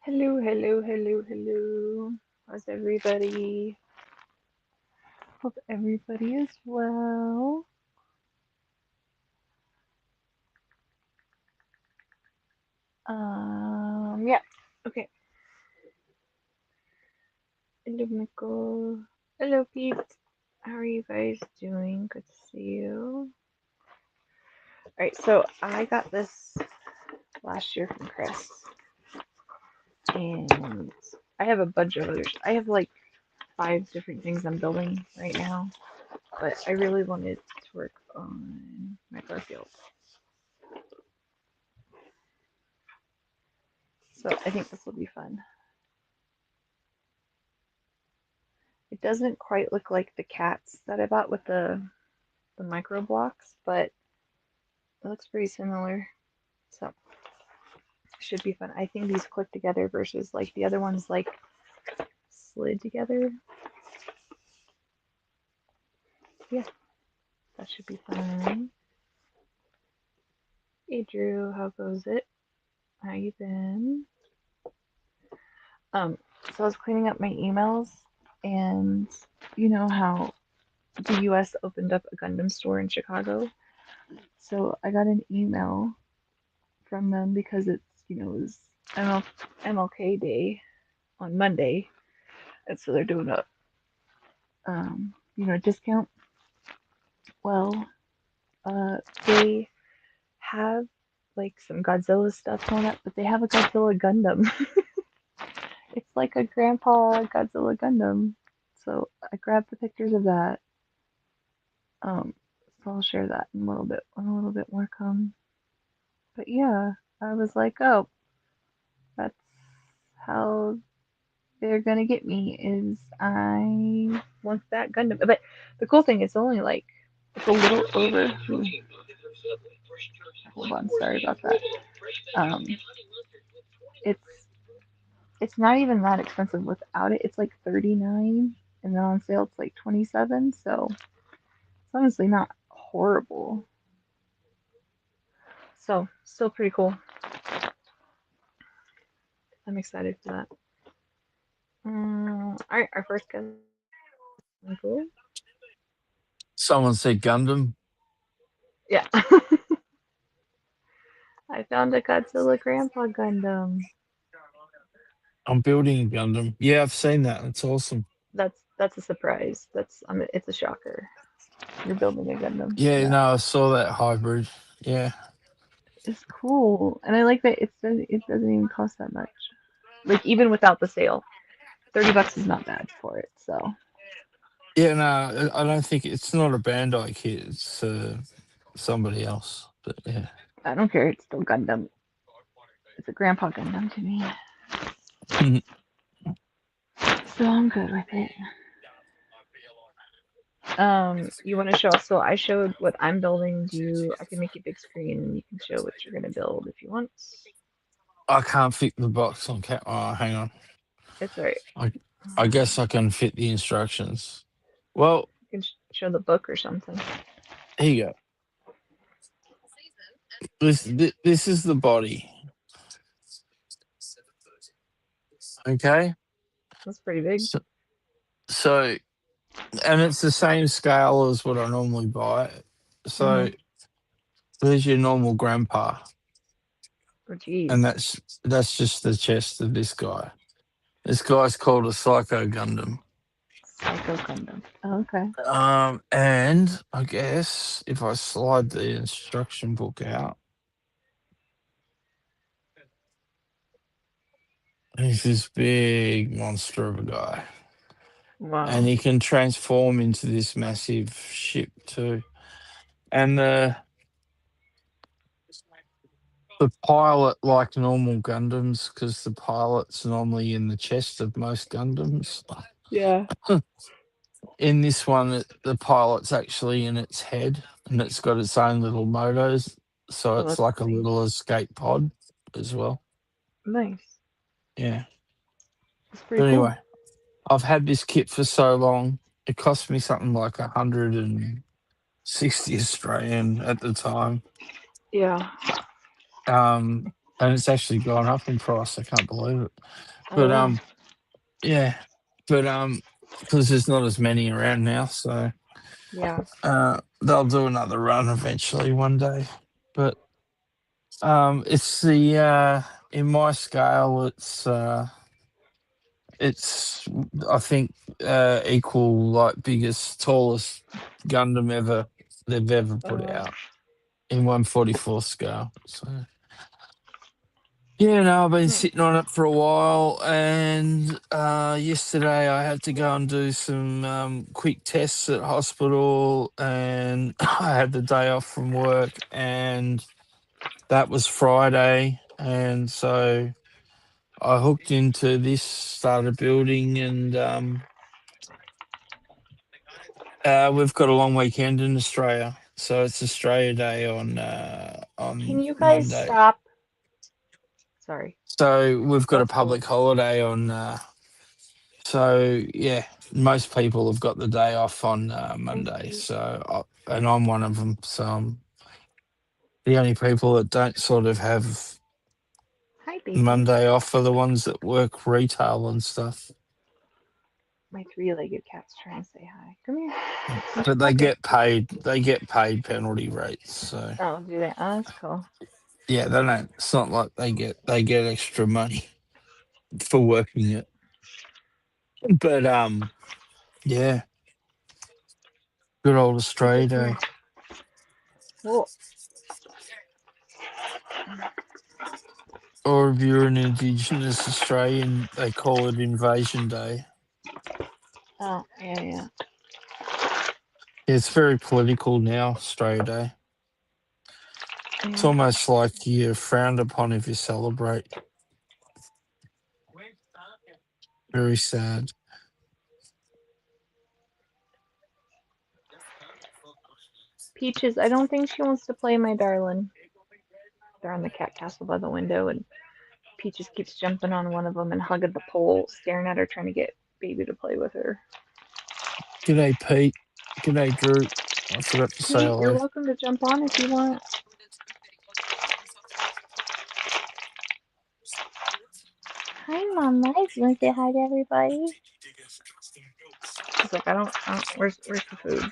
Hello, hello, hello, hello. How's everybody? Hope everybody is well. Yeah. Okay. Hello, Nicole. Hello, Pete. How are you guys doing? Good to see you. Alright, so I got this last year from Chris, and I have a bunch of others. I have like 5 different things I'm building right now, but I really wanted to work on my Garfield. So I think this will be fun. It doesn't quite look like the cats that I bought with the micro blocks, but it looks pretty similar. So it should be fun. I think these click together versus like the other ones like slid together. Yeah, that should be fun. Hey Drew, how goes it? How you been? Um, so I was cleaning up my emails, and you know how the US opened up a Gundam store in Chicago? So I got an email from them because it was MLK Day on Monday, and so they're doing a discount. Well, they have like some Godzilla stuff coming up, but they have a Godzilla Gundam. It's like a grandpa Godzilla Gundam. So I grabbed the pictures of that. Um, so I'll share that in a little bit when a little bit more comes. But yeah, I was like, oh, that's how they're gonna get me is I want that Gundam. But the cool thing is only like it's a little over. Hold on, sorry about that. Um, it's it's not even that expensive without it. It's like 39, and then on sale it's like 27. So it's honestly not horrible. So still pretty cool. I'm excited for that. All right, our first guest, Michael. Someone said Gundam. Yeah, I found a Godzilla Grandpa Gundam. I'm building a Gundam. Yeah, I've seen that. That's awesome. That's a surprise. It's a shocker. You're building a Gundam. Yeah, Yeah, no, I saw that hybrid. Yeah. it's cool, and I like that it doesn't even cost that much. Like even without the sale, $30 is not bad for it. So Yeah, no, I don't think it's not a Bandai kit. It's somebody else. But yeah. I don't care. It's still Gundam. It's a Grandpa Gundam to me. So I'm good with it. You want to show? So I showed what I'm building. I can make you big screen and you can show what you're gonna build if you want. I can't fit the box on cat. Oh, hang on. It's alright. I I guess I can fit the instructions. Well, You can show the book or something. here you go. This is the body. Okay. That's pretty big. So, so and it's the same scale as what I normally buy. Mm-hmm. So there's your normal grandpa, Oh, and geez. that's just the chest of this guy. This guy's called a Psycho Gundam. Psycho Gundam. Oh, okay. And I guess if I slide the instruction book out, he's this big monster of a guy, and Wow. he can transform into this massive ship too. And the pilot, like normal Gundams, because the pilot's normally in the chest of most Gundams. Yeah. In this one, the pilot's actually in its head, and it's got its own little motors, so Oh, it's that's like a nice. little escape pod as well. Nice. Yeah. That's pretty But cool. anyway, I've had this kit for so long. It cost me something like 160 Australian at the time. Yeah. Um, and it's actually gone up in price. I can't believe it. Oh, But wow. yeah, but because there's not as many around now, so Yeah. they'll do another run eventually one day. But it's the in my scale, it's I think equal like biggest tallest Gundam ever they've ever put out in 1/44 scale. So yeah, no, I've been sitting on it for a while, and yesterday I had to go and do some quick tests at hospital, and I had the day off from work, and that was Friday, and so I hooked into this, started building, and we've got a long weekend in Australia, so it's Australia Day Can on you guys Monday. stop? Sorry. So we've got a Go. public holiday on. So yeah, most people have got the day off on Thank Monday. you. And I'm one of them. So the only people that don't sort of have Hi, baby. Monday off are the ones that work retail and stuff. My three-legged cat's trying to say hi. Come here. Come But they up here. get paid. They get paid penalty rates. So Oh, do they? Oh, that's cool. yeah, they don't. It's not like they get extra money for working it. But yeah, good old Australia Come Day. here. Whoa. Or if you're an Indigenous Australian, they call it Invasion Day. Oh, yeah, yeah. It's very political now, Australia Day. It's Yeah. almost like you're frowned upon if you celebrate. Very sad. Peaches, I don't think she wants to play, my darling. They're on the cat castle by the window, and Peaches keeps jumping on one of them and hugging the pole, staring at her, trying to get Baby to play with her. G'day, Pete. G'day, Drew. I forgot to say Pete, you're hello. welcome to jump on if you want. Hi, Mama. Do you want to say hi to everybody? She's like, I don't. Where's the food? Come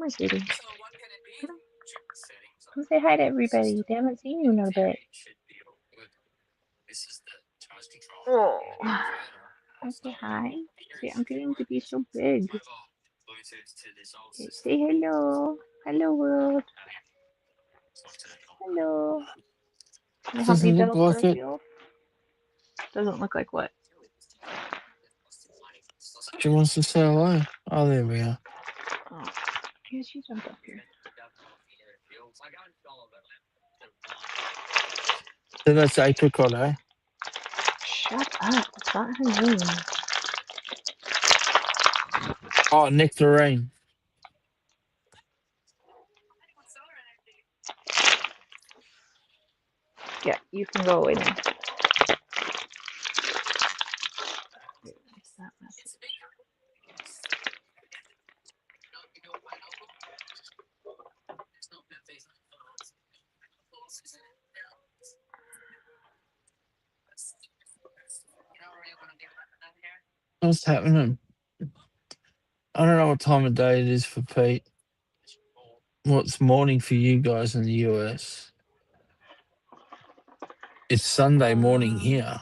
on, sweetie. Come on. Come say hi to everybody. They haven't seen you in a bit. Oh. Say hi. Say, I'm getting to be so big. Say hello. Hello, world. Hello. Can you help me Doesn't look build like it. Garfield? Doesn't look like what? She wants to say hello. Oh, there we are. Oh. Yeah, she jumped up here. So that's apricot, eh? Shut up. It's not her name. Oh, nectarine. Yeah, you can go away now. That message. What's happening? I don't know what time of day it is for Pete. What's morning for you guys in the US? It's Sunday morning here.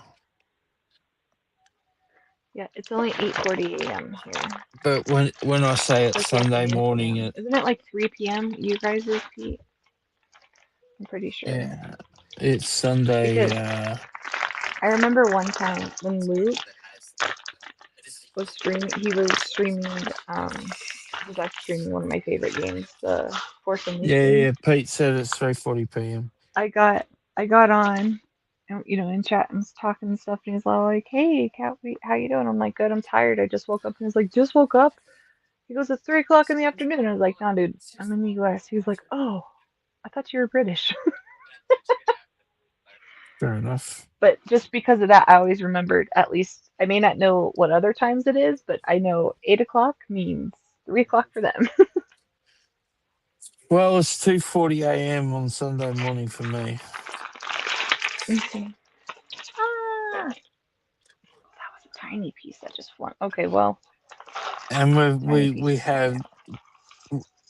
Yeah, it's only 8:40 a.m. here. But when I say it's Like Sunday afternoon morning, p.m. Isn't it like 3 p.m. you guys' Pete? I'm pretty sure. yeah, it's Sunday. Because I remember one time when Luke was streaming, he was actually streaming one of my favorite games, the Force Unleashed. Yeah. Pete said it's 3:40 p.m. I got on, and in chat and was talking and stuff, and he's all like, "Hey, Cat, how you doing?" I'm like, "Good. I'm tired. I just woke up." And he's like, "Just woke up?" He goes, "It's 3 o'clock in the afternoon." I was like, "Nah, dude, I'm in the U.S." He was like, "Oh, I thought you were British." Fair enough. But just because of that, I always remembered. At least I may not know what other times it is, but I know 8 o'clock means 3 o'clock for them. Well, it's 2:40 a.m. on Sunday morning for me. Okay. Ah, that was a tiny piece that just formed. Okay, well, And tiny piece is gonna get.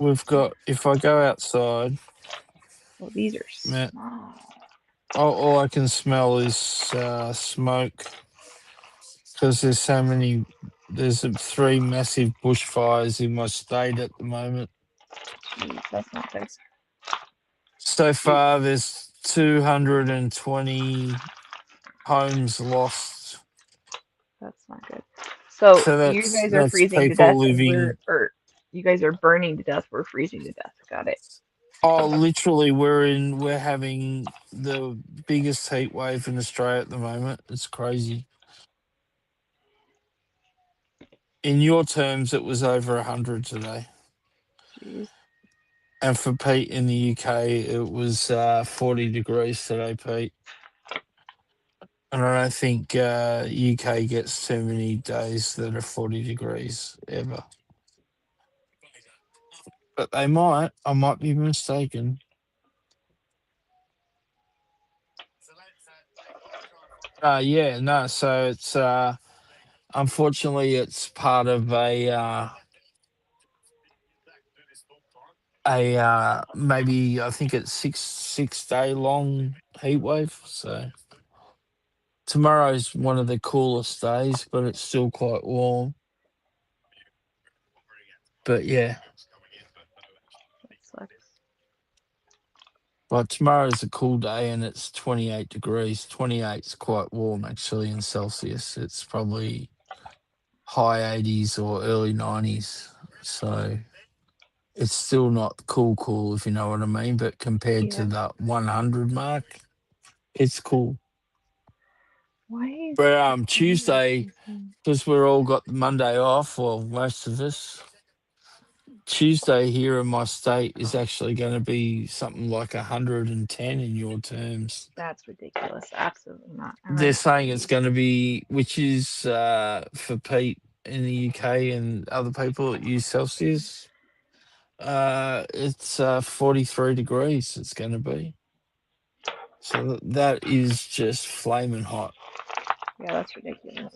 we've got, if I go outside, Well, these are man, small. all I can smell is smoke, because there's 3 massive bushfires in my state at the moment. Jeez, that's not good. So far, there's 220 homes lost. That's not good. So So you guys are that's freezing to people death, and living. you guys are burning to death. We're freezing to death. Got it. Oh, literally, we're having the biggest heat wave in Australia at the moment. It's crazy. In your terms, it was over 100 today. Jeez. And for Pete in the UK, it was 40 degrees today, Pete. And I don't think UK gets too many days that are 40 degrees ever. But they might. I might be mistaken. Yeah, no. So it's unfortunately it's part of a maybe, I think it's 6 day long heat wave. So tomorrow's one of the coolest days, but it's still quite warm. But yeah, That sucks. but tomorrow's a cool day and it's 28 degrees. 28's quite warm actually in Celsius. It's probably high 80s or early 90s. So it's still not cool, if you know what I mean. But compared to Yeah. the 100 mark, it's cool. Why is But why is this Tuesday, freezing? because we're all got the Monday off, well, most of us. Tuesday here in my state is actually going to be something like 110 in your terms. That's ridiculous. Absolutely not. And They're then saying it's 80. going to be, which is for Pete in the UK and other people that use Celsius, it's 43 degrees it's going to be. So that is just flaming hot. Yeah, that's ridiculous.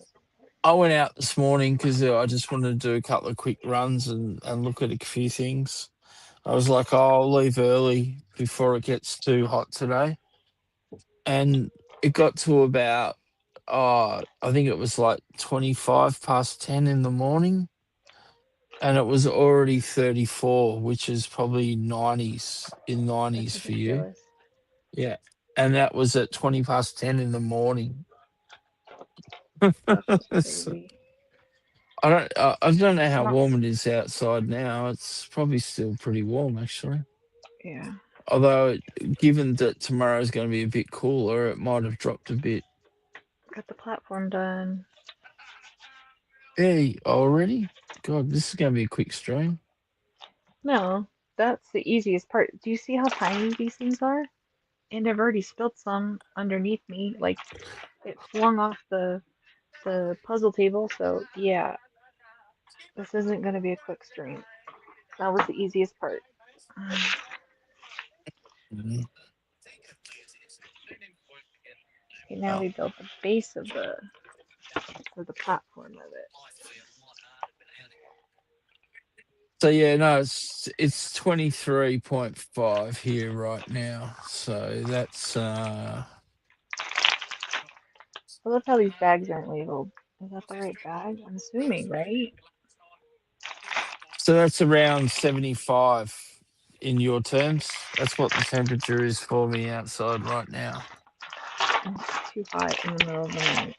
I went out this morning because I just wanted to do a couple of quick runs and look at a few things. I was like, oh, I'll leave early before it gets too hot today. And it got to about, I think it was like 25 past 10 in the morning. And it was already 34, which is probably 90s in That's 90s for you. ridiculous. Yeah. And that was at 20 past 10 in the morning. That's just So crazy. I don't know I how don't. warm it is outside now. It's probably still pretty warm, actually. Yeah. Although, given that tomorrow is going to be a bit cooler, it might have dropped a bit. Got the platform done. Hey, already? God, this is going to be a quick stream. No, that's the easiest part. Do you see how tiny these things are? And I've already spilled some underneath me. Like it flung off the puzzle table. So yeah, this isn't gonna be a quick stream. That was the easiest part. Mhm. Okay, now Oh. we built the base of the platform of it. So yeah, no, it's 23.5 here right now. So that's I love how these bags aren't labeled. Is that the right bag? I'm assuming, right? around 75 in your terms. That's what the temperature is for me outside right now. And it's too hot in the middle of the night.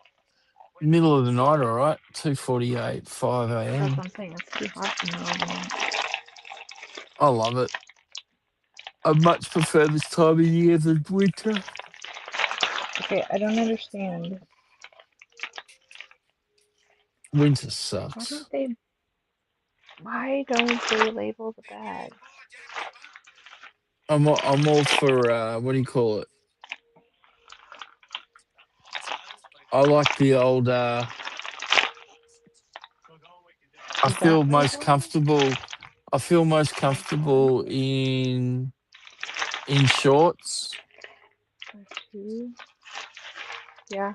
Middle of the night, all right. 2:48, 5 That's a.m. what I'm saying. It's too hot in the middle of the night. I love it. I much prefer this time of year than winter. Okay, I don't understand. Winter Why sucks. don't they why don't they label the bags? I'm all for what do you call it? I like the old. I Is that feel most labeled? comfortable. I feel most comfortable in shorts, Two. Yeah.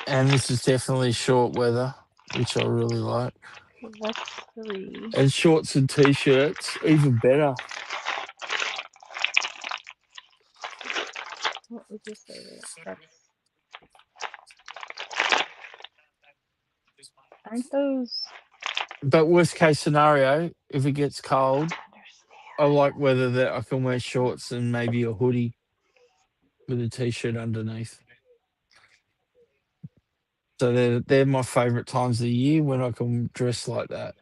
and this is definitely short weather, which I really like. Okay, that's 3. And shorts and t-shirts, even better. What would you say? That's aren't those? But worst case scenario, if it gets cold, I Understand. like weather that I can wear shorts and maybe a hoodie with a t-shirt underneath. So they're my favourite times of the year when I can dress like that.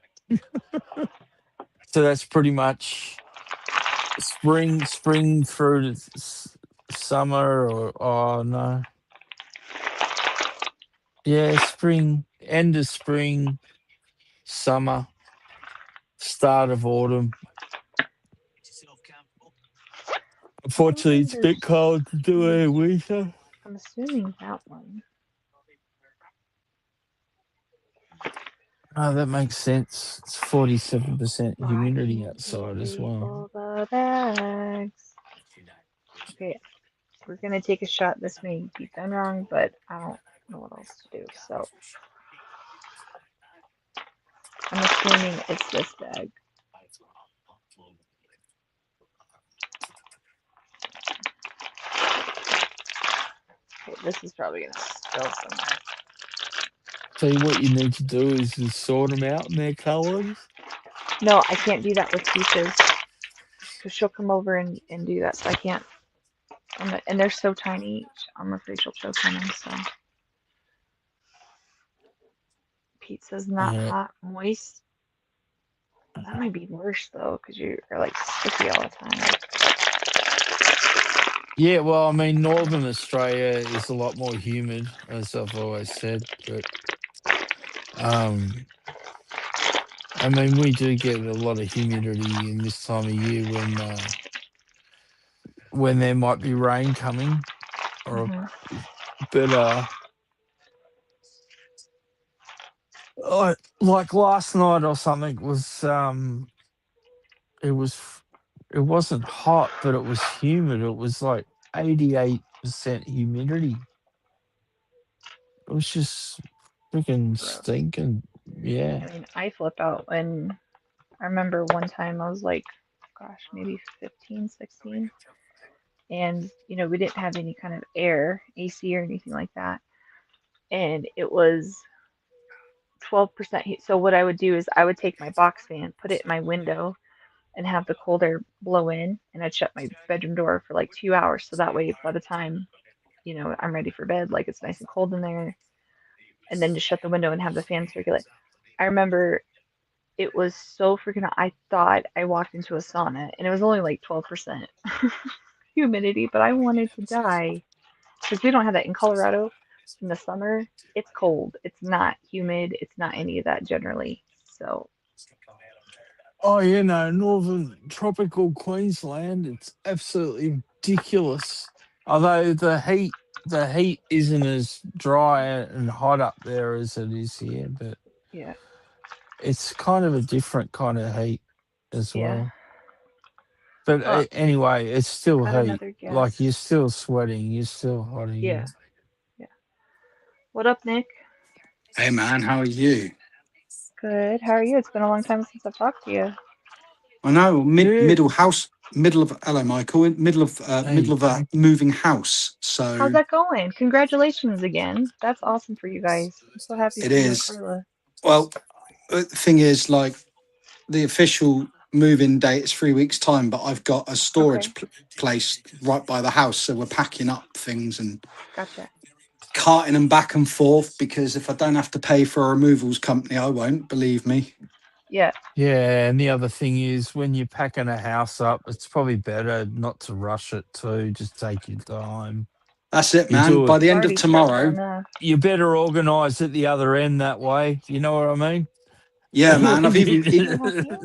So that's pretty much spring through to summer, or oh no, yeah, spring, end of spring, summer, start of autumn. Unfortunately, it's a bit cold to do it in winter. I'm assuming that one. Oh, that makes sense. It's 47% Why humidity can't you outside as well. label the bags? Okay, we're gonna take a shot. This may be done wrong, but I don't know what else to do. So I'm assuming it's this bag. Okay, this is probably gonna spill somewhere. Tell you what you need to do is sort them out in their colours. No, I can't do that with peaches because she'll come over and do that. So I can't. And they're so tiny. I'm afraid she'll choke on them. So pizza's not Yeah. hot, moist. That might be worse though because you're like sticky all the time. Yeah, well, I mean, Northern Australia is a lot more humid, as I've always said. But, I mean, we do get a lot of humidity in this time of year when there might be rain coming, or Hmm. but like last night or something was it was it wasn't hot, but it was humid. It was like 88% humidity. It was just freaking Gross. stinking. Yeah. I mean, I flip out when I remember one time I was like, gosh, maybe 15, 16, and we didn't have any kind of air, AC or anything like that, and it was 12% heat. So what I would do is I would take my box fan, put it in my window, and have the cold air blow in, and I'd shut my bedroom door for like 2 hours. So that way, by the time I'm ready for bed, like it's nice and cold in there, and then just shut the window and have the fan circulate. I remember it was so freaking hot. I thought I walked into a sauna, and it was only like 12% humidity, but I wanted to die because we don't have that in Colorado in the summer. It's cold. It's not humid. It's not any of that generally. So, Oh, northern tropical Queensland, it's absolutely ridiculous. Although the heat isn't as dry and hot up there as it is here, but yeah, it's kind of a different kind of heat as yeah. well. But Oh, anyway, it's still got heat. another Like you're guest. still sweating, you're still hot Yeah, here. yeah. What up, Nick? Hey man, how are you? Good. How are you? It's been a long time since I've talked to you. I know Yeah. middle of hello Michael, middle Hey, of a moving house. How's So that going? Congratulations again. That's awesome for you guys. I'm so happy it for you and is. Carla. Well, the thing is, like the official move-in date is 3 weeks time, but I've got a Okay, place right by the house, so we're packing up things and gotcha. carting them back and forth because if I don't have to pay for a removals company, I won't. Believe me. Yeah, yeah, and the other thing is when you're packing a house up, it's probably better not to rush it too. Just take your time. That's it, You man. do By it. the it's end of already stressful tomorrow, enough. You're better organised at the other end that way. You know what I mean? yeah, man. Like I've even Can I help you?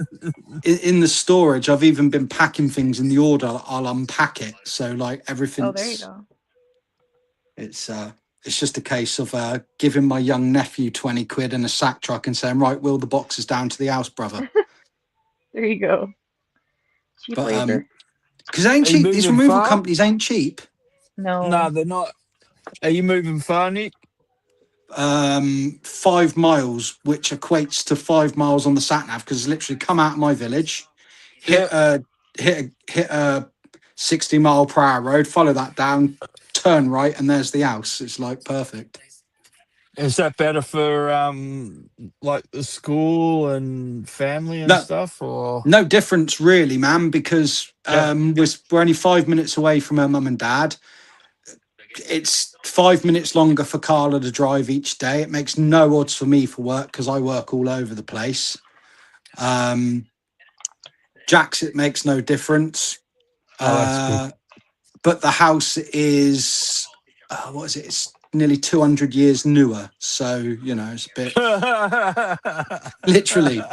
in the storage, I've even been packing things in the order I'll unpack it. So like Oh, there you everything's go. it's it's just a case of giving my young nephew 20 quid and a sack truck and saying, right, wheel the boxes down to the house, brother. There you go. Cheap But labor. because ain't Are you cheap. These moving removal far? companies ain't cheap. No. No, they're not. Are you moving far, Nick? 5 miles, which equates to 5 miles on the sat nav, because it's literally come out of my village, hit Yeah. a 60-mile-per-hour road, follow that down, turn right, and there's the house. It's like perfect. Is that better for like the school and family and No, stuff, or? no difference really, man, because Yeah. we're only 5 minutes away from her mum and dad. It's 5 minutes longer for Carla to drive each day. It makes no odds for me for work because I work all over the place. Jax, it makes no difference. Oh, that's good. But the house is, what is it? It's nearly 200 years newer. So, it's a bit, literally,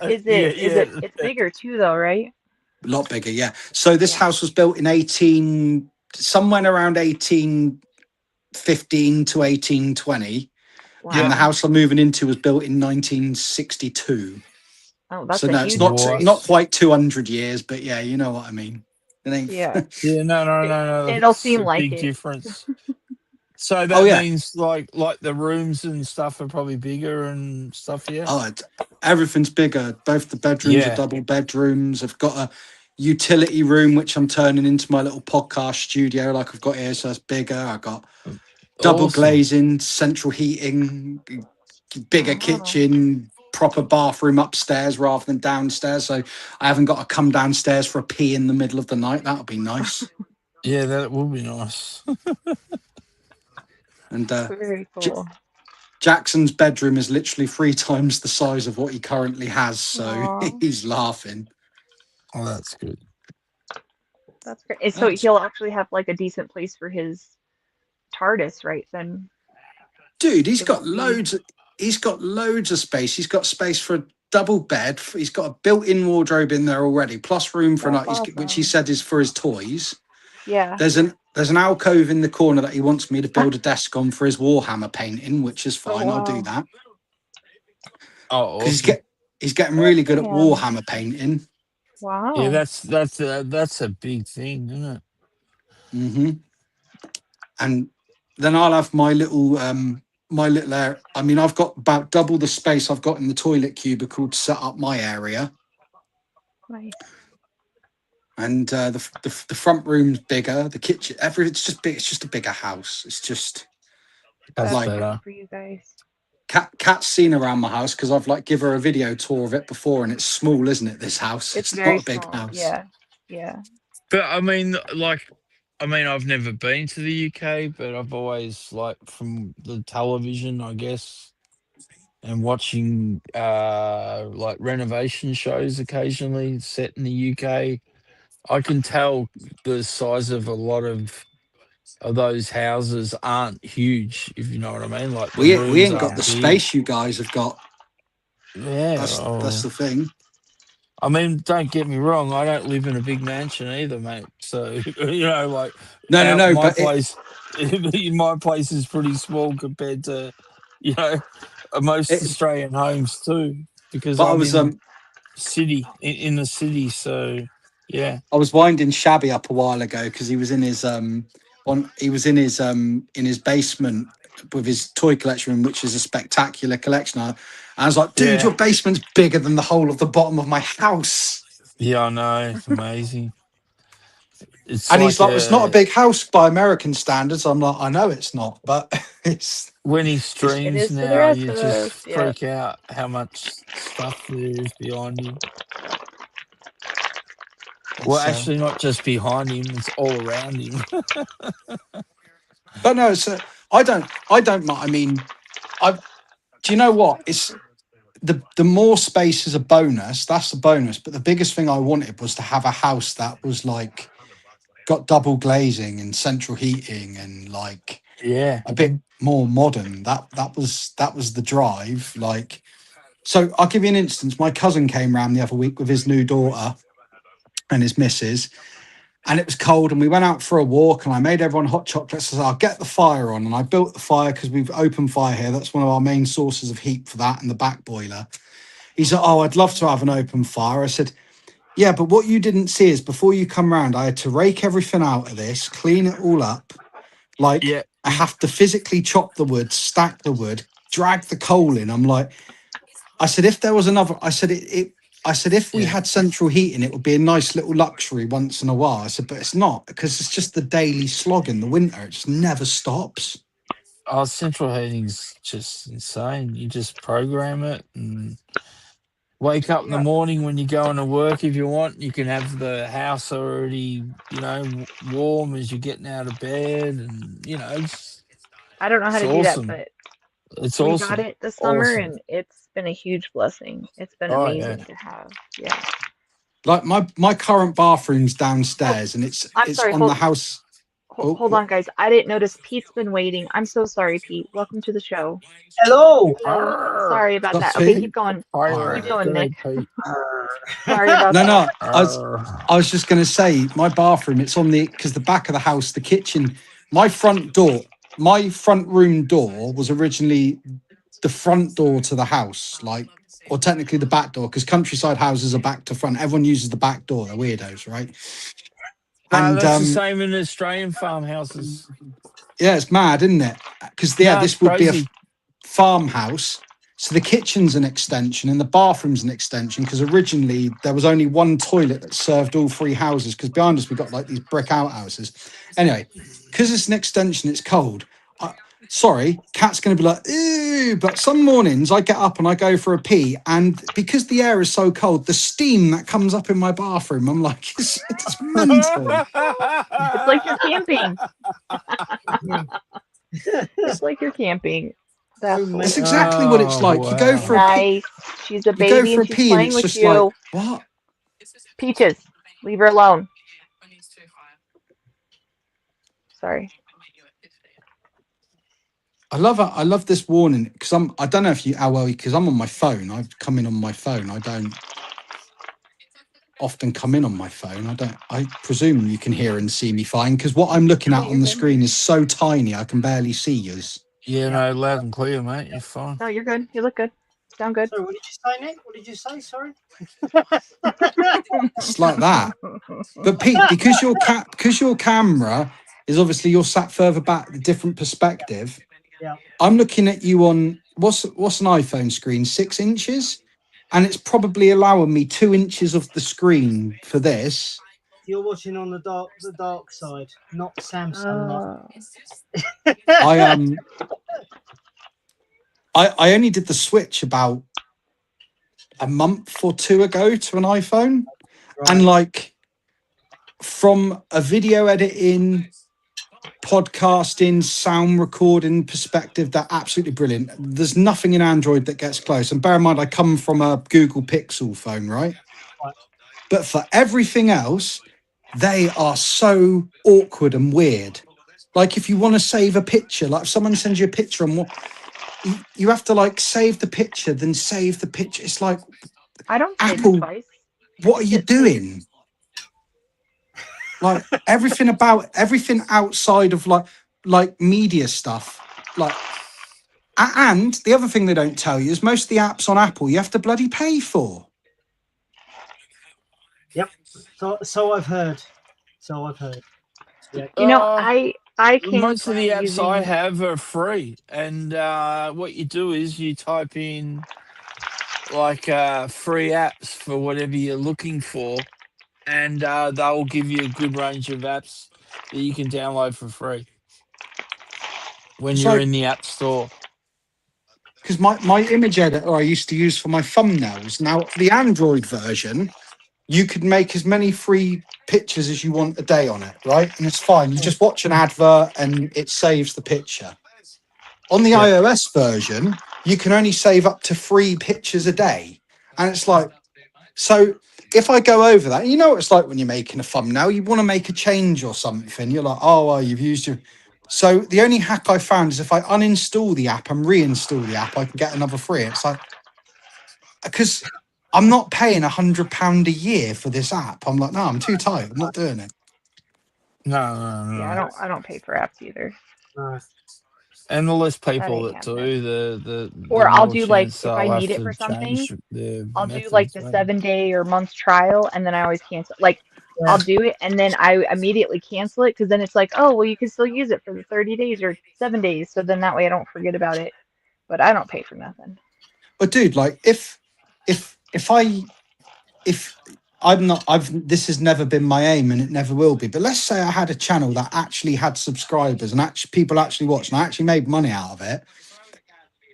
Is Yeah, it? yeah. It's bigger too, though, right? a lot bigger. Yeah. So this Yeah. house was built in somewhere around 1815 to 1820. Wow. And the Yeah. house I'm moving into was built in 1962. Oh, that's So a no, it's huge not increase. What? quite 200 years, but yeah, you know what I mean. It ain't. Yeah. Yeah, no. It'll That's seem a like big it. difference. So Oh that yeah. means like the rooms and stuff are probably bigger and stuff. Yeah. Oh, everything's bigger. Both the bedrooms are Yeah. double bedrooms. I've got a utility room which I'm turning into my little podcast studio, like I've got here, so it's bigger. I got double Awesome. glazing, central heating, bigger Oh, wow. kitchen, proper bathroom upstairs rather than downstairs. So I haven't got to come downstairs for a pee in the middle of the night. That'll be nice. Yeah, that would be nice. And Very cool. Jackson's bedroom is literally 3 times the size of what he currently has. So Aw. he's laughing. Oh, that's good. That's great. And so That's, he'll actually have like a decent place for his TARDIS, right? Then dude, he's it got won't be. loads. He's got loads of space. He's got space for a double bed. He's got a built-in wardrobe in there already, plus room for a That's night, which he awesome. said is for his toys. Yeah. There's an alcove in the corner that he wants me to build a desk on for his Warhammer painting, which is Oh fine. I'll do wow. that Oh, because awesome. he's getting Good really for good at him. Warhammer painting. Yeah, Wow. that's a big thing, isn't it? Hmm. And then I'll have my little area. I mean, I've got about double the space I've got in the toilet cubicle to set up my area. Nice. And the front room's bigger. The kitchen, it's just big. It's just a bigger house. It's just That's That's like great better. for you guys. Kat's seen around my house because I've like give her a video tour of it before, and it's small, isn't it? This house, It's it's very not a big small. house. Yeah. Yeah. But I've never been to the UK, but I've always like from the television, I guess, and watching like renovation shows occasionally set in the UK. I can tell the size of a lot of those houses aren't huge, if you know what I mean. Like the We rooms ain't got aren't the big. space you guys have got. Yeah. That's the thing. I mean, don't get me wrong. I don't live in a big mansion either, mate. So like out No. my But place, my place is pretty small compared to you know most it Australian homes too, because but I'm in in the city. So yeah, I was winding Shabby up a while ago because he was in his in his basement with his toy collection, which is a spectacular collection. I was like, dude, yeah, your basement's bigger than the whole of the bottom of my house. yeah. I know, it's amazing. It's And he's like like, it's not a a big house by American standards. I'm like, I know it's not, but it's when he it's It streams is to the now, rest you of just us. Yeah. freak out how much stuff there is behind him. Well, it's actually, not just behind him; it's all around him. but no, it's I don't mind. I mean, I do you know what? It's the more space is a bonus. That's a bonus. But the biggest thing I wanted was to have a house that was like got double glazing and central heating and like Yeah. a bit more modern. That was the drive. Like, so I'll give you an instance. My cousin came round the other week with his new daughter and his missus, and it was cold, and we went out for a walk, and I made everyone hot chocolates. I said, I'll get the fire on, and I built the fire because we've open fire here. That's one of our main sources of heat for that, and the back boiler. He's like, oh, I'd love to have an open fire. I said, yeah, but what you didn't see is before you come round, I had to rake everything out of this, clean it all up. Like, Yeah. I have to physically chop the wood, stack the wood, drag the coal in. I'm like, I said, if there was another, I said, I said, if we Yeah. had central heating, it would be a nice little luxury once in a while. I said, but it's not because it's just the daily slog in the winter. It just never stops. Oh, central heating's just insane. You just program it and wake up in the morning when you're going to work if you want. You can have the house already, warm as you're getting out of bed, and I don't know how it's to do that, awesome. but It's we got awesome. it this summer, Awesome. and it's been a huge blessing. It's been Oh amazing yeah. to have. Yeah. Like my current bathroom's downstairs and it's I'm sorry. on the house. Oh, Hold on, guys. I didn't notice Pete's been waiting. I'm so sorry, Pete. Welcome to the show. Hello. Hello. Sorry about that. That's Okay, Pete. keep going. Pirate. Keep going, Go Nick. ahead, Pete. Sorry about No, that. no. I was just going to say my bathroom. It's on because the back of the house, the kitchen, my front room door was originally the front door to the house, like, or technically the back door, because countryside houses are back to front. Everyone uses the back door. They're weirdos, right? No, And that's the same in Australian farmhouses. yeah, it's mad, isn't it? Because No, it's this would be a crazy. farmhouse. So the kitchen's an extension and the bathroom's an extension because originally there was only one toilet that served all three houses because behind us we've got like these brick outhouses. Anyway, because it's an extension, it's cold. Sorry, Kat's going to be like, ew, but some mornings I get up and I go for a pee and because the air is so cold, the steam that comes up in my bathroom, I'm like, it's mental. It's like you're camping. It's like you're camping. That's Oh, It's mate. exactly what it's Oh, like. You go for a wow. pee, nice. She's a you go baby for and a she's pee and playing it's with just like, you. what? Peaches, leave her alone. Sorry. I love it. I love this warning because I don't know if how well because I'm on my phone. I've come in on my phone. I don't often come in on my phone. I presume you can hear and see me fine because what I'm looking Yeah, at you're on the good. screen is so tiny I can barely see yours. Yeah, no, loud and clear, mate. You're fine. No, you're good. You look good. Sound good. Sorry, what did you say, Nick? What did you say? Sorry. It's like that. But Pete, because your camera is obviously you're sat further back, the different perspective. Yeah. I'm looking at you on what's an iPhone screen, 6 inches, and it's probably allowing me 2 inches of the screen for this. You're watching on the dark side, not Samsung. I only did the switch about a month or two ago to an iPhone, Right. and like from a video editing, podcasting, sound recording perspective, they're absolutely brilliant. There's nothing in Android that gets close. And bear in mind, I come from a Google Pixel phone, right? Right. But for everything else, they are so awkward and weird. Like if you want to save a picture, like if someone sends you a picture and what you have to like save the picture, then save the picture. It's like, I don't save Apple, it twice. what are you Hit save. doing? Like everything outside of like media stuff, like, and the other thing they don't tell you is most of the apps on Apple you have to bloody pay for. Yep. So I've heard. Yeah. You know, Uh, I came Most of from the apps using. I have are free, and what you do is you type in like free apps for whatever you're looking for, and they'll give you a good range of apps that you can download for free when It's you're like, in the app store. because my image editor I used to use for my thumbnails. Now the Android version, you could make as many free pictures as you want a day on it, right? And it's fine. You just watch an advert and it saves the picture. On the Yep. iOS version, you can only save up to 3 pictures a day. And it's like, so if I go over that, you know what it's like when you're making a thumbnail, you want to make a change or something. You're like, oh, well, you've used your. So the only hack I found is if I uninstall the app and reinstall the app, I can get another free. It's like, because I'm not paying £100 a year for this app. I'm like, no, I'm too tired. I'm not doing it. No. Yeah, I don't pay for apps either. No. And the less that people I that have do, it. the Or I'll more do like chance if I they'll have need it to for something, change their I'll do like methods. the Right? 7 day or month trial, and then I always cancel. Like Yeah. I'll do it, and then I immediately cancel it because then it's like, oh well, you can still use it for the 30 days or 7 days. So then that way I don't forget about it. But I don't pay for nothing. But dude, like if I'm not, this has never been my aim and it never will be. But let's say I had a channel that actually had subscribers and actually people actually watched and I actually made money out of it.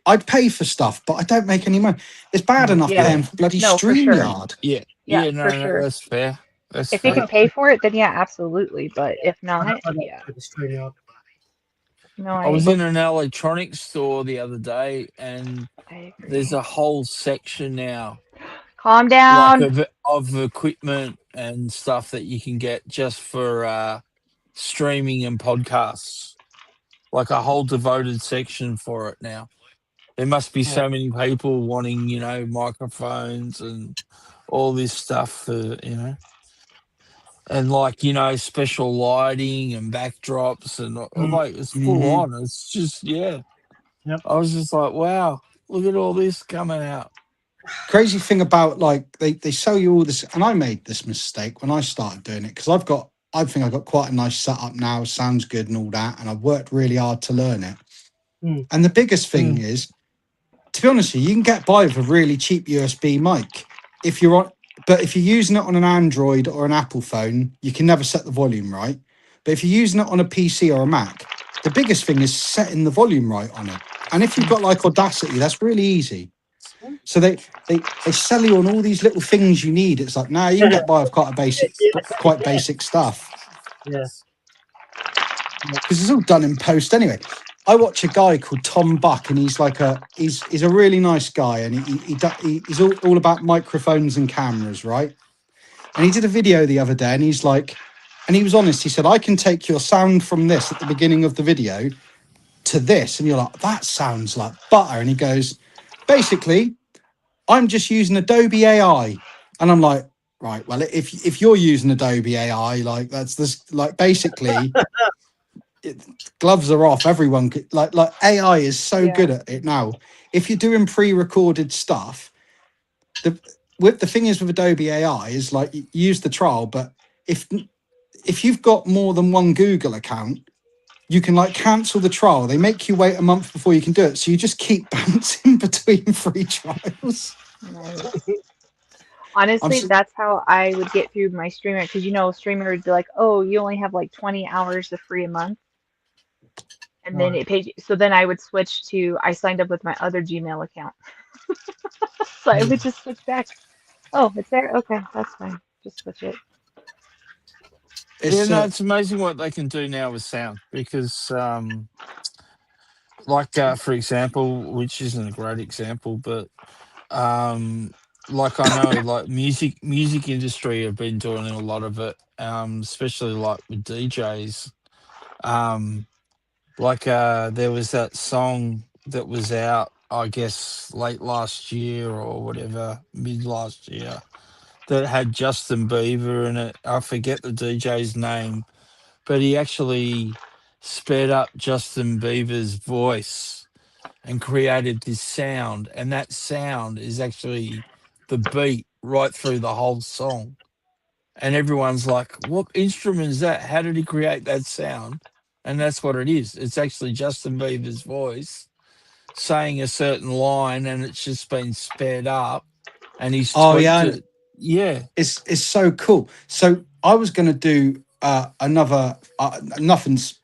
I'd pay for stuff, but I don't make any money. It's bad enough Yeah. paying for bloody No, for sure. StreamYard. Yeah, Yeah, no, for sure. that's fair. That's If you fair. can pay for it, then yeah, absolutely. But if I not, don't yeah. pay the StreamYard. No, I was I in an electronics store the other day, and I there's agree. a whole section now, Calm like down. of equipment and stuff that you can get just for streaming and podcasts. Like a whole devoted section for it now. There must be so many people wanting, microphones and all this stuff for. And special lighting and backdrops and like it's full Mhm. on. It's just Yep. I was just like, wow, look at all this coming out. Crazy thing about like they sell you all this, and I made this mistake when I started doing it because I think I've got quite a nice setup now, sounds good and all that, and I've worked really hard to learn it. Mm. And the biggest thing is, to be honest with you, you can get by with a really cheap USB mic if you're on, but if you're using it on an Android or an Apple phone, you can never set the volume right. But if you're using it on a PC or a Mac, the biggest thing is setting the volume right on it. And if you've got like Audacity, that's really easy. So they sell you on all these little things you need. It's like, nah, you can get by with quite basic stuff Yeah. because it's all done in post anyway. I watch a guy called Tom Buck, and he's a really nice guy, and he's all about microphones and cameras, right? And he did a video the other day, and he's like, and he was honest. He said, I can take your sound from this at the beginning of the video to this, and you're like, that sounds like butter. And he goes, basically, I'm just using Adobe AI. And I'm like, right, well, if you're using Adobe AI, like that's this, like basically gloves are off. Everyone like AI is so Yeah. good at it now. If you're doing pre-recorded stuff, the thing is with Adobe AI is like you use the trial, but if you've got more than one Google account, you can like cancel the trial. They make you wait a month before you can do it. So you just keep bouncing between free trials. Nice. Honestly, that's how I would get through my streamer because streamer would be like, "Oh, you only have like 20 hours of free a month," and then it paid. So then I would switch to I signed up with my other Gmail account, so I would just switch back. Oh, it's there. Okay, that's fine. Just switch it. It's amazing what they can do now with sound because, for example, which isn't a great example, but like I know, like music industry have been doing a lot of it, especially like with DJs. There was that song that was out, I guess, late last year or whatever, mid last year, that had Justin Bieber in it. I forget the DJ's name, but he actually sped up Justin Bieber's voice and created this sound, and that sound is actually the beat right through the whole song. And everyone's like, what instrument is that? How did he create that sound? And that's what it is. It's actually Justin Bieber's voice saying a certain line, and it's just been sped up, and he's tweaked it. Yeah. It's so cool. So I was going to do another nothing's.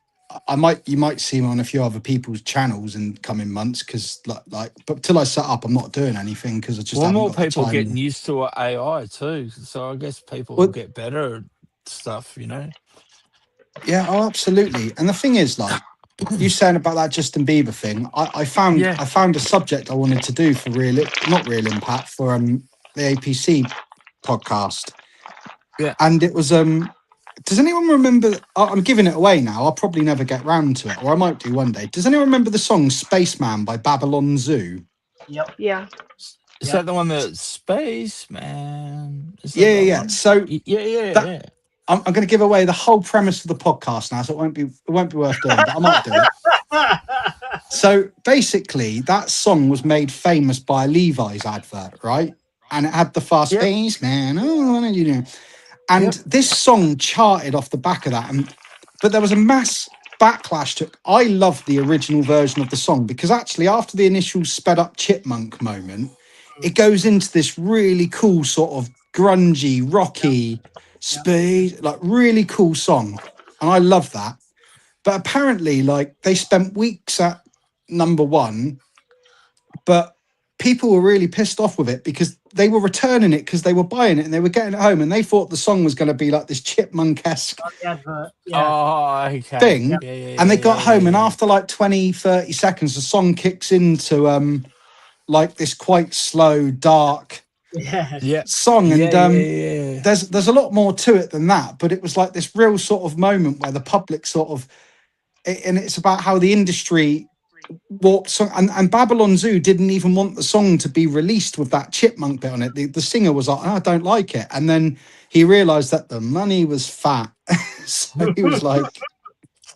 You might see me on a few other people's channels in coming months because but till I set up, I'm not doing anything because I just haven't more got the people time. getting used to AI too, so I guess people will get better at stuff. Yeah, oh, absolutely. And the thing is, like you saying about that Justin Bieber thing, I found a subject I wanted to do for not real impact for the APC podcast. Yeah, and it was does anyone remember? I'm giving it away now. I'll probably never get round to it, or I might do one day. Does anyone remember the song "Spaceman" by Babylon Zoo? Yep. Yeah. Is that the one that Spaceman? Yeah. So yeah. I'm going to give away the whole premise of the podcast now, so it won't be worth doing, but I might do it. So basically, that song was made famous by a Levi's advert, right? And it had the fast Yep. pace, man. Oh, what are you doing? And Yep. this song charted off the back of that. But there was a mass backlash to. I love the original version of the song because actually, after the initial sped up chipmunk moment, it goes into this really cool sort of grungy, rocky, speed, like really cool song, and I love that. But apparently, like they spent weeks at number one, but people were really pissed off with it because they were returning it because they were buying it and they were getting it home and they thought the song was going to be like this chipmunk-esque Like the advert. Yeah. Oh, okay. thing. Yeah, yeah, And they yeah, got yeah, home and yeah. after like 20, 30 seconds, the song kicks into like this quite slow, dark Yeah. Yeah. song. Yeah, And yeah, yeah. there's a lot more to it than that, but it was like this real sort of moment where the public sort of, and it's about how the industry warped song, and Babylon Zoo didn't even want the song to be released with that chipmunk bit on it. The singer was like, oh, I don't like it, and then he realized that the money was fat, so he was like,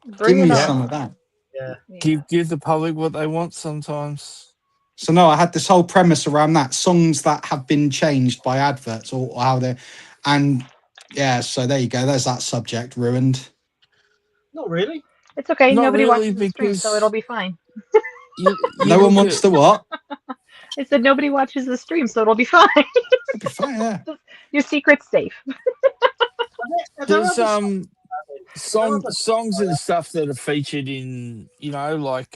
give Bring it me on. some of that. Yeah. Yeah. Give the public what they want sometimes. So no, I had this whole premise around that, songs that have been changed by adverts or how they're, and yeah, so there you go, there's that subject ruined. Not really. It's okay. Not Nobody really, watches the stream, so because it'll be fine. you No one look wants at, to what? I said nobody watches the stream, so it'll be fine. It'll be fine, yeah. Your secret's safe. Are there there's other songs and stuff that are featured in, like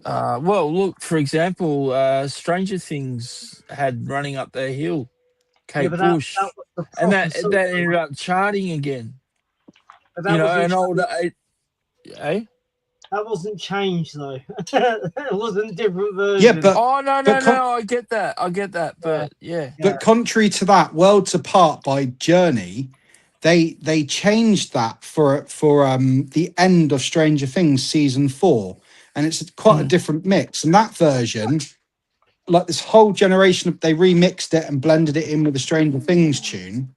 well, look, for example, Stranger Things had Running Up That Hill, Yeah, Kate but that Bush, was the and proper that song, ended up charting again. but that An wasn't old, changed. That wasn't changed though. It wasn't a different version. Yeah, but Oh no, but I get that, but yeah. but contrary to that, Worlds Apart by Journey, they changed that for the end of Stranger Things season 4, and it's quite a different mix. And that version, like this whole generation, they remixed it and blended it in with the Stranger Things tune.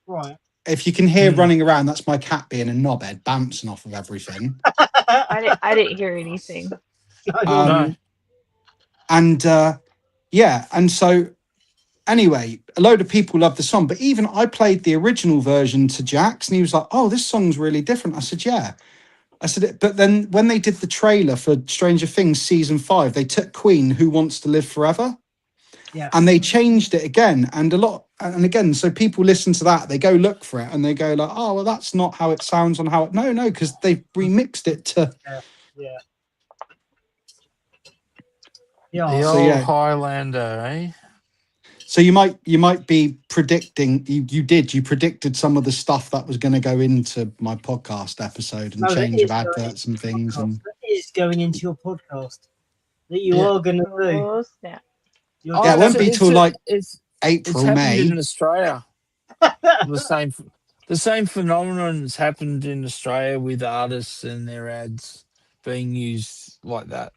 Right. If you can hear running around, that's my cat being a knobhead, bouncing off of everything. I didn't hear anything. No. And yeah, and so anyway, a load of people love the song, but even I played the original version to Jax, and he was like, "Oh, this song's really different." I said, "Yeah." I said, but then when they did the trailer for Stranger Things season 5, they took Queen, "Who Wants to Live Forever," Yeah. and they changed it again, and again, so people listen to that, they go look for it, and they go like, "Oh, well, that's not how it sounds on how it." No, because they've remixed it to. Yeah. The Yeah. So, old yeah. Highlander, eh? So you might be predicting. You predicted some of the stuff that was going to go into my podcast episode and No, that change is of adverts and things. And That is going into your podcast that you Yeah. are going to do. Oh, snap. You're Yeah, it won't be it's- till like it's April, happened May. in Australia. The same phenomenon has happened in Australia with artists and their ads being used like that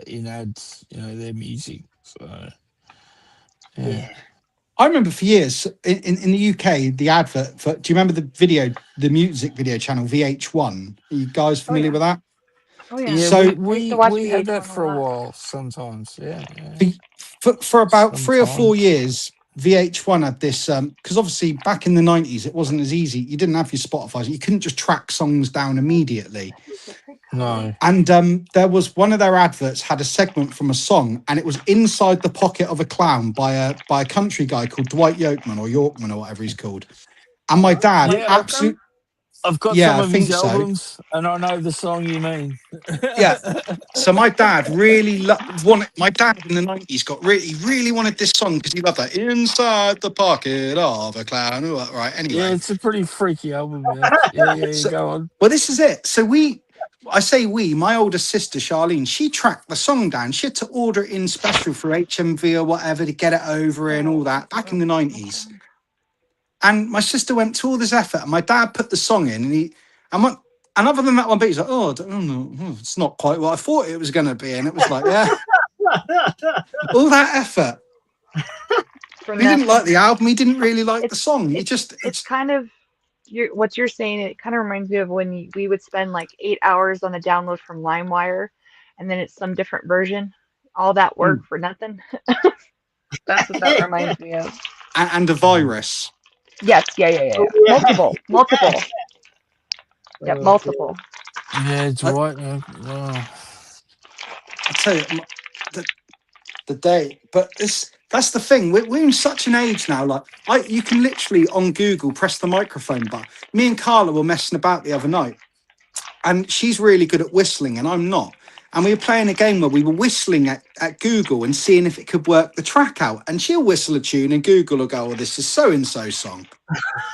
in ads. Their music. So yeah. I remember for years in the UK, the advert for. Do you remember the music video channel VH1? Are you guys familiar with that? Oh yeah. Yeah, So- I used we to watch had VH1 that a for a lot. while sometimes. Yeah. For about 3 or 4 Sometimes. years, VH1 had this because obviously back in the 90s it wasn't as easy. You didn't have your Spotify, so you couldn't just track songs down immediately. No. And there was one of their adverts had a segment from a song, and it was inside the pocket of a clown by a country guy called Dwight Yoakman or whatever he's called. And my dad Yeah. absolutely. I've got Yeah, some I of think his so. albums, and I know the song you mean. Yeah. So my dad really wanted. My dad in the 90s really wanted this song because he loved that inside the pocket of a clown. Oh, right. Anyway. Yeah, it's a pretty freaky album. Yeah, So- go on. Well, this is it. So my older sister, Charlene, she tracked the song down. She had to order it in special for HMV or whatever to get it over and all that back in the 90s. And my sister went to all this effort, and my dad put the song in, and other than that one bit, he's like, "Oh, I don't know, it's not quite what I thought it was going to be." And it was like, yeah, all that effort. From He that- didn't like the album. He didn't really like the song. It's kind of what you're saying. It kind of reminds me of when we would spend like 8 hours on a download from LimeWire, and then it's some different version. All that work for nothing. That's what that reminds me of. And a virus. Yes, yeah. Oh, yeah. Multiple. Yep, Oh, multiple. Yeah, Dwight. I tell you, the day. But that's the thing. We're in such an age now. Like, you can literally on Google press the microphone button. Me and Carla were messing about the other night, and she's really good at whistling, and I'm not. And we were playing a game where we were whistling at Google and seeing if it could work the track out. And she'll whistle a tune, and Google will go, "Oh, this is so and so song."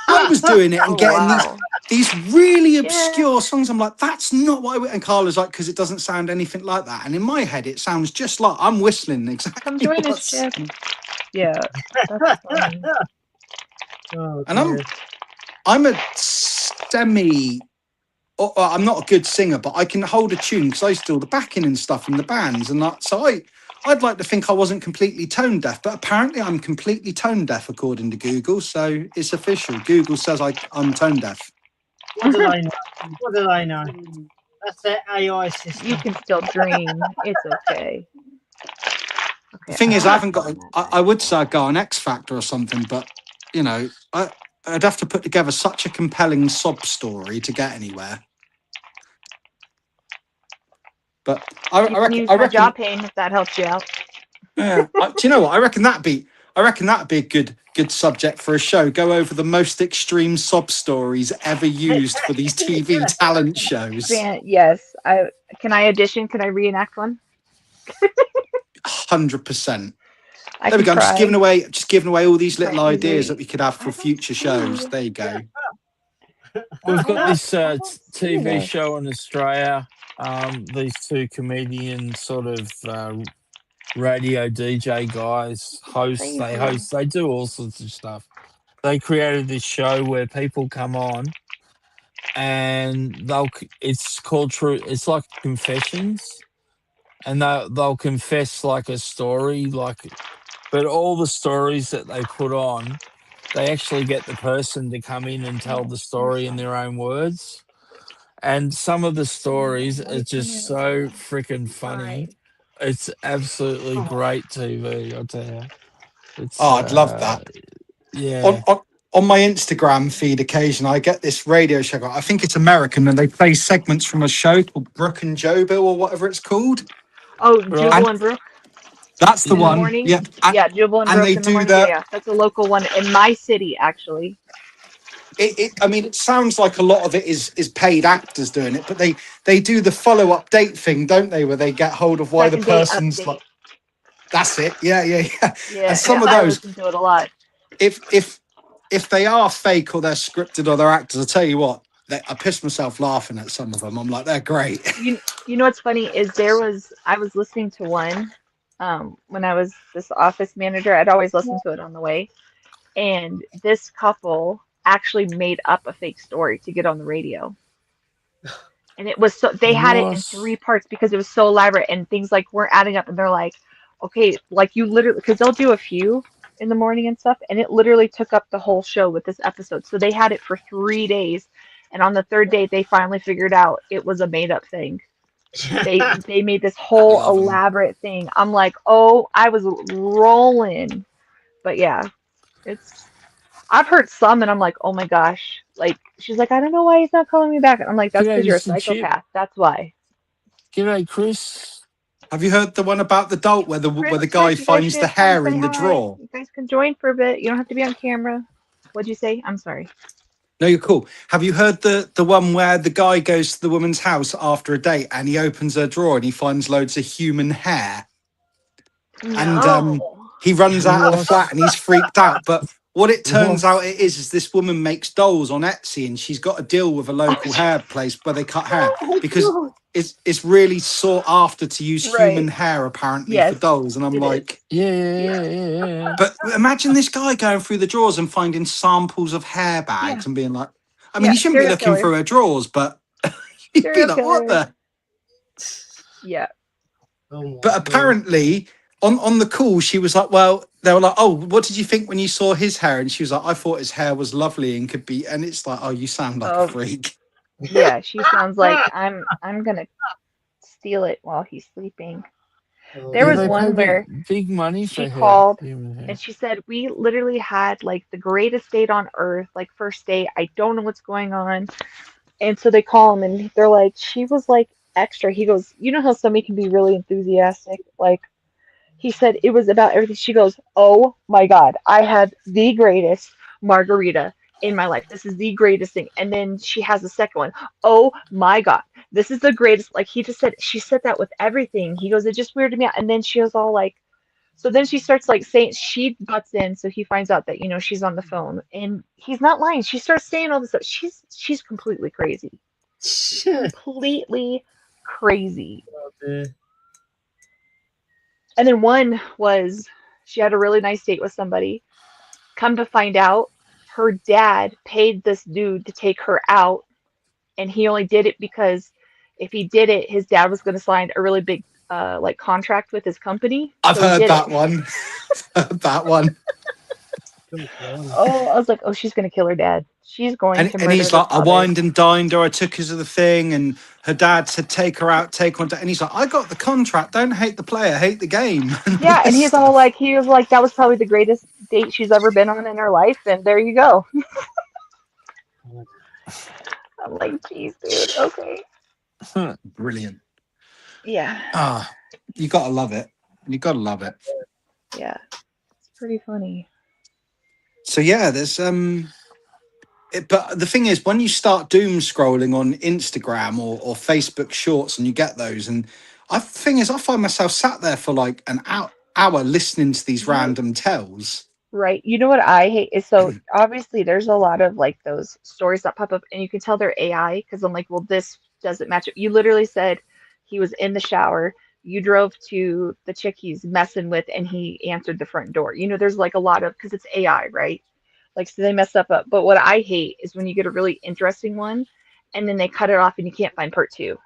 I was doing it and getting these really obscure songs. I'm like, that's not what and Carla's like, because it doesn't sound anything like that. And in my head, it sounds just like I'm whistling exactly. Come join us, Chip. Yeah, that's funny. Oh, And I'm a semi. I'm not a good singer, but I can hold a tune because I used to do all the backing and stuff in the bands, and so I'd like to think I wasn't completely tone deaf, but apparently I'm completely tone deaf according to Google. So it's official. Google says I'm tone deaf. What did I know? What did I know? That's their AI system. You can still dream. It's okay. The thing is, I haven't got. I would say I'd go on X Factor or something, but you know, I'd have to put together such a compelling sob story to get anywhere. But I reckon jaw pain, if that helps you out. Yeah, do you know what? I reckon that'd be a good subject for a show. Go over the most extreme sob stories ever used for these TV talent shows. Yes, can I audition? Can I reenact one? 100%. There we go. I'm just giving away all these little ideas that we could have for future shows. There you go. We've got this TV show in Australia. These two comedian sort of radio DJ guys host. They do all sorts of stuff. They created this show where people come on, and it's called True. It's like Confessions, and they'll confess like a story, but all the stories that they put on, they actually get the person to come in and tell the story in their own words. And some of the stories are just so freaking funny. It's absolutely great TV, I'll tell you. I'd love that. Yeah. On my Instagram feed, occasionally I get this radio show. I think it's American, and they play segments from a show called Brooke and Joe Bill or whatever it's called. Oh, Jubal and Brooke. That's the one. Morning? Yeah, Jubal and Brooke in the morning. Yeah, that's a local one in my city, actually. I mean, it sounds like a lot of it is paid actors doing it, but they do the follow-up date thing, don't they? Where they get hold of why the person's like. That's it. Yeah. And some of those. I listen to it a lot. If they are fake or they're scripted or they're actors, I tell you what, I piss myself laughing at some of them. I'm like, they're great. You know what's funny is I was listening to one when I was this office manager. I'd always listen to it on the way, and this couple actually made up a fake story to get on the radio, and it was they had it in 3 parts because it was so elaborate, and things like weren't adding up, and they're like, okay, like you literally, because they'll do a few in the morning and stuff, and it literally took up the whole show with this episode. So they had it for 3 days, and on the 3rd day they finally figured out it was a made-up thing. They made this whole elaborate thing. I'm like, oh, I was rolling. But yeah, I've heard some, and I'm like, oh my gosh. Like, she's like, I don't know why he's not calling me back. I'm like, that's because you're a psychopath. That's why. G'day, Chris. Have you heard the one about the doll where the guy finds the hair in the drawer? You guys can join for a bit. You don't have to be on camera. What'd you say? I'm sorry. No, you're cool. Have you heard the one where the guy goes to the woman's house after a date and he opens her drawer and he finds loads of human hair? No. And he runs out of the flat and he's freaked out. But what it turns out it is this woman makes dolls on Etsy, and she's got a deal with a local hair place where they cut hair because it's really sought after to use human hair apparently for dolls. And I'm like, yeah. But imagine this guy going through the drawers and finding samples of hair bags and being like, I mean, you shouldn't be looking through her drawers, but you'd be like, what the? Yeah. But apparently on the call, she was like, well, they were like, oh, what did you think when you saw his hair? And she was like, I thought his hair was lovely and could be, and it's like, oh, you sound like a freak. Yeah, she sounds like I'm gonna steal it while he's sleeping. Oh, There Yeah, was they pay one where big money she for called human hair. and she said, "We literally had like the greatest date on earth, like first date. I don't know what's going on." And so they call him and they're like, "She was like extra." He goes, "You know how somebody can be really enthusiastic? Like, he said it was about everything." She goes, "Oh my God, I had the greatest margarita in my life. This is the greatest thing." And then she has a second one. "Oh my God, this is the greatest." Like he just said, she said that with everything. He goes, "It just weirded me out." And then she was all like, so then she starts like saying, she butts in, so he finds out that, she's on the phone. And he's not lying. She starts saying all this stuff. She's completely crazy. Completely crazy. dear. And then one was she had a really nice date with somebody. Come to find out, her dad paid this dude to take her out, and he only did it because if he did it, his dad was going to sign a really big like contract with his company. I've So he heard did that it. one. Heard that one. Oh, I was like, oh, she's going to kill her dad. She's going to And murder he's her like, I father. wined and dined her. I took her to the thing, and her dad said, "Take her out, take her on." And he's like, "I got the contract. Don't hate the player, hate the game." And all Yeah, and this he's all stuff. like, he was like, that was probably the greatest date she's ever been on in her life, and there you go. I'm like, geez, dude, okay. Brilliant. Yeah, Ah, you gotta love it. You gotta love it. yeah, it's pretty funny. So yeah, there's but the thing is, when you start doom scrolling on Instagram or Facebook Shorts, and you get those, and thing is, I find myself sat there for like an hour listening to these You random tells. Right. You know what I hate is, so obviously there's a lot of like those stories that pop up and you can tell they're AI because I'm like, well, this doesn't match up. You literally said he was in the shower. You drove to the chick he's messing with and he answered the front door. There's like a lot of, because it's AI, right? Like, so they mess up. But what I hate is when you get a really interesting one and then they cut it off and you can't find part two.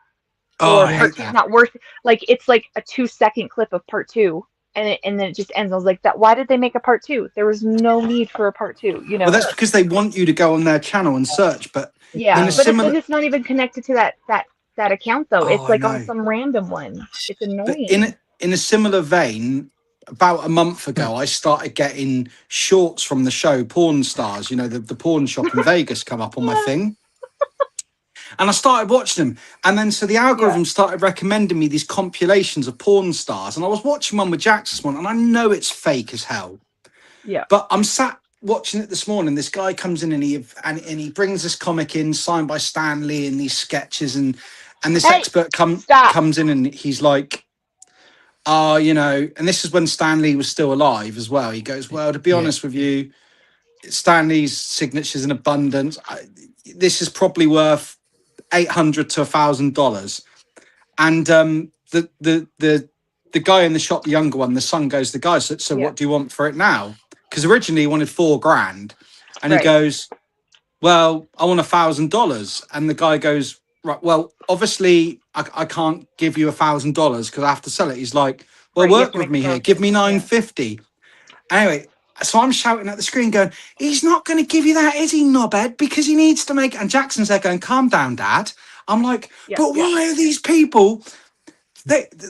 Oh, Or I part hate two is that. not worth, like, it's like a 2-second clip of part two and then it just ends. I was like, that, why did they make a part two? There was no need for a part two, Well, that's because they want you to go on their channel and search. But in Yeah, a but similar, it's not even connected to that account though. oh, It's I like on know. some random one. It's But annoying. in a similar vein, about a month ago, I started getting shorts from the show Porn Stars. You know, the porn shop in Vegas come up on my Yeah, thing, and I started watching them. And then so the yeah, algorithm started recommending me these compilations of porn stars, and I was watching one with Jax this morning, and I know it's fake as hell. yeah, But I'm sat watching it this morning. This guy comes in and he brings this comic in signed by Stan Lee and these sketches, and this hey, expert stop. comes in and he's like, and this is when Stan Lee was still alive as well. He goes, "Well, to be Yeah. honest with you, Stan Lee's signatures in abundance. This is probably worth $800 to $1,000." And the guy in the shop, the younger one, the son goes, "The guy, so Yeah, what do you want for it now?" Because originally he wanted $4,000, and he right. goes, "Well, I want $1,000." And the guy goes, "Right, well, obviously I can't give you $1,000 because I have to sell it." He's like, "Well, Right, you have work to with make a me here. Give profit. me nine Yeah. fifty." Anyway, so I'm shouting at the screen, going, "He's not going to give you that, is he, knobhead? Because he needs to make." And Jackson's there going, "Calm down, Dad." I'm like, Yeah, "But yeah. why are these people?"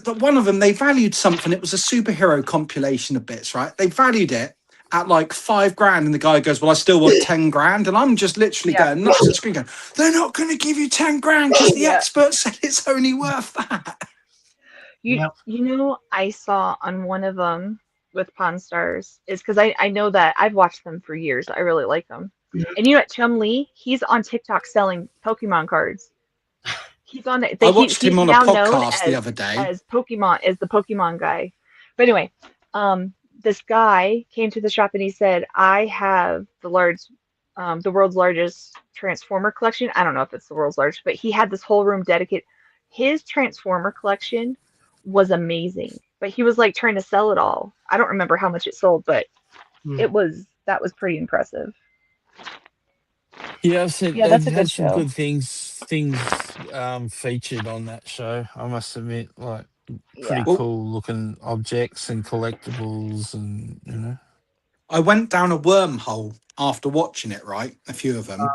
One of them, they valued something. It was a superhero compilation of bits, right? They valued it at like $5,000, and the guy goes, "Well, I still want 10 grand." And I'm just literally Yeah. going nuts at the screen, going, "They're not going to give you 10 grand because the Yeah. expert said it's only worth that." Yep. I saw on one of them with Pawn Stars is because I know that I've watched them for years. I really like them. And you know what, Chum Lee, he's on TikTok selling Pokemon cards. He's on it. I watched him He's on a now known podcast the other day. as the Pokemon guy. But anyway, this guy came to the shop and he said, "I have the world's largest Transformer collection." I don't know if it's the world's largest, but he had this whole room dedicated. His Transformer collection was amazing, but he was like trying to sell it all. I don't remember how much it sold, but that was pretty impressive. Yeah, I've seen Yeah, they've that's a had good some show. good things featured on that show. I must admit, like pretty Yeah. Well, cool looking objects and collectibles, and I went down a wormhole after watching it, right? A few of them,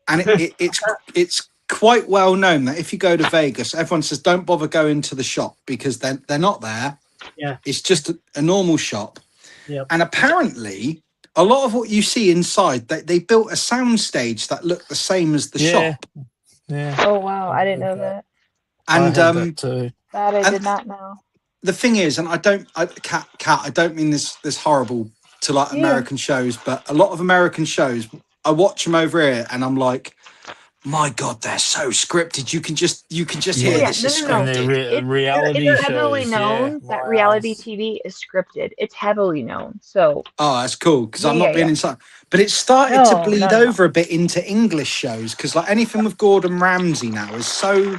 and it's quite well known that if you go to Vegas, everyone says don't bother going to the shop because they're not there. Yeah. It's just a normal shop. Yep. And apparently, a lot of what you see inside, they built a sound stage that looked the same as the Yeah. shop. Yeah. Oh wow, I didn't know that. I And had that too. That I And- did not know. the thing is, and Kat, I don't mean this horrible to like Yeah. American shows, but a lot of American shows, I watch them over here, and I'm like, my God, they're so scripted. You can just hear Yeah. this is no. And scripted. they're reality It's heavily shows. known yeah. that Wow. reality TV is scripted. It's heavily known. So Oh, that's cool because I'm not Yeah, being yeah. inside, but it started to No, bleed no. over a bit into English shows because like anything with Gordon Ramsay now is so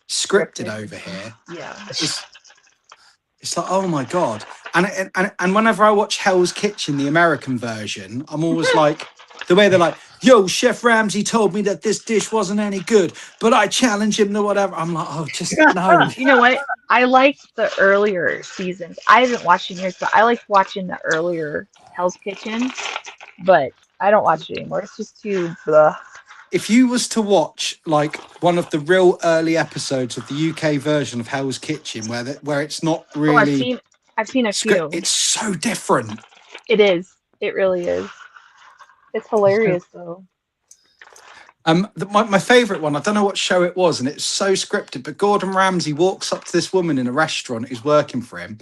scripted over here. Yeah. It's like, oh my God. And whenever I watch Hell's Kitchen, the American version, I'm always like, the way they're like, yo, Chef Ramsay told me that this dish wasn't any good, but I challenge him to whatever. I'm like, oh, just no. You know what? I liked the earlier seasons. I haven't watched in years, but I liked watching the earlier Hell's Kitchen. But I don't watch it anymore. It's just too blah. If you was to watch like one of the real early episodes of the UK version of Hell's Kitchen, where it's not Oh, really I've seen a few. it's so different. It is. It really is. It's hilarious though. My favorite one, I don't know what show it was, and it's so scripted, but Gordon Ramsay walks up to this woman in a restaurant who's working for him,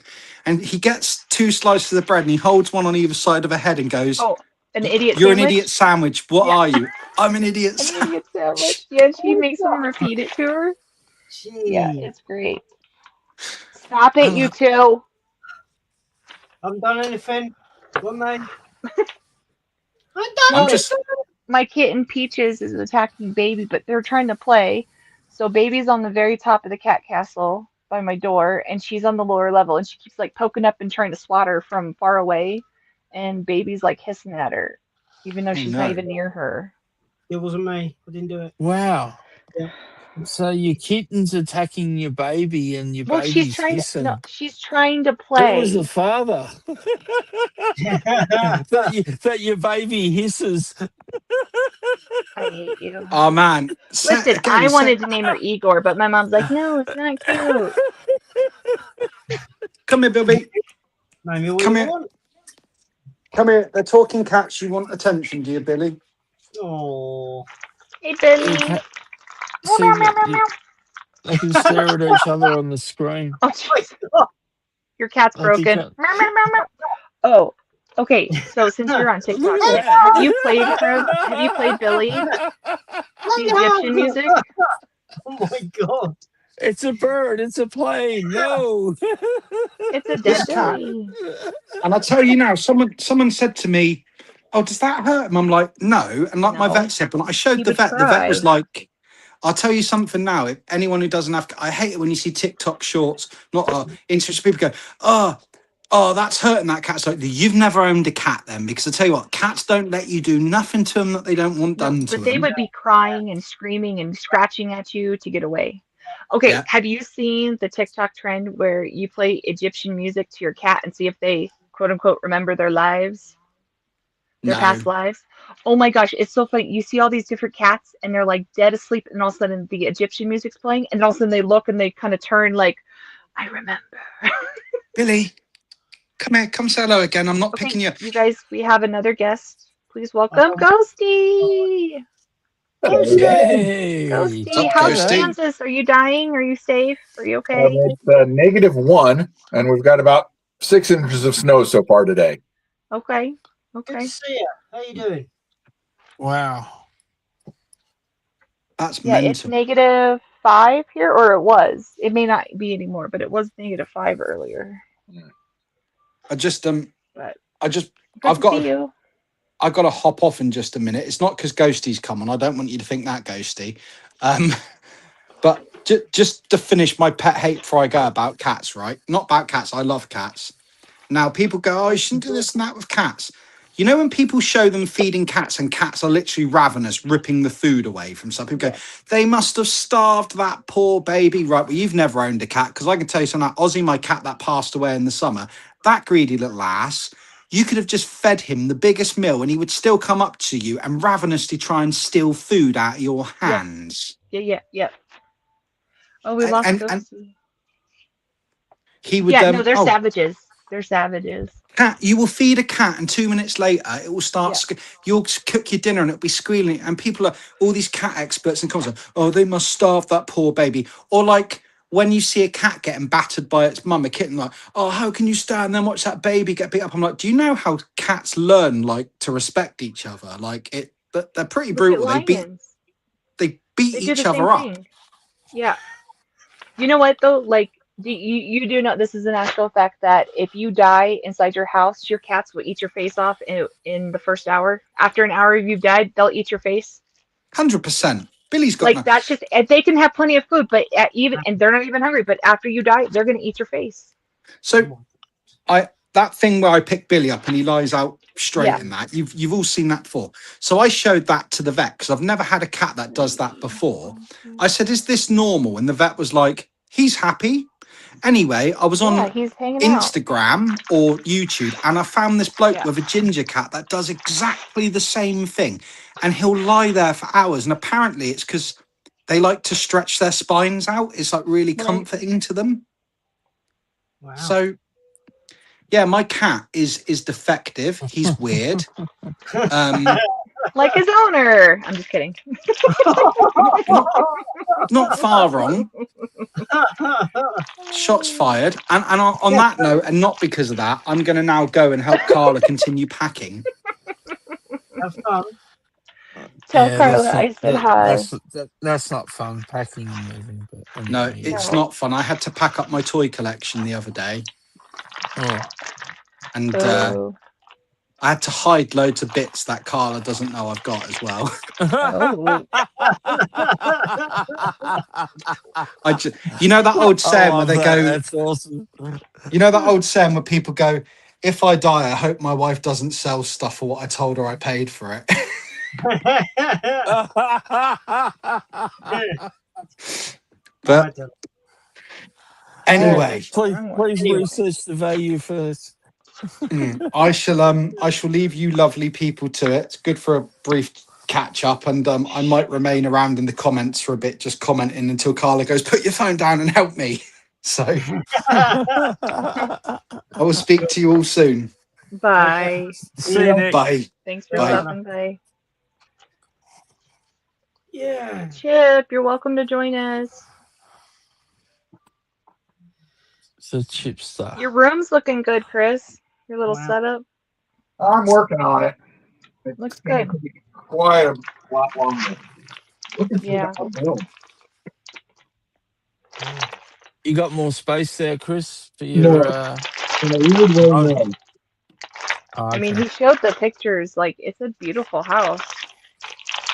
and he gets 2 slices of bread and he holds one on either side of her head and goes, Oh, an idiot "You're sandwich? an idiot sandwich. What Yeah. are you?" "I'm an idiot An sandwich." idiot sandwich. Yeah, and she makes him repeat it to her. Yeah, Gee. it's great. Stop it, you two. Haven't done anything. What, mate? I'm just My kitten Peaches is attacking Baby, but they're trying to play. So Baby's on the very top of the cat castle by my door, and she's on the lower level, and she keeps like poking up and trying to swat her from far away, and Baby's like hissing at her, even though she's no. not even near her. It wasn't me. I didn't do it. Wow. Yeah. So your kitten's attacking your baby and your Well, baby's she's trying hissing. to. No, she's trying to Who play. was the father? that your baby hisses. I hate you. oh man. Listen, I wanted to name her Igor, but my mom's like, no, it's not cute. Come here, Bilby. Name me what Come you here. want. Come here. They're talking cats. You want attention, do you, Billy? Oh. Hey, Billy. Okay. Meow, See meow, meow, that meow, meow. they can stare at each other on the screen. Oh, jeez. Your cat's I think broken. Meow, meow, meow, meow. Oh, okay. So since you're on TikTok, Look at have you played her? Have you played Billy? The Egyptian music? Oh my God. It's a bird. It's a plane. No. It's a This dead cat. Billy. And I tell you now, someone said to me, "Oh, does that hurt him?" I'm like, "No." And like my No. vet said, when I showed He the would vet, the vet was cry. like, "I'll tell you something now. If anyone who doesn't have, I hate it when you see TikTok shorts, not Instagram people go, oh, that's hurting that cat." It's like, you've never owned a cat then, because I tell you what, cats don't let you do nothing to them that they don't want done to But they them. would be crying and screaming and scratching at you to get away. Okay, Yeah. have you seen the TikTok trend where you play Egyptian music to your cat and see if they quote unquote remember their lives, their No. past lives? Oh my gosh, it's so funny. You see all these different cats and they're like dead asleep, and all of a sudden the Egyptian music's playing, and all of a sudden they look and they kind of turn like, I remember. Billy, come here, come say hello again. I'm not Okay, picking you. you guys, we have another guest. Please welcome Ghosty. Hey. Ghosty, up, how's Ghosty? Kansas? Are you dying? Are you safe? Are you okay? It's -1, and we've got about 6 inches of snow so far today. Okay. Good Okay. to see you. How you doing? Wow. That's Yeah, it's mental. -5 here, or it was. It may not be anymore, but it was -5 earlier. I just But I've good to got see you. I've got to hop off in just a minute. It's not because Ghosty's come on. I don't want you to think that, Ghosty. But just to finish my pet hate before I go about cats, right? Not about cats. I love cats. Now, people go, "Oh, you shouldn't do this and that with cats." You know, when people show them feeding cats and cats are literally ravenous, ripping the food away from some people, go, "They must have starved that poor baby." Right, well, you've never owned a cat, because I can tell you something. Ozzy, my cat that passed away in the summer, that greedy little ass, you could have just fed him the biggest meal and he would still come up to you and ravenously try and steal food out of your hands. Yeah. Oh, we lost And Ghosty. he would Yeah, no, they're oh, savages. They're savages. cat, you will feed a cat and 2 minutes later it will start Yeah. you'll cook your dinner and it'll be squealing, and people are all these cat experts and comments, oh, they must starve that poor baby. Or like when you see a cat getting battered by its mum, a kitten, like, oh, how can you stand there and watch that baby get beat up? I'm like, do you know how cats learn like to respect each other? Like they're pretty Look at brutal. They beat lions. they They beat do the each same other up. thing. Yeah. You know what though? Like, you do know this is an actual fact that if you die inside your house, your cats will eat your face off in the first hour. After an hour you've died, they'll eat your face. 100%. Billy's got Like no. that's just and they can have plenty of food, but even and they're not even hungry. But after you die, they're gonna eat your face. So that thing where I pick Billy up and he lies out straight Yeah. in that, you've all seen that before. So I showed that to the vet because I've never had a cat that does that before. I said, is this normal? And the vet was like, he's happy. Anyway, I was Yeah, on he's hanging out. Instagram or YouTube and I found this bloke Yeah. with a ginger cat that does exactly the same thing. And he'll lie there for hours. And apparently it's because they like to stretch their spines out. It's like really Right. comforting to them. Wow. So yeah, my cat is defective. He's weird. Like his owner. I'm just kidding. Not far wrong. Shots fired. And on that note, and not because of that, I'm going to now go and help Carla continue packing. Have fun. Tell Yeah, Carla that's I not, said hi. that's not fun, packing and moving. But No, anyway, yeah. it's No. not fun. I had to pack up my toy collection the other day, Oh, and Oh. I had to hide loads of bits that Carla doesn't know I've got as well. Oh. You know that old I saying where love they that. go, That's awesome. you know that old saying where people go, if I die, I hope my wife doesn't sell stuff for what I told her I paid for it. But anyway, please Anyway. research the value first. I shall leave you lovely people to it. It's good for a brief catch up, and I might remain around in the comments for a bit, just commenting until Carla goes, put your phone down and help me. So I will speak to you all soon. Bye. See you, Nick. Bye. Thanks for Bye. stopping by. Yeah. Chip, you're welcome to join us. It's a chip star. Your room's looking good, Chris. Your little Wow. setup I'm working on it. It's looks gonna good. take quite a lot longer. Looking for Yeah. that room. You got more space there, Chris, for No. your. In a weird way, Oh. no. Oh, I mean, okay. he showed the pictures. Like, it's a beautiful house.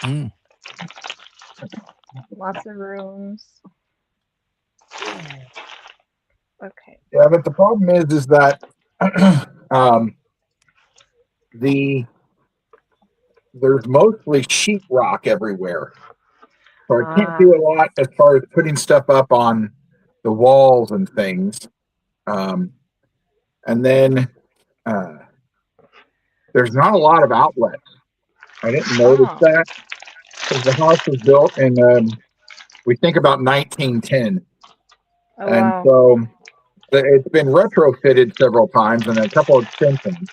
Mm. Lots of rooms. Okay. Yeah, but the problem is that there's mostly sheetrock everywhere, so I can't do a lot as far as putting stuff up on the walls and things. And then there's not a lot of outlets. I didn't notice Oh. that because the house was built in we think about 1910, Oh, and wow. so it's been retrofitted several times and a couple of extensions,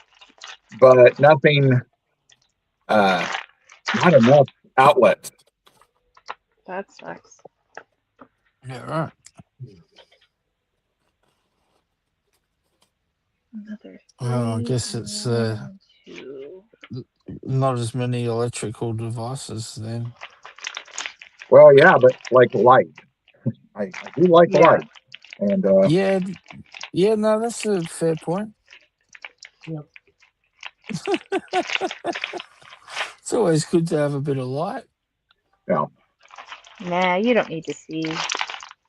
but nothing, not enough outlets. That sucks. Yeah, right. Another Well, I three, guess it's one, two. not as many electrical devices then. Well, yeah, but like light, I do like Yeah. light, and Yeah, no, that's a fair point. Yep. It's always good to have a bit of light. yeah. Nah, you don't need to see.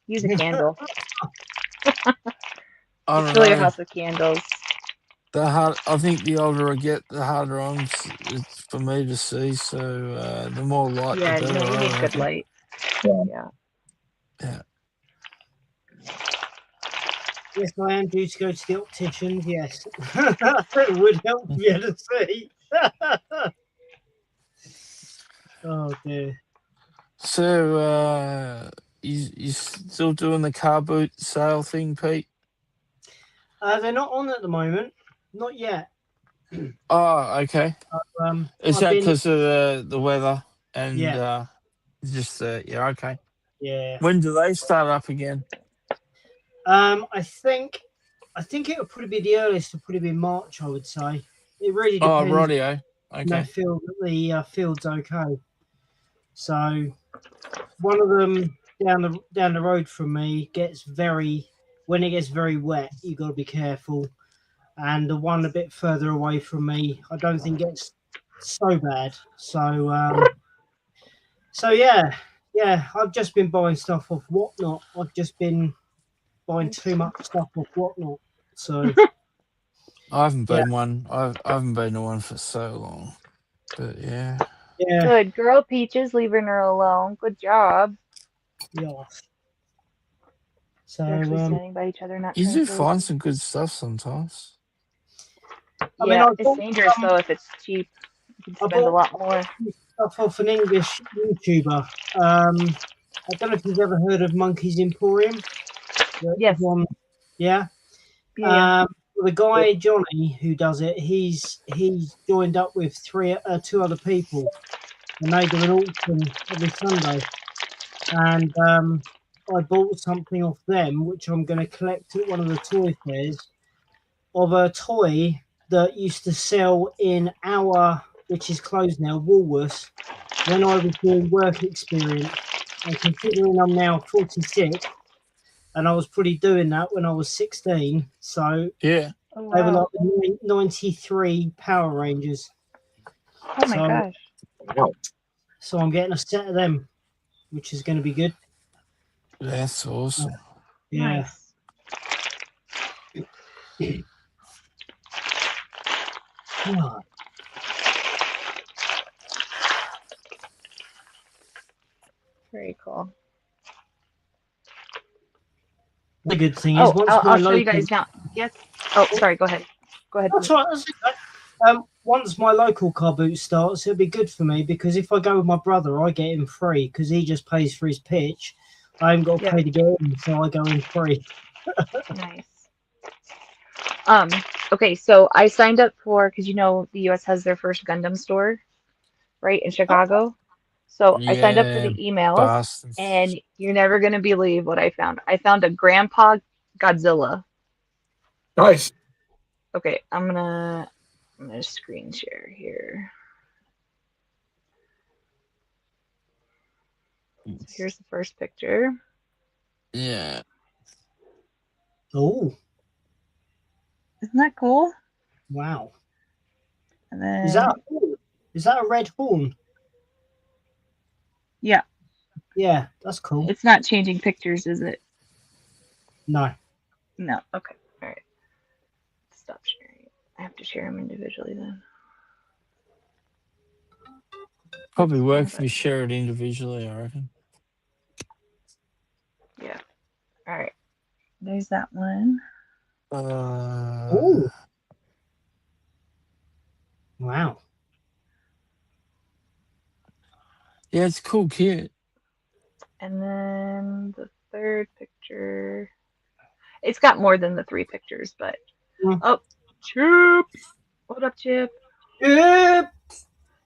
Use a candle. I Just don't fill your know. house with candles. I think the older I get, the harder it's for me to see. So the more light, Yeah, the no, better. you I need good reckon. light. Yeah. Yeah. Yeah. Yes, I am due to go to the optician. Yes. It would help me to see. Oh, dear. So, you still doing the car boot sale thing, Pete? They're not on at the moment. Not yet. Oh, okay. Is I've that been, because of the weather and Yeah. just yeah, okay. yeah. When do they start up again? I think it'll probably be the earliest. It'll probably be March, I would say. It really Oh, depends. rightio. On they Okay. feel that the field's okay. So one of them down the road from me when it gets very wet, you got to be careful. And the one a bit further away from me, I don't think gets so bad. So yeah. I've just been buying stuff off Whatnot. I've just been buying too much stuff off Whatnot. So I haven't been one. I haven't been to one for so long. But yeah. yeah, Good girl, Peaches, leaving her alone. Good job. yeah. So They're actually standing by each other, not You trying do to find some good stuff sometimes. I mean, Yeah, I it's bought dangerous though if it's cheap. You can spend a lot more. stuff off an English YouTuber. I don't know if you've ever heard of Monkey's Emporium. Yes. Yeah. Yeah. The guy Johnny who does it, he's joined up with two other people, and they do an auction every Sunday. And I bought something off them, which I'm going to collect at one of the toy fairs, of a toy that used to sell in which is closed now, Woolworths, when I was doing work experience. And considering I'm now 46, and I was probably doing that when I was 16, so Yeah. Oh, they were wow. like 93 Power Rangers. Oh my gosh. Wow. So I'm getting a set of them, which is going to be good. That's awesome. Yeah. Nice. Yeah. Very cool. The good thing is, Oh, once I'll my show you guys now. Yes. Oh, sorry. Go ahead. Go ahead. That's right. That's okay. Once my local car boot starts, it'll be good for me because if I go with my brother, I get him free because he just pays for his pitch. I haven't got to pay to get in, so I go in free. Nice. Okay, so I signed up for, because you know the US has their first Gundam store, right, in Chicago. So I signed up for the emails, bastards. and you're never gonna believe what I found. I found a Grandpa Godzilla. Nice. Okay, I'm gonna screen share here. So here's the first picture. Yeah. Oh, Isn't that cool? wow. And then Is that a red horn? yeah, Yeah, that's cool. it's not changing pictures, is it? No. No. Okay. All right. Stop sharing. I have to share them individually then. Probably work if you share it individually, I reckon. Yeah. All right. There's that one. Oh. Wow. Yeah, it's a cool kit. And then the third picture. It's got more than the 3 pictures, but oh, Chip. What up, Chip? Yep.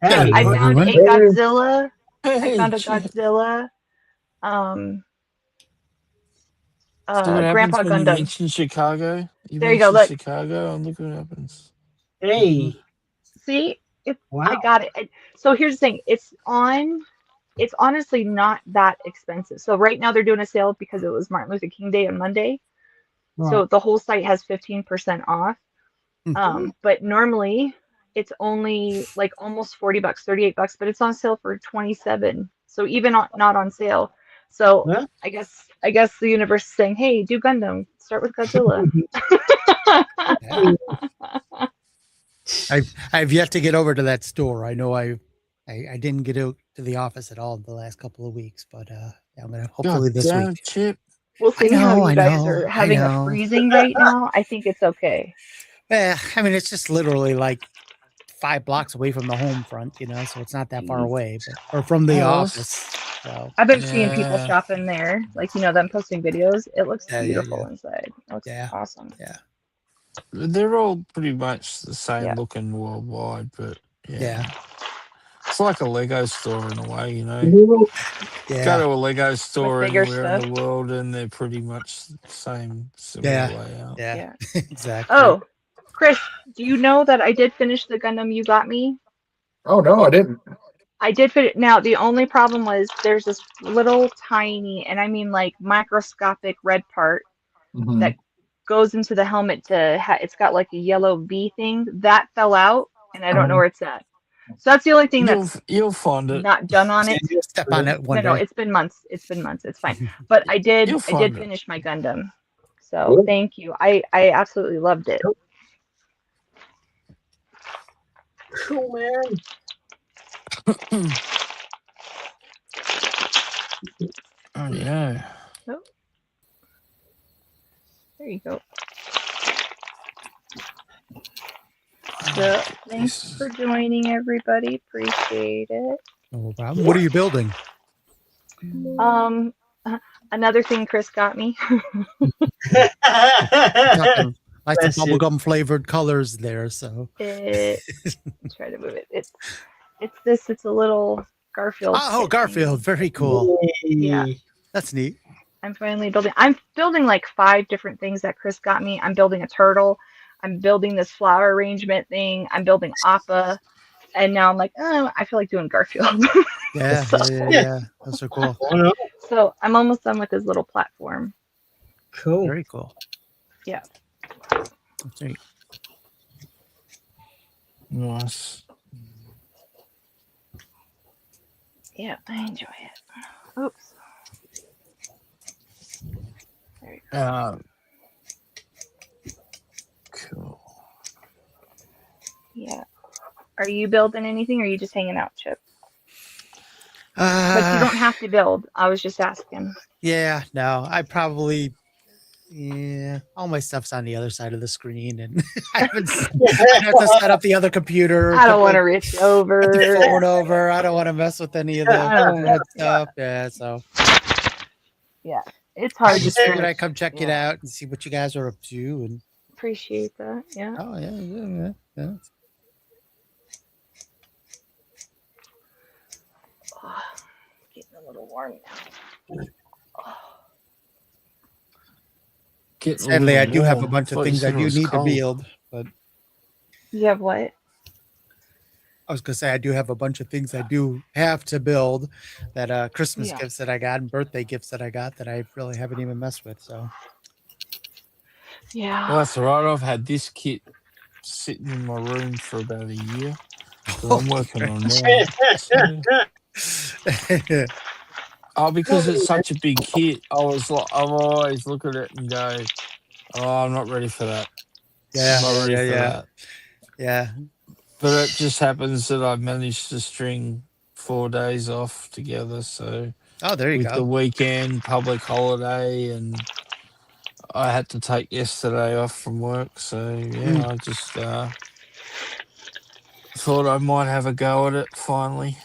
Hello, I found everyone. a Godzilla. I Hey, found a Chip. Godzilla. See what happens Grandpa when you Gundam. mention Chicago? There you go, look. Chicago, and look what happens. Hey. See, Wow. I got it. So here's the thing. It's honestly not that expensive. So right now they're doing a sale because it was Martin Luther King Day on Monday. Right. So the whole site has 15% off. But normally it's only like almost $40, $38, but it's on sale for $27. So even not on sale. So Yeah. I guess the universe is saying, hey, do Gundam. Start with Godzilla. I've yet to get over to that store. I know I didn't get out to the office at all the last couple of weeks, but I'm gonna hopefully this damn, week. Chip. Well, seeing how I you guys know, are I having a know. freezing right now, I think it's okay. I mean, it's just literally like 5 blocks away from the home front, you know, so it's not that far away, but or from the Oh, office. So I've been seeing people Yeah. shop in there, like them posting videos. It looks Yeah, yeah, beautiful yeah. inside. It looks Yeah. awesome. yeah, They're all pretty much the same Yeah. looking worldwide, but yeah. yeah, It's like a Lego store in a way, you know. Little- Go yeah, to a Lego store bigger anywhere in the stuff. world and they're pretty much the same, similar yeah, layout. yeah. Yeah. Exactly. Oh, Chris, do you know that I did finish the Gundam you got me? Oh no, I didn't. I did finish. Now the only problem was there's this little tiny, and I mean like microscopic red part Mhm. that goes into the helmet it's got like a yellow V thing that fell out, and I don't know where it's at. So that's the only thing that's You'll find it. not done on it. Step on it one No, day. it's been months. It's been months. It's fine. But I did You'll find it. finish my Gundam. So Cool. thank you. I absolutely loved it. Cool, man. Oh yeah. There you go. So thanks for joining, everybody. Appreciate it. No problem. What are you building? Another thing Chris got me. Talking lots of Bless you. bubblegum flavored colors there. So Try to move it. It's a little Garfield. oh, kit Garfield, thing. very cool. Yeah. That's neat. I'm building like 5 different things that Chris got me. I'm building a turtle. I'm building this flower arrangement thing. I'm building Appa. And now I'm like, oh, I feel like doing Garfield. Yeah, yeah. Those are cool. Oh, no. So I'm almost done with his little platform. Cool. Very cool. Yeah. That's neat. Nice. Yeah, I enjoy it. Oops. There you go. Cool. Yeah. Are you building anything or are you just hanging out, Chip? But you don't have to build. I was just asking. Yeah, no, I probably, all my stuff's on the other side of the screen, and I'd have to set up the other computer. I don't put want to the- reach put the over. phone over. I don't want to mess with any of that stuff. Yeah, so It's I hard to just figured switch. I'd come check it out and see what you guys are up to. And Appreciate that. Yeah. oh yeah. Oh, getting a little warm now. Sadly, I do have a bunch of things I do need to build. build, but You have what? I was gonna say I do have a bunch of things I do have to build that Christmas Yeah. gifts that I got and birthday gifts that I got that I really haven't even messed with. So Yeah. Well, that's all right. I've had this kit sitting in my room for about a year. So I'm working on that. Oh, because it's such a big kit, I always look at it and go, "Oh, I'm not ready for that." yeah, I'm not ready for yeah. that. Yeah. But it just happens that I've managed to string 4 days off together. So Oh, there you with the go. weekend, public holiday, and I had to take yesterday off from work. So yeah, I just thought I might have a go at it finally.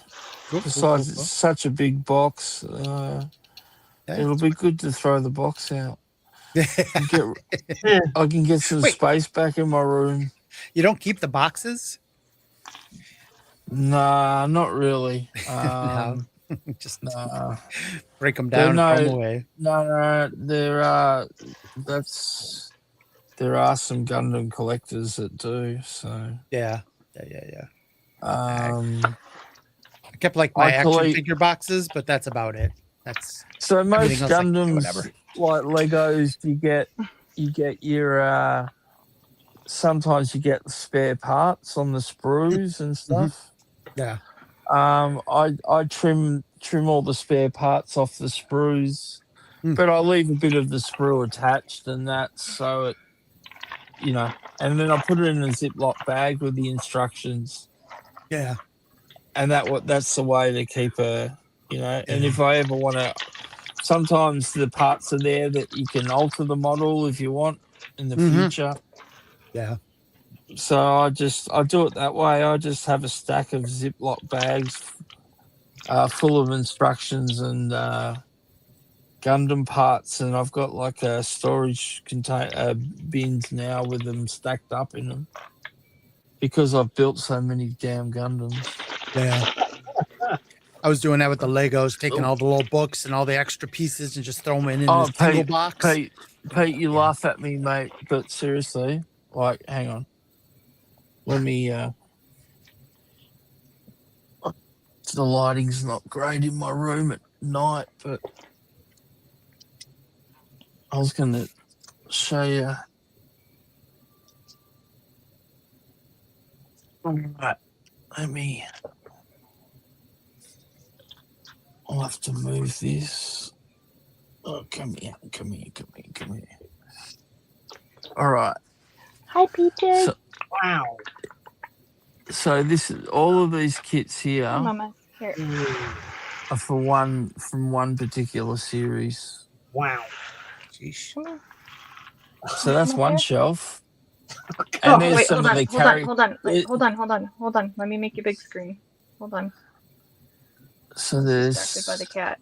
Besides, it's such a big box. It'll be good to throw the box out. I can get some Wait. space back in my room. You don't keep the boxes? Nah, not really. No. Just Nah. break them down and throw them no- away. No, there are some Gundam collectors that do. So, Yeah. um, I kept like my I action collect- figure boxes, but that's about it. That's so most Everything else, like, Gundams, whatever. like Legos, you get your sometimes you get spare parts on the sprues and stuff. yeah. I trim all the spare parts off the sprues, but I leave a bit of the sprue attached and that, so it, and then I put it in a Ziploc bag with the instructions, Yeah. and that's the way to keep a, and if I ever want to, sometimes the parts are there that you can alter the model if you want in the future. Yeah. So I do it that way. I just have a stack of Ziploc bags full of instructions and Gundam parts, and I've got like a storage bins now with them stacked up in them because I've built so many damn Gundams. Yeah. I was doing that with the Legos, taking all the little books and all the extra pieces and just throw them in this single box. Pete, you laugh at me, mate, but seriously, like, hang on. Let me, the lighting's not great in my room at night, but I was going to show you. All right, I'll have to move this. Oh, come here. All right. Hi, PJ. Wow. So this is all of these kits here Hi, Mama. Here. are from one particular series. Wow. Sheesh. Come here. So that's one shelf. Oh, And there's Wait, some hold of the on. Hold on. Let me make you big screen. Hold on. So Distracted by there's. the cat.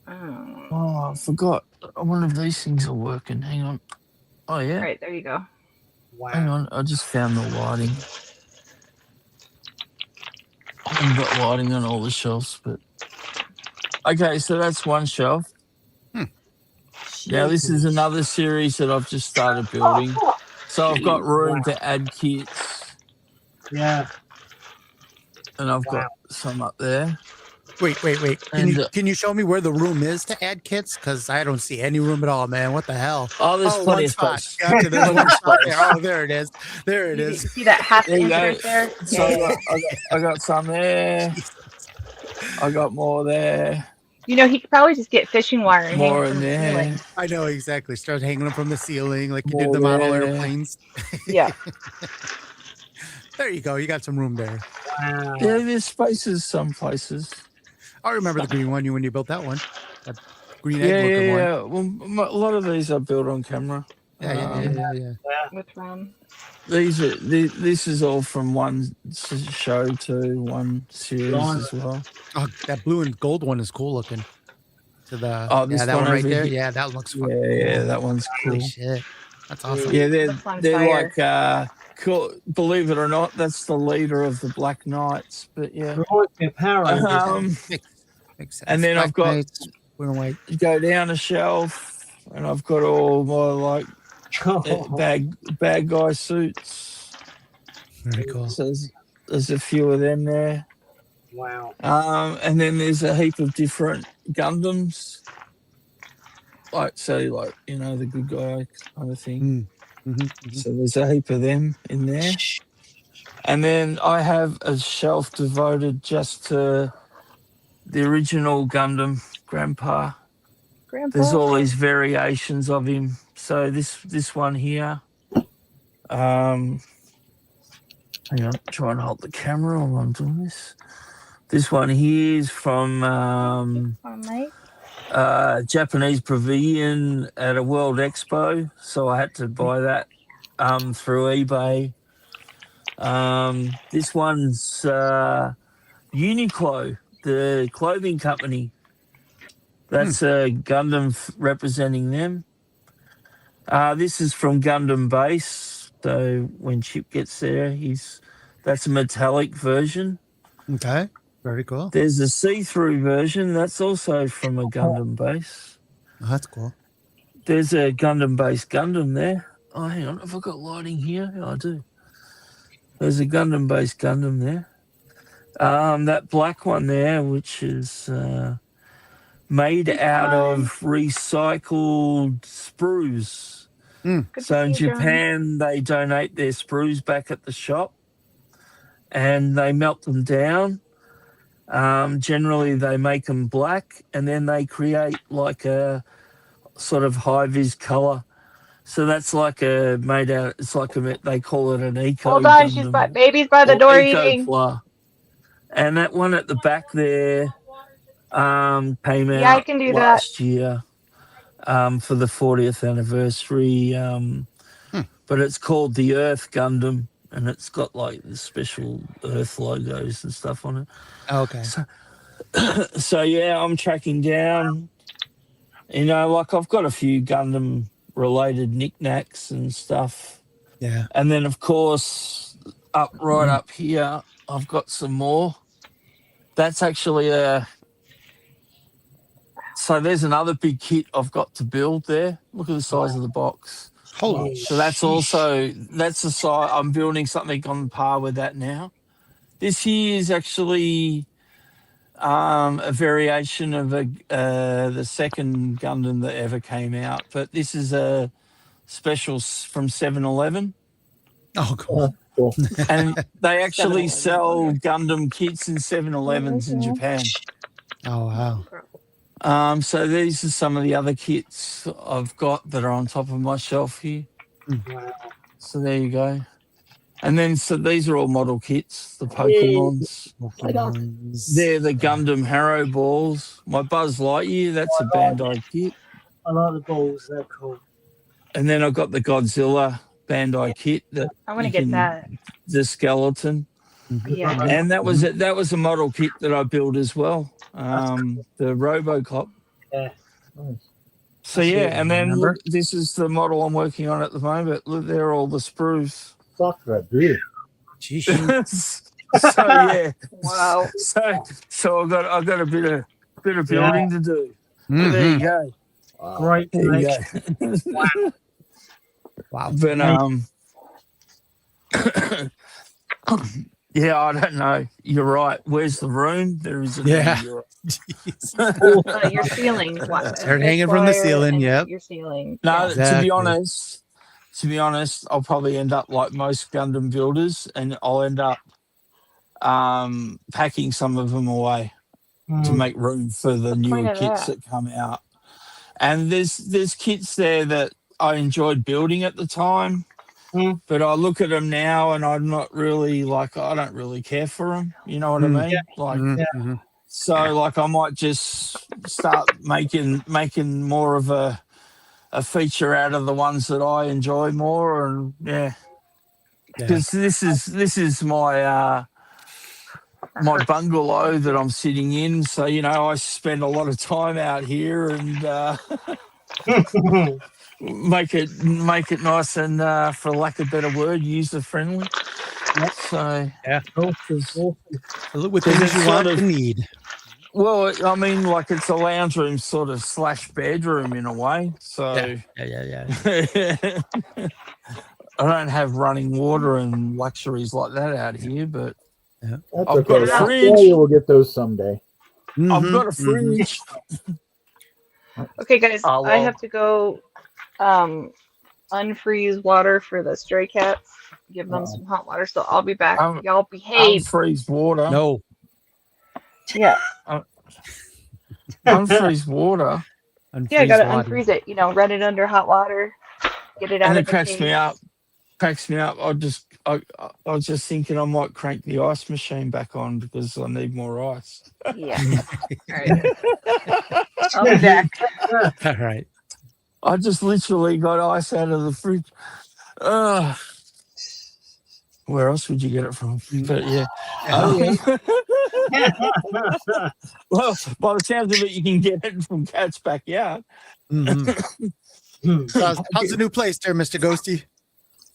Oh. Oh, I forgot. I wonder if these things are working. Hang on. Oh yeah. All right, there you go. Hang Wow. on. I just found the lighting. I haven't got lighting on all the shelves, but okay. So that's one shelf. Now this is another series that I've just started building. So I've got room Wow. to add kits, Yeah. and I've Wow. got some up there. Wait. And, Can you show me where the room is to add kits? Because I don't see any room at all, man. What the hell? Oh, there's Oh, plenty one of spot. space. Gotcha. There's one spot there. Oh, there it is. There it You is. see that half There you inch go. right there? So Yeah. I got some there. I got more there. You know, he could probably just get fishing wire and hang More it in from the there. ceiling. I know exactly. Start hanging them from the ceiling like you did More the model there. airplanes. Yeah. There you go. You got some room there. Wow. Yeah, there's spaces some places. I remember the green one when you built that one. That green egg looking one. Well, a lot of these I built on camera. Yeah. With Ron. This is all from one show to one series as well. Oh, that blue and gold one is cool looking. To the This that one one right over there. here. Yeah, that looks fucking Yeah, cool. that one's cool. Holy shit. That's awesome. Yeah, Looks on they're fire. like cool. Believe it or not, that's the leader of the Black Knights. But yeah, There might be a Power Rangers. Makes sense. and then I've got blue and white. you go down a shelf, and I've got all my like bad guy suits. Very cool. So there's a few of them there. Wow. And then there's a heap of different Gundams. Like the good guy kind of thing. So there's a heap of them in there. And then I have a shelf devoted just to the original Gundam Grandpa. There's all these variations of him. So this one here. Hang on, try and hold the camera while I'm doing this. This one here is from Japanese Pavilion at a World Expo. So I had to buy that through eBay. This one's Uniqlo, the clothing company. That's a Gundam representing them. This is from Gundam Base. So when Chip gets there, that's a metallic version. Okay. Very cool. There's a see-through version. That's also from a Gundam Base. Oh, that's cool. There's a Gundam Base Gundam there. Oh, hang on. Have I got lighting here? Yeah, I do. There's a Gundam Base Gundam there. That black one there, which is made out of recycled sprues. So in Japan, they donate their sprues back at the shop and they melt them down. Generally, they make them black and then they create like a sort of high-vis color. So that's like they call it an eco. Hold on, baby's by the door eating. And that one at the back there came out I can do last year for the 40th anniversary. But it's called the Earth Gundam, and it's got like the special Earth logos and stuff on it. Okay. So yeah, I'm tracking down. You know, like I've got a few Gundam related knickknacks and stuff, Yeah. and then of course right up here, I've got some more. That's actually a. So there's another big kit I've got to build there. Look at the size of the box. Holy So that's that's the size. I'm building something on par with that now. This here is actually a variation of the second Gundam that ever came out, but this is a special from 7-Eleven. Oh, cool. Cool. And they actually 7-Eleven, sell okay. Gundam kits in 7-Elevens in Japan. Oh, wow. So these are some of the other kits I've got that are on top of my shelf here. So there you go. And then, so these are all model kits, the Pokemons. They're the Gundam Harrow balls. My Buzz Lightyear, that's a Bandai kit. I like the balls. They're cool. And then I've got the Godzilla Bandai kit. I want to get that. The skeleton. Yeah. And that was it. That was a model kit that I built as well. The RoboCop. Yeah. So yeah, and then look, this is the model I'm working on at the moment. Look, they're all the sprues. Fuck that dude. Jeez. So yeah, Wow. so I've got a bit of building to do. But there you go. Wow. Great. There you mate. go. Wow. But yeah, I don't know. You're right. Where's the room? There isn't. Yeah. Your ceiling. Start hanging from the ceiling, yep. Your ceiling. No, Exactly. to be honest, I'll probably end up like most Gundam builders, and I'll end up packing some of them away to make room for the newer point of kits that? that come out. And there's kits there that I enjoyed building at the time, but I look at them now and I'm not really like, I don't really care for them. You know what I mean? Like, so like I might just start making more of a feature out of the ones that I enjoy more, and because this is my my bungalow that I'm sitting in. So you know, I spend a lot of time out here and make it nice and for lack of a better word, user friendly. So Look what things you want and need. well, I mean, like it's a lounge room sort of / bedroom in a way. So Yeah. I don't have running water and luxuries like that out here, but That's I've got okay. a fridge. Australia will get those someday. I've got a fridge. Okay, guys, Oh, I well. have to go unfreeze water for the stray cats. Give them some hot water, so I'll be back. Y'all behave. Unfreeze water. No. Yeah. Unfreeze water. Yeah, I gotta water. unfreeze it. You know, run it under hot water. Get it out And of it the cracks me cage. up. I was just thinking I might crank the ice machine back on because I need more ice. Yeah. All right. I'll be back. All right. I just literally got ice out of the fridge. Where else would you get it from? But yeah. Well, by the sounds of it, you can get it from Cat's backyard. So how's the new place there, Mr. Ghosty?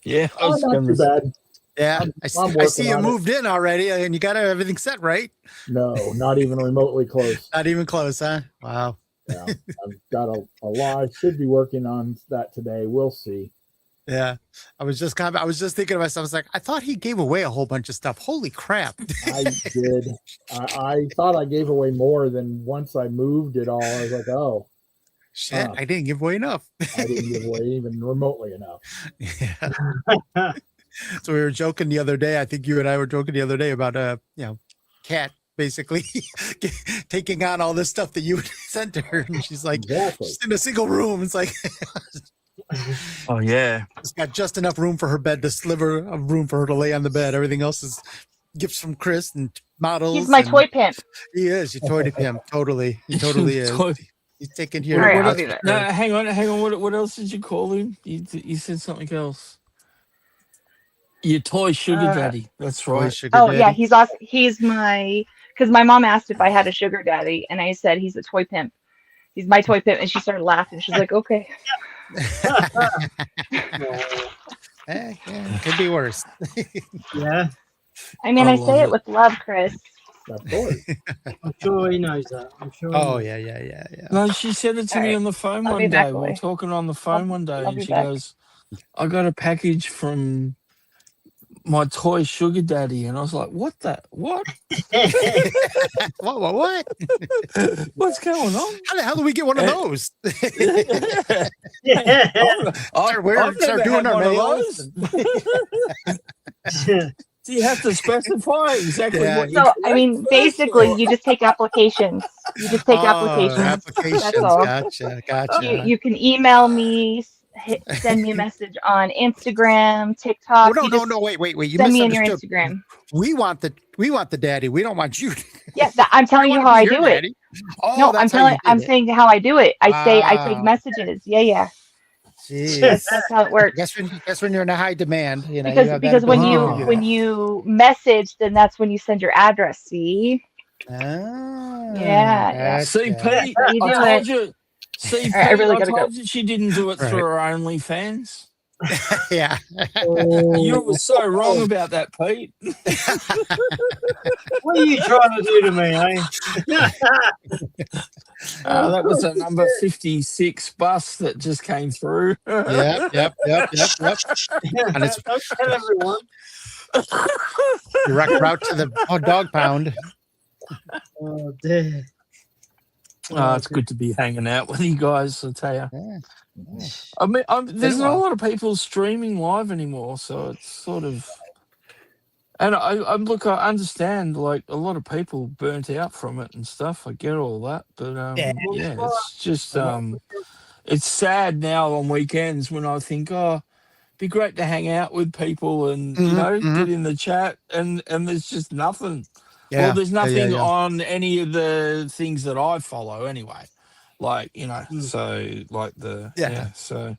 Yeah. I was Not gonna too say- bad. Yeah, I'm I working see you on it. moved in already and you got everything set, right? No, not even remotely close. Not even close, huh? Wow. Yeah, I've got a lot. I should be working on that today. We'll see. Yeah. I was just thinking to myself, I was like, I thought he gave away a whole bunch of stuff. Holy crap. I did. I thought I gave away more than once I moved it all. I was like, oh, Shit, I didn't give away enough. I didn't give away even remotely enough. Yeah. So we were joking the other day. I think you and I were joking the other day about Cat basically taking on all this stuff that you sent to her, and she's like, Exactly. she's in a single room. It's like Oh yeah. it's got just enough room for her bed, the sliver of room for her to lay on the bed. Everything else is gifts from Chris and models. He's my and toy pimp. He is. You toyed him. Totally. He totally is. Toy- He's taking All here. right, I'll do that. No, hang on. What else did you call him? You said something else. Your toy sugar daddy. That's right. Oh yeah, he's awesome. He's my because my mom asked if I had a sugar daddy, and I said he's a toy pimp. He's my toy pimp, and she started laughing. She's like, "Okay." Yeah, could be worse. Yeah, I mean, I I love say it. it with love, Chris. Of course. I'm sure he knows that. I'm sure. He Oh knows. yeah. No, she said it to me Alright, on the phone I'll one be back day. We were away. talking on the phone one day, I'll and be she back. goes, "I got a package from my toy sugar daddy," and I was like, "What the what? What? What's going on?" How the hell do we get one of those? Yeah. I've Start never doing had our one of mails. those. Do you have to specify exactly Yeah. what you So, I mean, collect basically, first, you just take applications. You just take applications. Applications. That's all. Gotcha. You can email me, send me a message on Instagram, Oh, TikTok. You just no, wait. You send me in your misunderstood. Instagram. We want the daddy. We don't want you. Yeah, I'm telling you how I do it. Oh, No, that's how you did I'm it. saying how I do it. I take Ah. messages. Yeah. Jeez. That's how it works. Guess when you're in a high demand, you know, you have that Because when ability Oh. to do when that. you message, then that's when you send your address. See? Ah, Yeah. See, gotcha. Pete, So you do I it. told you. See, Pete, Alright, I really I gotta go. told you she didn't do it through her OnlyFans. Yeah. You were so wrong about that, Pete. What are you trying to do to me, eh? That was a number 56 bus that just came through. Yep. And it's Don't tell everyone. direct route to the dog pound. Oh dear. It's good to be hanging out with you guys, I tell you. Yeah. I mean, there's Been a not a while. lot of people streaming live anymore, so it's sort of. And I look, I understand, like a lot of people burnt out from it and stuff. I get all that, but Yeah. it's just it's sad now on weekends when I think, oh, be great to hang out with people and get in the chat, and there's just nothing. Yeah. Well, there's nothing Yeah. on any of the things that I follow anyway. Like, Mm. so like the Yeah. so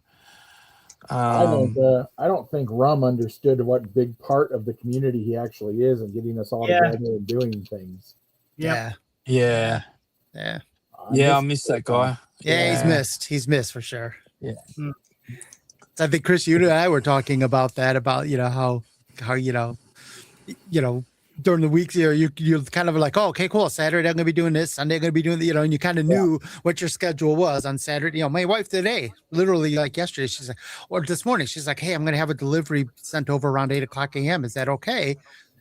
I don't think Rum understood what big part of the community he actually is and getting us all Yeah. together and doing things. Yeah. yeah. I miss that guy. Yeah, he's missed for sure. Yeah. Mm. So I think Chris, you and I were talking about that, about how during the weeks you're kind of like, oh, okay, cool. Saturday I'm gonna be doing this, Sunday I'm gonna be doing and you kind of knew what your schedule was on Saturday. My wife today, literally like yesterday, she's like, or this morning, she's like, hey, I'm gonna have a delivery sent over around 8:00 a.m. Is that okay?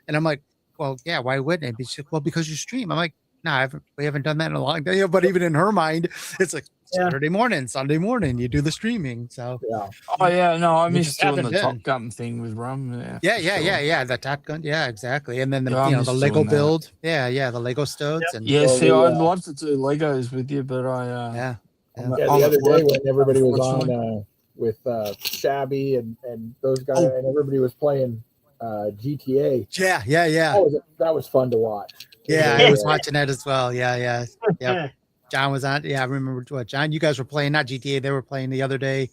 And I'm like, well, yeah, why wouldn't it be? She's like, well, because you stream. I'm like, no, we haven't done that in a long time. But even in her mind, it's like Saturday morning, Sunday morning, you do the streaming. So Oh yeah, no, I We missed just doing the haven't Top been. Gun thing with Rum. Yeah. The Top Gun. Yeah, exactly. And then the Yeah, I the miss Lego doing that. build. Yeah, the Lego stodes and Yeah, Well, see, the, I'd love to do Legos with you, but I the other day when everybody was on with Shabby and those guys and everybody was playing GTA. Yeah. That was fun to watch. Yeah, I was watching that as well. Yeah. John was on. Yeah, I remember what John. You guys were playing, not GTA. They were playing the other day.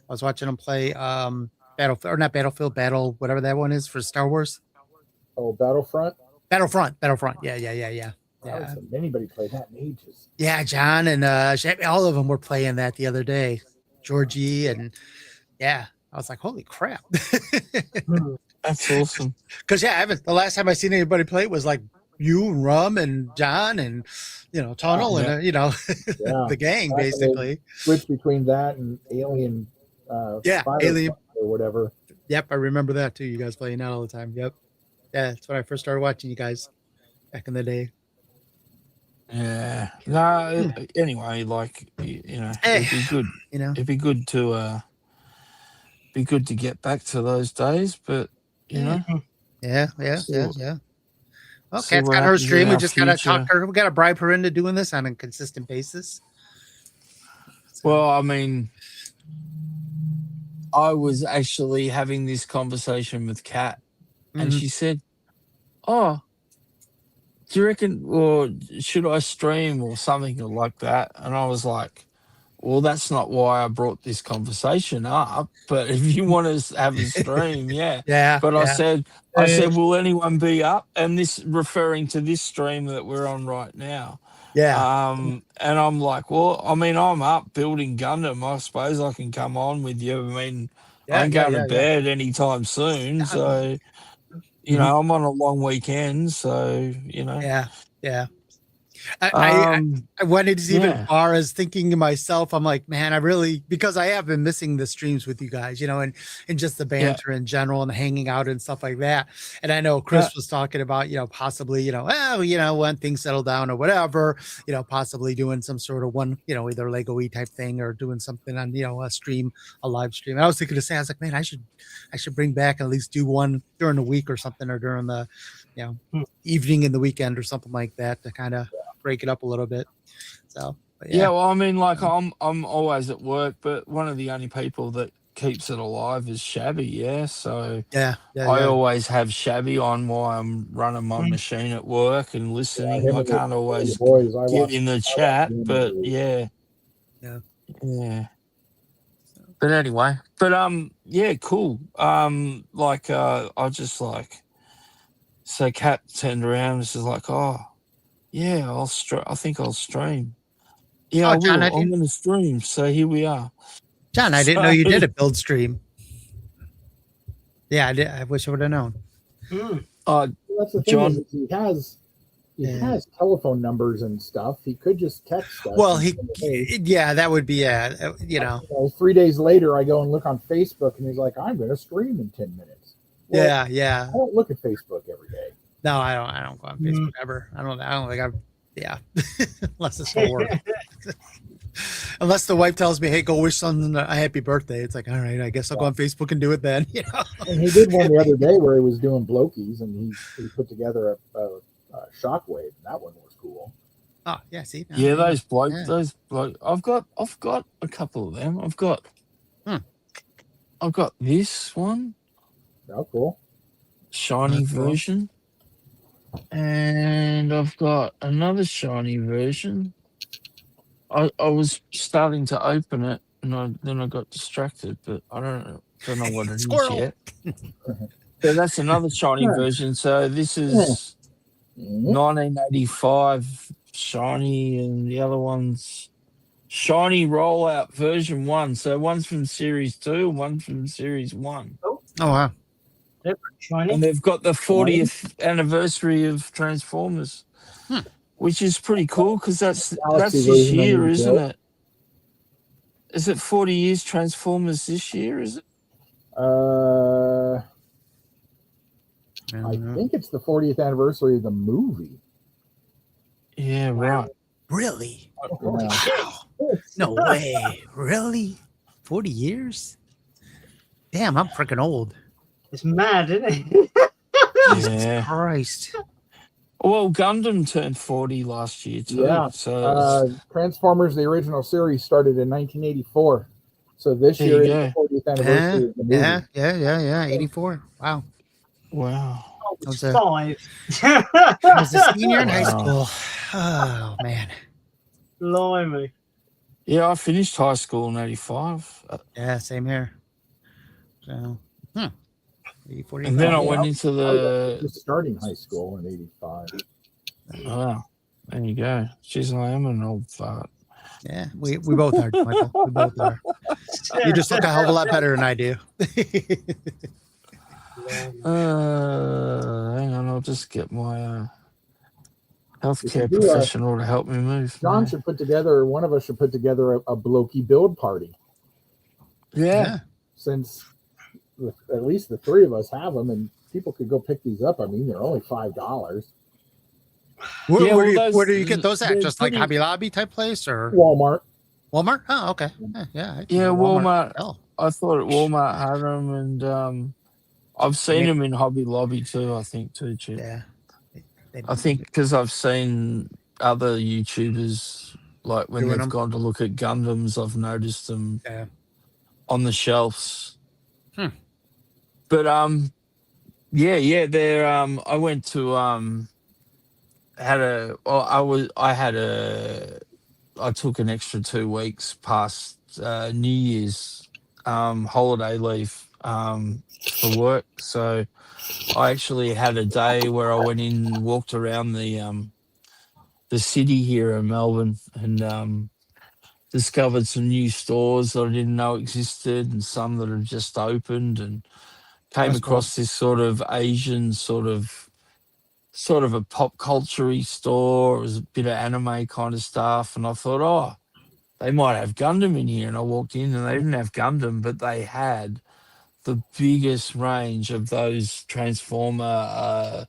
I was watching them play Battlefield, or not Battlefield, Battle, whatever that one is for Star Wars. Oh, Battlefront. Yeah. Anybody played that in ages. Yeah, John and all of them were playing that the other day. Georgie and I was like, holy crap. that's awesome. Because the last time I seen anybody play it was like you and Rum and John and Tunnel and the gang basically. Switch between that and Alien. Alien or whatever. Yep, I remember that too. You guys playing that all the time. Yep. Yeah, that's when I first started watching you guys back in the day. Yeah. No. Anyway, like it'd be good. It'd be good to get back to those days, but Yeah. Well, See Kat's what got her happens in stream. We our just gotta future. talk her. We gotta bribe her into doing this on a consistent basis. Well, I mean, I was actually having this conversation with Kat, and she said, "Oh, do you reckon, or should I stream or something like that?" And I was like, well, that's not why I brought this conversation up. But if you want to have a stream, yeah. Yeah. But I said, will anyone be up? And this referring to this stream that we're on right now. Yeah. And I'm like, well, I mean, I'm up building Gundam. I suppose I can come on with you. I mean, I ain't going to bed anytime soon. So, you know, I'm on a long weekend. So, you know. Yeah. Yeah. I went even far as thinking to myself, I'm like, man, because I have been missing the streams with you guys, you know, and just the banter in general and hanging out and stuff like that. And I know Chris was talking about, you know, possibly, you know, when things settle down or whatever, you know, possibly doing some sort of one, you know, either Lego-y type thing or doing something on, you know, a live stream. And I was thinking to say, I was like, man, I should bring back and at least do one during the week or something, or during the, you know, evening in the weekend or something like that to kind of break it up a little bit. So well, I mean, like I'm always at work, but one of the only people that keeps it alive is Shabby. So I always have Shabby on while I'm running my machine at work and listening. I can't always get in the chat, but yeah. But anyway, cool. I just like, so Kat turned around and she's like, oh yeah, I think I'll stream. Yeah, I will. John, I'm going to stream. So here we are. John, I didn't know you did a build stream. Yeah, I did. I wish I would have known. That's the thing. John, he has telephone numbers and stuff. He could just text us. Well, that would be, you know. 3 days later, I go and look on Facebook, and he's like, I'm going to stream in 10 minutes. Well, yeah. I don't look at Facebook every day. No, I don't go on Facebook ever. I don't think unless it's for work. Unless the wife tells me, hey, go wish someone a happy birthday. It's like, all right, I guess I'll go on Facebook and do it then. You know? And he did one the other day where he was doing blokies, and he put together a shockwave. That one was cool. Oh, yeah, see? Those blokes. I've got a couple of them. I've got this one. Oh, cool. Shiny version. And I've got another shiny version. I was starting to open it, and then I got distracted, but I don't know what it is yet. So that's another shiny version. So this is 1985 shiny, and the other one's shiny rollout version 1. So one's from Series 2 and one from Series 1. Oh wow. Shiny. And they've got the 40th anniversary of Transformers, which is pretty cool because that's this year, isn't it? Is it 40 years Transformers this year? Is it? I think it's the 40th anniversary of the movie. Yeah, right. Really? Wow. No way. Really? 40 years? Damn, I'm freaking old. It's mad, isn't it? Yeah. Christ. Well, Gundam turned 40 last year too. Yeah. So Transformers, the original series, started in 1984. So this year is the 40th anniversary of the movie. Yeah. 84. Wow. I was 5. I was a senior in high school. Oh, man. Blimey. Yeah, I finished high school in 85. Yeah, same here. So, 84, and then I went into the starting high school in 85. Wow. There you go. Jeez, I am an old fart. Yeah, we both are, Michael. We both are. You just look a hell of a lot better than I do. Hang on, I'll just get my healthcare professional to help me move. John should put together, one of us should put together a blokey build party. Yeah. Since at least the three of us have them, and people could go pick these up. I mean, they're only $5. Where do you get those at? Just like Hobby Lobby type place or Walmart? Walmart? Oh, okay. Yeah. Walmart. I thought Walmart had them, and I've seen them in Hobby Lobby too. I think too, Chip. Yeah. I think because I've seen other YouTubers, like when they've gone to look at Gundams, I've noticed them on the shelves. But they're I went to I I took an extra 2 weeks past New Year's holiday leave for work. So I actually had a day where I went in and walked around the city here in Melbourne and discovered some new stores that I didn't know existed and some that have just opened, and came That's cool. across this sort of Asian sort of a pop culture-y store. It was a bit of anime kind of stuff, and I thought, oh, they might have Gundam in here. And I walked in and they didn't have Gundam, but they had the biggest range of those Transformer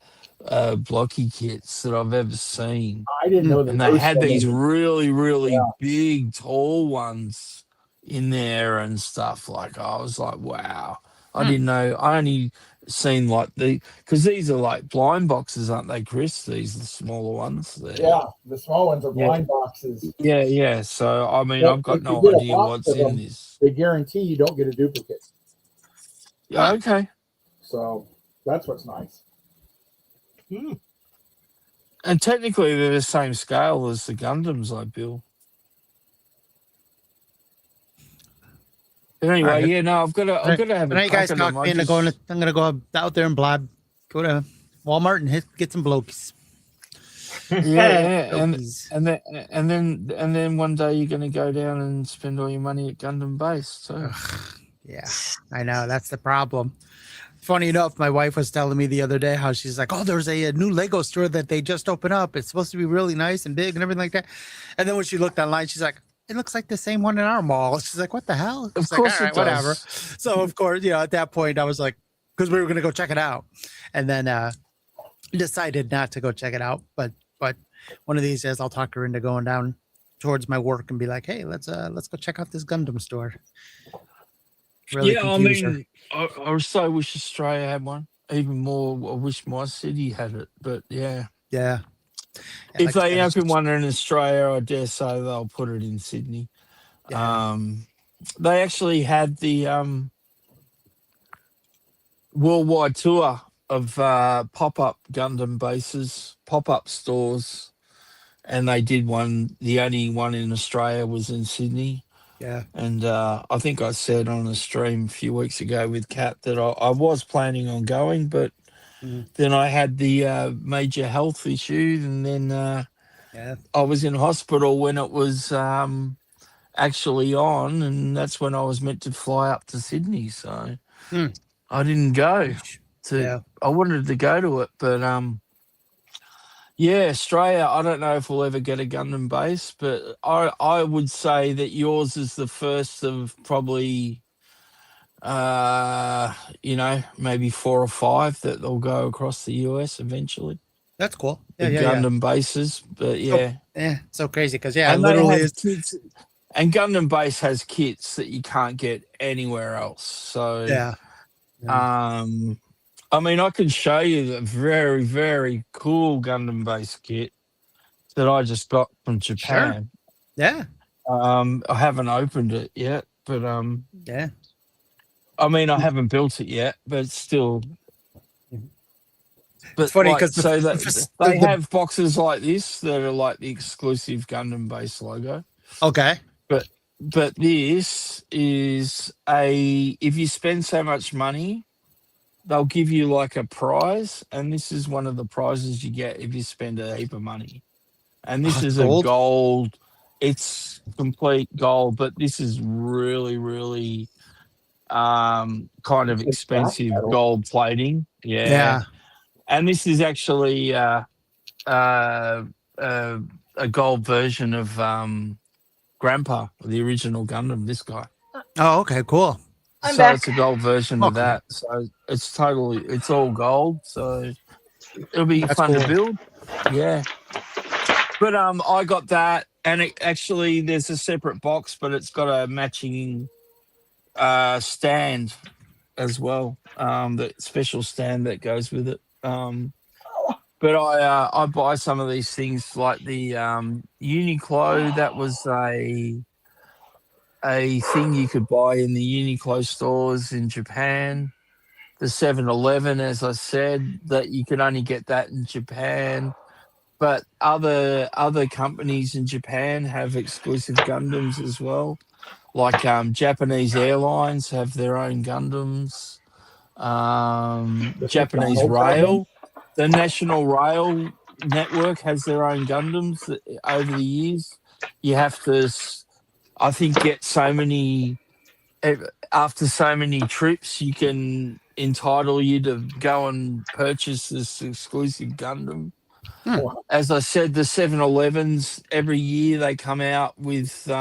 blocky kits that I've ever seen. I didn't know that. And they those had these things- really, really Yeah. big, tall ones in there and stuff. Like, I was like, wow. I didn't know. I only seen like because these are like blind boxes, aren't they, Chris? These are the smaller ones. Yeah, the small ones are Yeah. blind boxes. Yeah. So, I mean, But I've got if no you get a idea box what's of in them- this. They guarantee you don't get a duplicate. Yeah, okay. So that's what's nice. And technically, they're the same scale as the Gundams, like Bill. But anyway, Alright. yeah, no, I've got to have Now a you guys crack at talk them. me into going. I'm gonna go out there and go to Walmart and get some blokies. Yeah, Blokies. and then one day you're going to go down and spend all your money at Gundam Base. So Yeah, I know that's the problem. Funny enough, my wife was telling me the other day how she's like, "Oh, there's a new Lego store that they just opened up. It's supposed to be really nice and big and everything like that." And then when she looked online, she's like, "It looks like the same one in our mall." She's like, "What the hell?" of It's like, course "All it right, whatever." does. So of course, at that point, I was like, because we were gonna go check it out, and then decided not to go check it out. But one of these days, I'll talk her into going down towards my work and be like, "Hey, let's go check out this Gundam store." Really Yeah, I confuse her. mean, I so wish Australia had one. Even more, I wish my city had it. But yeah, Yeah. if like they I said, open one in Australia, I dare say they'll put it in Sydney. Yeah. They actually had the worldwide tour of pop-up Gundam bases, pop-up stores, and they did one. The only one in Australia was in Sydney. yeah. And I think I said on a stream a few weeks ago with Kat that I was planning on going, but then I had the major health issue, and then Yeah. I was in hospital when it was actually on, and that's when I was meant to fly up to Sydney. So I didn't go. Yeah. I wanted to go to it, but yeah, Australia, I don't know if we'll ever get a Gundam base, but I would say that yours is the first of probably, maybe 4 or 5 that they'll go across the US eventually. That's cool. The Yeah. Gundam bases, but yeah. Yeah. So crazy because it And they literally have is. kits, and Gundam base has kits that you can't get anywhere else. So Yeah. I mean, I can show you the very, very cool Gundam base kit that I just got from Japan. Yeah. I haven't opened it yet, but Yeah. I mean, I haven't built it yet, but still. But It's funny like, 'cause so they the- have boxes like this that are like the exclusive Gundam base logo. Okay. But this is if you spend so much money, they'll give you like a prize, and this is one of the prizes you get if you spend a heap of money. And this is Gold? a gold. It's complete gold, but this is really, really kind of It's expensive metal. gold plating. Yeah. And this is actually a gold version of Grandpa, the original Gundam. This guy. Oh, okay. Cool. I'm So back. it's a gold version of Okay. that. So it's all gold. So it'll be That's fun cool. to build. Yeah. But I got that, and it actually there's a separate box, but it's got a matching stand as well. The special stand that goes with it. But I buy some of these things like the Uniqlo. That was a thing you could buy in the Uniqlo stores in Japan. The 7-Eleven, as I said, that you could only get that in Japan. but other companies in Japan have exclusive Gundams as well. Like Japanese Airlines have their own Gundams. Japanese McDonald's have Rail, the National Rail Network has their own Gundams. Over the years, you have to, I think, get so many. After so many trips, you can entitle you to go and purchase this exclusive Gundam. As I said, the 7-Elevens, every year they come out with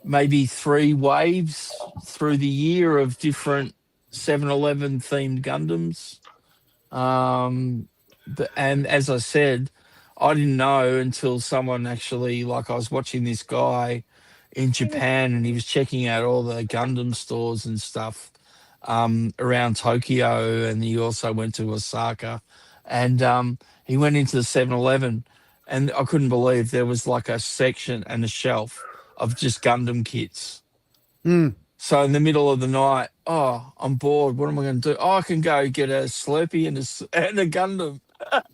maybe 3 waves through the year of different 7-Eleven themed Gundams. And as I said, I didn't know until someone actually, like I was watching this guy in Japan and he was checking out all the Gundam stores and stuff around Tokyo, and he also went to Osaka, and he went into the 7-Eleven, and I couldn't believe there was like a section and a shelf of just Gundam kits. So in the middle of the night, oh, I'm bored. What am I going to do? Oh, I can go get a Slurpee and a Gundam.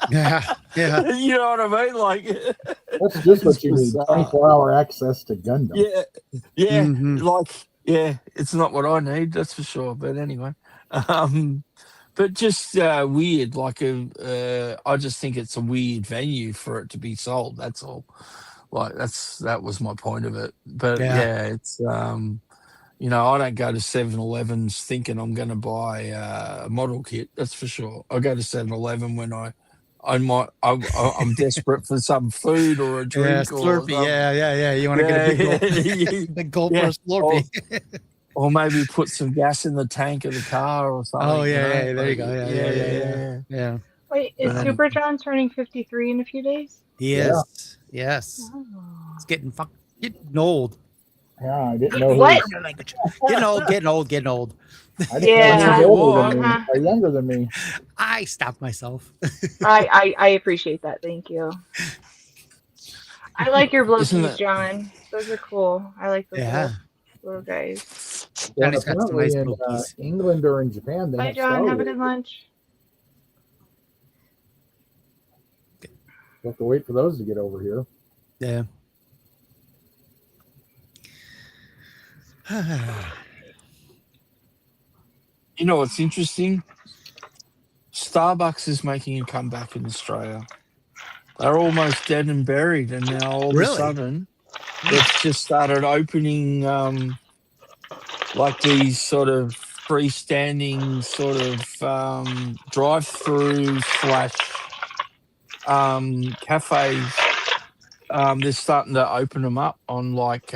Yeah. You know what I mean? Like, That's just what it's you need, bizarre. 24-hour access to Gundam. Yeah, Mhm. like, yeah, it's not what I need, that's for sure. But anyway, but just weird. Like, I just think it's a weird venue for it to be sold. That's all. Like, that was my point of it. But Yeah. it's you know, I don't go to 7-Elevens thinking I'm going to buy a model kit. That's for sure. I go to 7-Eleven when I'm desperate for some food or a Yeah, drink or Slurpee. something. Yeah. You want to get a big gulp, Yeah. big gulp Yeah. for a Slurpee. Or maybe put some gas in the tank of the car or something. Oh, you yeah, know? yeah, there you go. Yeah. Yeah. Wait, is But Super John turning 53 in a few days? Yes. Oh. It's getting old. Yeah, I didn't know. What? Getting old. I didn't know Yeah. he was older than me Uh-huh. or younger than me. I stopped myself. I appreciate that. Thank you. I like your Isn't blokies, it- John. Those are cool. I like those Yeah. little guys. Well, Johnny's got some apparently nice in little piece. England or in Japan, they Bye, have John. Star Have a Wars. good lunch. You have to wait for those to get over here. Yeah. You know what's interesting? Starbucks is making a comeback in Australia. They're almost dead and buried, and now all of a Really? sudden, they've just started opening like these sort of freestanding sort of drive-through / cafes. They're starting to open them up on like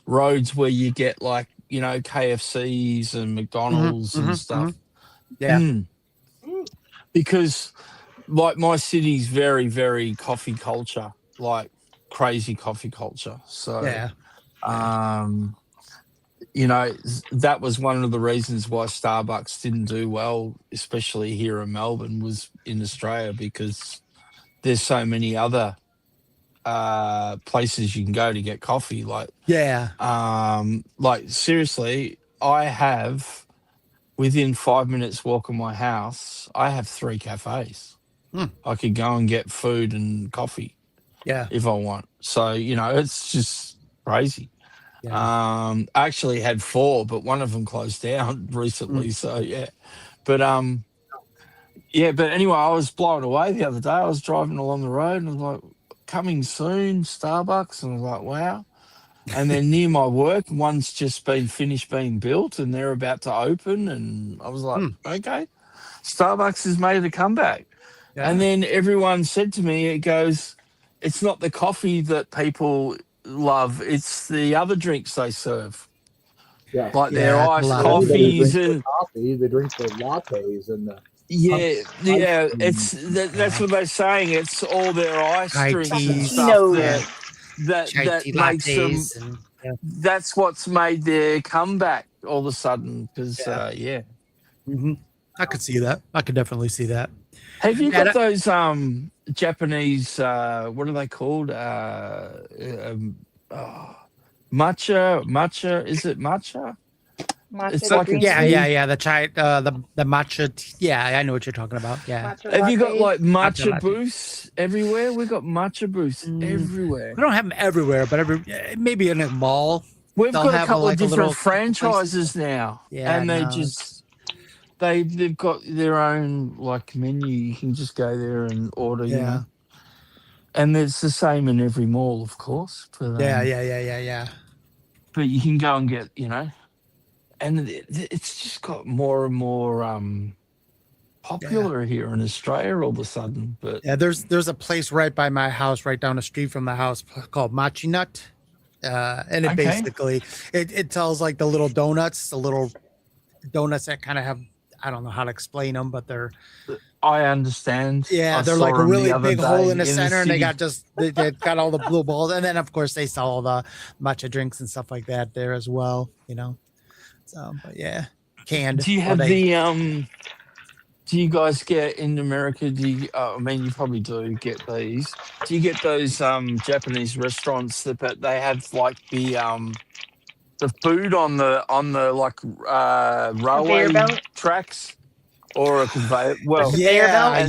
roads where you get like, you know, KFCs and McDonald's and stuff. Yeah. Because like my city's very, very coffee culture, like crazy coffee culture. So Yeah. you know, that was one of the reasons why Starbucks didn't do well, especially here in Melbourne, was in Australia, because there's so many other places you can go to get coffee. Like seriously, I have, within 5 minutes walk of my house, I have 3 cafes. I could go and get food and coffee if I want. So, you know, it's just crazy. Yeah. I actually had 4, but one of them closed down recently. So yeah, but anyway, I was blown away the other day. I was driving along the road and I was like, coming soon, Starbucks, and I was like, wow. And then near my work, one's just been finished being built and they're about to open, and I was like, okay, Starbucks has made a comeback. And then everyone said to me, it goes, it's not the coffee that people love, it's the other drinks they serve. Yeah. Like their Yeah, iced a lot. Everybody coffees drinks their and coffee, they drink their lattes and the it's that's what they're saying. It's all their ice Chai drinks and teas. stuff that Chai tea makes them. lattes and That's what's made their comeback all of a sudden. Because I could see that. I could definitely see that. have you Yeah, got those Japanese? What are they called? Matcha. Is it matcha? Matcha like a green Yeah, tea, yeah. The chai, the matcha. Yeah, I know what you're talking about. Yeah. matcha Have you got lattes. like matcha Matcha. booths everywhere? We got matcha booths everywhere. We don't have them everywhere, but maybe in a mall. We've They'll got a have, couple like, of a different little franchises now, Yeah, and they no, just they've got their own like menu. You can just go there and order, you Yeah. know. And it's the same in every mall, of course. But, Yeah. but you can go and get, you know, and it's just got more and more popular here in Australia all of a sudden. But Yeah, there's a place right by my house, right down the street from the house, called Machi Nut, and it Okay. basically it tells like the little donuts that kind of have, I don't know how to explain them, but they're I understand. I they're saw like a 'em the really other big hole day in the center, and they city. got got all the blue balls, and then of course they sell all the matcha drinks and stuff like that there as well, you know. So, but yeah, canned. Do you or have they- the Do you guys get in America? Do you, I mean, you probably do get these. Do you get those Japanese restaurants that they have like the food on the like railway belt? tracks or a conveyor? Well, conveyor belt?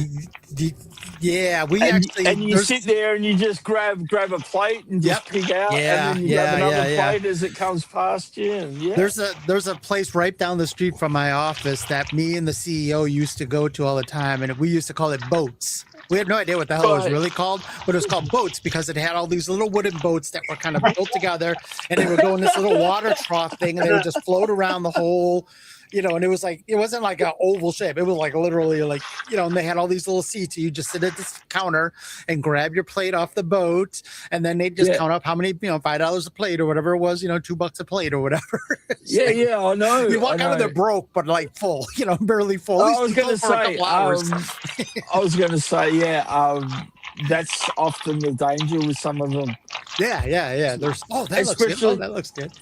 Yeah, we and actually you there's- sit there and you just grab a plate and just pick out, Yeah, and then you grab yeah, another yeah. plate as it comes past you. And yeah, There's a place right down the street from my office that me and the CEO used to go to all the time, and we used to call it Boats. We had no idea what the hell it was Right. really called, but it was called Boats because it had all these little wooden boats that were kind of built together, and they would go in this little water trough thing, and they would just float around the whole, you know, and it was like, it wasn't like an oval shape. It was like literally like, you know, and they had all these little seats. You just sit at this counter and grab your plate off the boat, and then they just Yeah. count up how many, you know, $5 a plate or whatever it was, you know, $2 a plate or whatever. It's like- yeah, I know. you walk I out of there know. broke, but like full, you know, barely full. At I least was you going go to for a say, couple hours. I was going to say, that's often the danger with some of them, Yeah. There's that looks good. Oh, Especially- that looks good.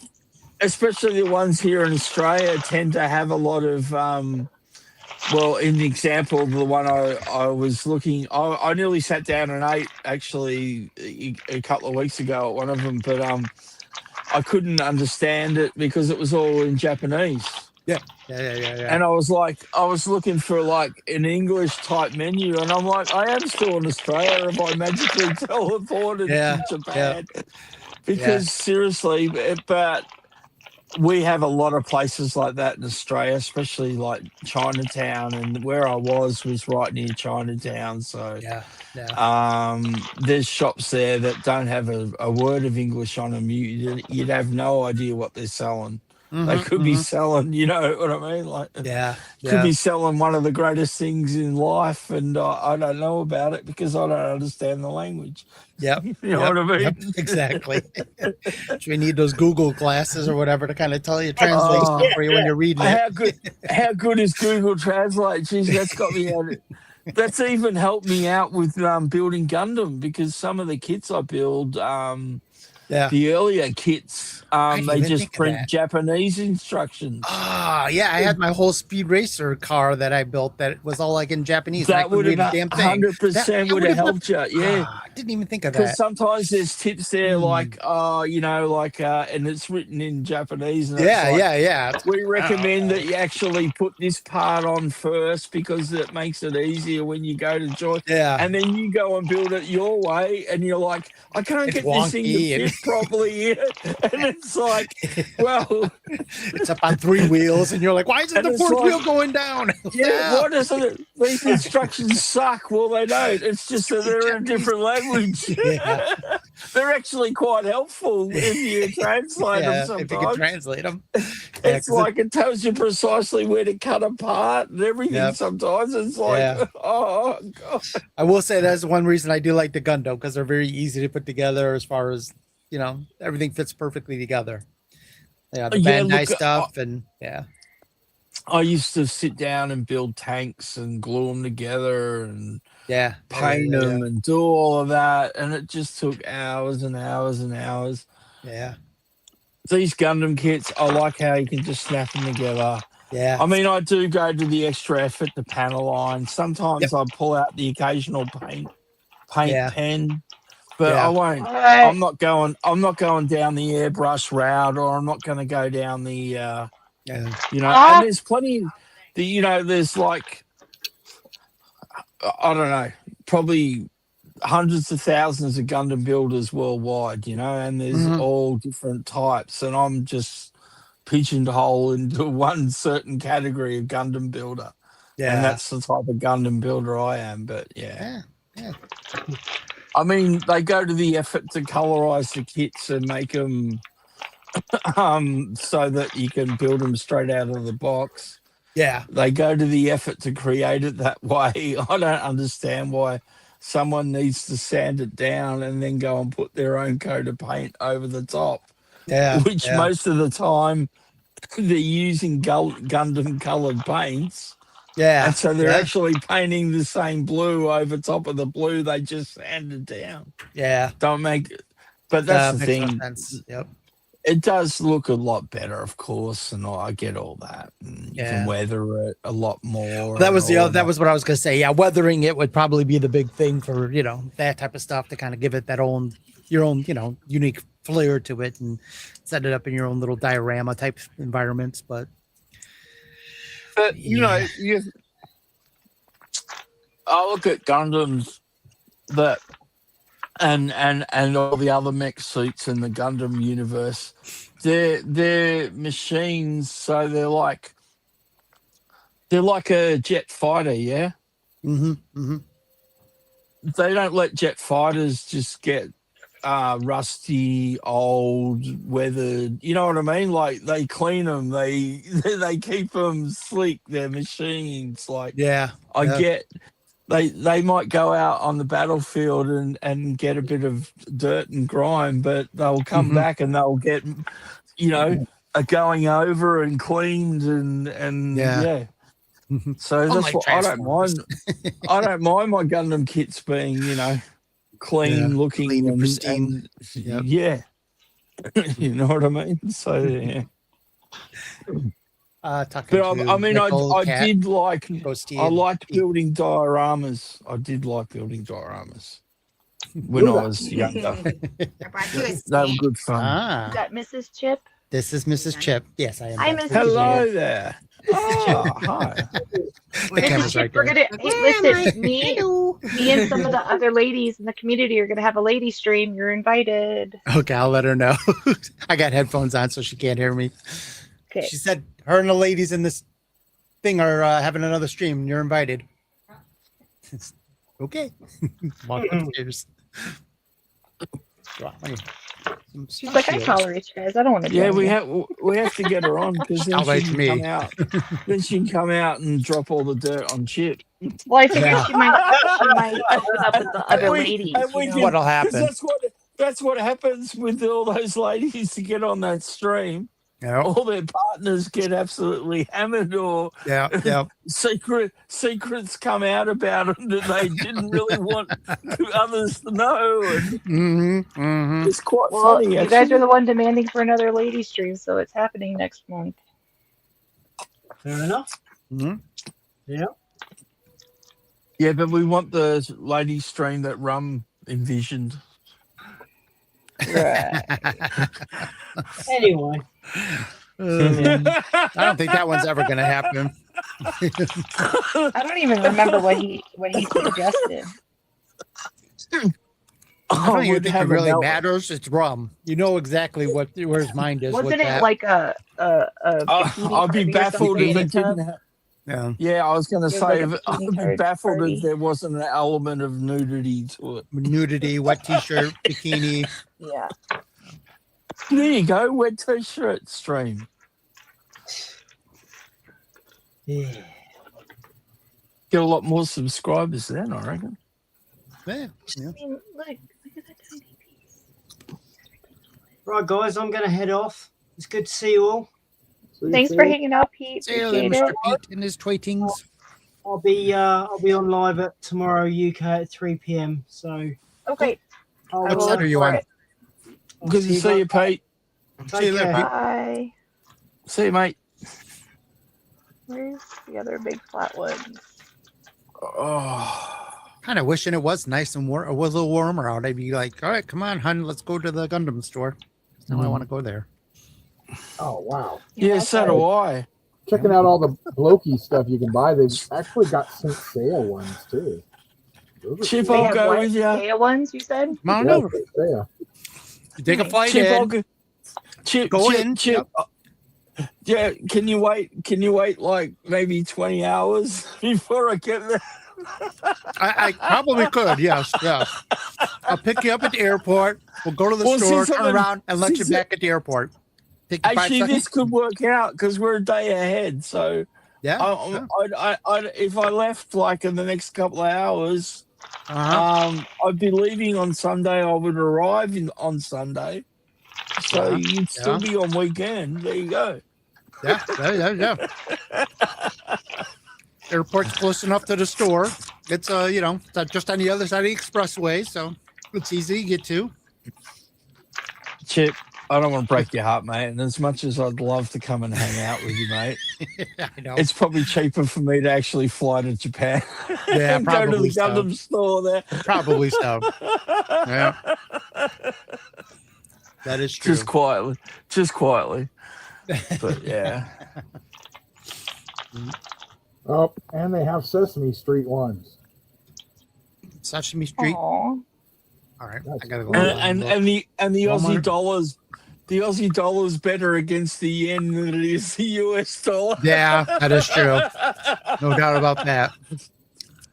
especially the ones here in Australia tend to have a lot of, well, in the example, the one I was looking, I nearly sat down and ate actually a couple of weeks ago at one of them, but I couldn't understand it because it was all in Japanese. Yeah. And I was looking for like an English type menu, and I'm like, I am still in Australia. Have I magically teleported Yeah, to Japan? Because seriously, but we have a lot of places like that in Australia, especially like Chinatown, and where I was right near Chinatown. So Yeah. there's shops there that don't have a word of English on them. You'd have no idea what they're selling. They could be selling, you know what I mean? Like, could be selling one of the greatest things in life, and I don't know about it because I don't understand the language. Yep. You know what I mean? Yep, exactly. So we need those Google glasses or whatever to kind of tell you, translate stuff for you when you're reading it. How good is Google Translate? Jeez, that's got me out. That's even helped me out with building Gundam, because some of the kits I build, the earlier kits, didn't they even just think of print that. Japanese instructions. Ah, yeah, I had my whole Speed Racer car that I built that was all like in Japanese. and I That couldn't would read have a damn thing. 100% That would have helped you. Yeah. I didn't even think of Because that. sometimes there's tips there like, you know, like, and it's written in Japanese. And it's Yeah, like, yeah. We recommend that you actually put this part on first because it makes it easier when you go to join. Yeah. And then you go and build it your way, and you're like, I can't It's get this thing to wonky and- fit properly here. And it's like, well, It's up on 3 wheels, and you're like, why isn't And the it's 4th like- wheel going down? yeah, what is it? These instructions suck. Well, they don't. It's just that they're in a different language. Yeah. They're actually quite helpful if you translate Yeah, them if you can sometimes. translate them. It's like it tells you precisely where to cut apart and everything. Yep. Sometimes it's like, Yeah. oh god. I will say that's one reason I do like the Gundam, because they're very easy to put together as far as, you know, everything fits perfectly together. Yeah, the Yeah, Bandai look, stuff and yeah. I used to sit down and build tanks and glue them together and Yeah. paint them and do all of that, and it just took hours and hours and hours. Yeah. These Gundam kits, I like how you can just snap them together. Yeah. I mean, I do go to the extra effort to panel line. Sometimes I pull out the occasional paint Yeah. pen, but Yeah. I won't. Alright. I'm not going down the airbrush route, or I'm not going to go down the Yeah. You know, and there's plenty. There's like I don't know, probably hundreds of thousands of Gundam builders worldwide. And there's all different types, and I'm just pigeonholed into one certain category of Gundam builder. Yeah. And that's the type of Gundam builder I am. But Yeah. I mean, they go to the effort to colorize the kits and make them so that you can build them straight out of the box. Yeah. They go to the effort to create it that way. I don't understand why someone needs to sand it down and then go and put their own coat of paint over the top. Yeah. Which most of the time they're using Gundam colored paints. Yeah. And so they're actually painting the same blue over top of the blue they just sanded down. Yeah. But that's the makes no thing. sense. Yep. It does look a lot better, of course, and I get all that. And you can weather it a lot more. That was that was what I was going to say. Yeah, weathering it would probably be the big thing for that type of stuff to kind of give it your own unique flair to it and set it up in your own little diorama type environments. But I look at Gundams that. And all the other mech suits in the Gundam universe, they're machines, so they're like a jet fighter, yeah. Mm-hmm. They don't let jet fighters just get rusty, old, weathered. You know what I mean? Like they clean them, they keep them sleek. They're machines. Like I get. They might go out on the battlefield and get a bit of dirt and grime, but they'll come back and they'll get, a going over and cleaned and So that's what I don't mind. I don't mind my Gundam kits being, clean looking, clean and and pristine. yeah, you know what I mean. So yeah. But I mean, I did like. I liked building dioramas. I did like building dioramas when I was younger. They were good fun. Is that Mrs. Chip? This is Mrs. Chip. Yes, I am. Hi, Mrs. Hello there. Oh, hi. The camera's right We're there. listen, me and some of the other ladies in the community are gonna have a lady stream. You're invited. Okay, I'll let her know. I got headphones on, so she can't hear me. Okay. She said her and the ladies in this thing are having another stream. You're invited. Okay. Walk upstairs. She's like, I tolerate you guys. I don't want to. Yeah, we have to get her on because then Tolerate she can me. come out. Then she can come out and drop all the dirt on Chip. Well, I figured she might mess it up with the other ladies. What'll happen? That's what happens with all those ladies to get on that stream. Yeah. All their partners get absolutely hammered, or secrets come out about them that they didn't really want others to know. And it's quite funny. You guys are the one demanding for another lady stream, so it's happening next month. Fair enough. Yeah. Yeah, but we want the lady stream that Rum envisioned. Right. Anyway. I don't think that one's ever going to happen. I don't even remember what he suggested. I don't even think it really matters. It's Rum. You know exactly where his mind is. Wasn't it like a I'd be baffled if it didn't have. Yeah, I was going to say, I'd be baffled if there wasn't an element of nudity to it. Nudity, wet t-shirt, bikini. Yeah. There you go, wet t-shirt stream. Yeah. Get a lot more subscribers then, I reckon. Yeah. I mean, look at that tiny piece. Right, guys, I'm going to head off. It's good to see you all. Thanks for hanging out, Pete. See you later, Mr. Pete and his tweetings. I'll be on live at tomorrow UK at 3 p.m. So okay. What side are you on? Good to see you, Pete. See you later, Pete. Bye. See you, mate. Where's the other big flat ones? Oh, Kind of wishing it was nice and warm. It was a little warmer out. I'd be like, all right, come on, hun, let's go to the Gundam store. Now I want to go there. Oh wow! Yeah, so do I. Checking out all the blokey stuff you can buy. They've actually got Saint Seiya ones too. Those are Chip, cool. They I'll have go what? with you. Seiya ones, you said? Come on Yeah, over. Saint Seiya. You take a flight Chip, I'll in. go. Chip, Go Chip, in, Chip. Yeah, can you wait like maybe 20 hours before I get there? I probably could. Yes. I'll pick you up at the airport. We'll go to the Well, store, since I'm turn in- around, and let you since- back at the airport. Take you 5 Actually, seconds. this could work out because we're a day ahead. So Yeah. if I left like in the next couple of hours, Uh-huh. I'd be leaving on Sunday. I would arrive on Sunday. So you'd still be on weekend. There you go. Yeah. Airport's close enough to the store. It's it's just on the other side of the expressway, so it's easy to get to. Chip, I don't want to break your heart, mate. And as much as I'd love to come and hang out with you, mate, I know. it's probably cheaper for me to actually fly to Japan. Yeah, and go to the probably so. Gundam store there. Probably so. Yeah. That is true. Just quietly. But yeah. Oh, and they have Sesame Street ones. Sesame Street. Aw. All right, I gotta go. And the Walmart. the Aussie dollar's better against the yen than it is the US dollar. Yeah, that is true. No doubt about that.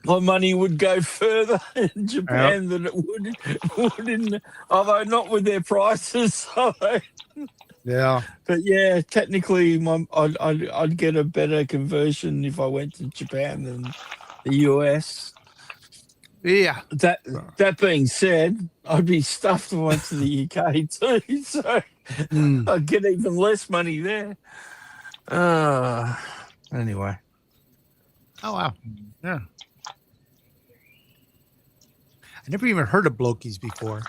My money would go further in Japan than it would in, although not with their prices. So. Yeah. But yeah, technically, I'd get a better conversion if I went to Japan than the US. Yeah. That being said, I'd be stuffed if I went to the UK too, so I'd get even less money there. Anyway. Oh wow. Yeah. I never even heard of Blokies before.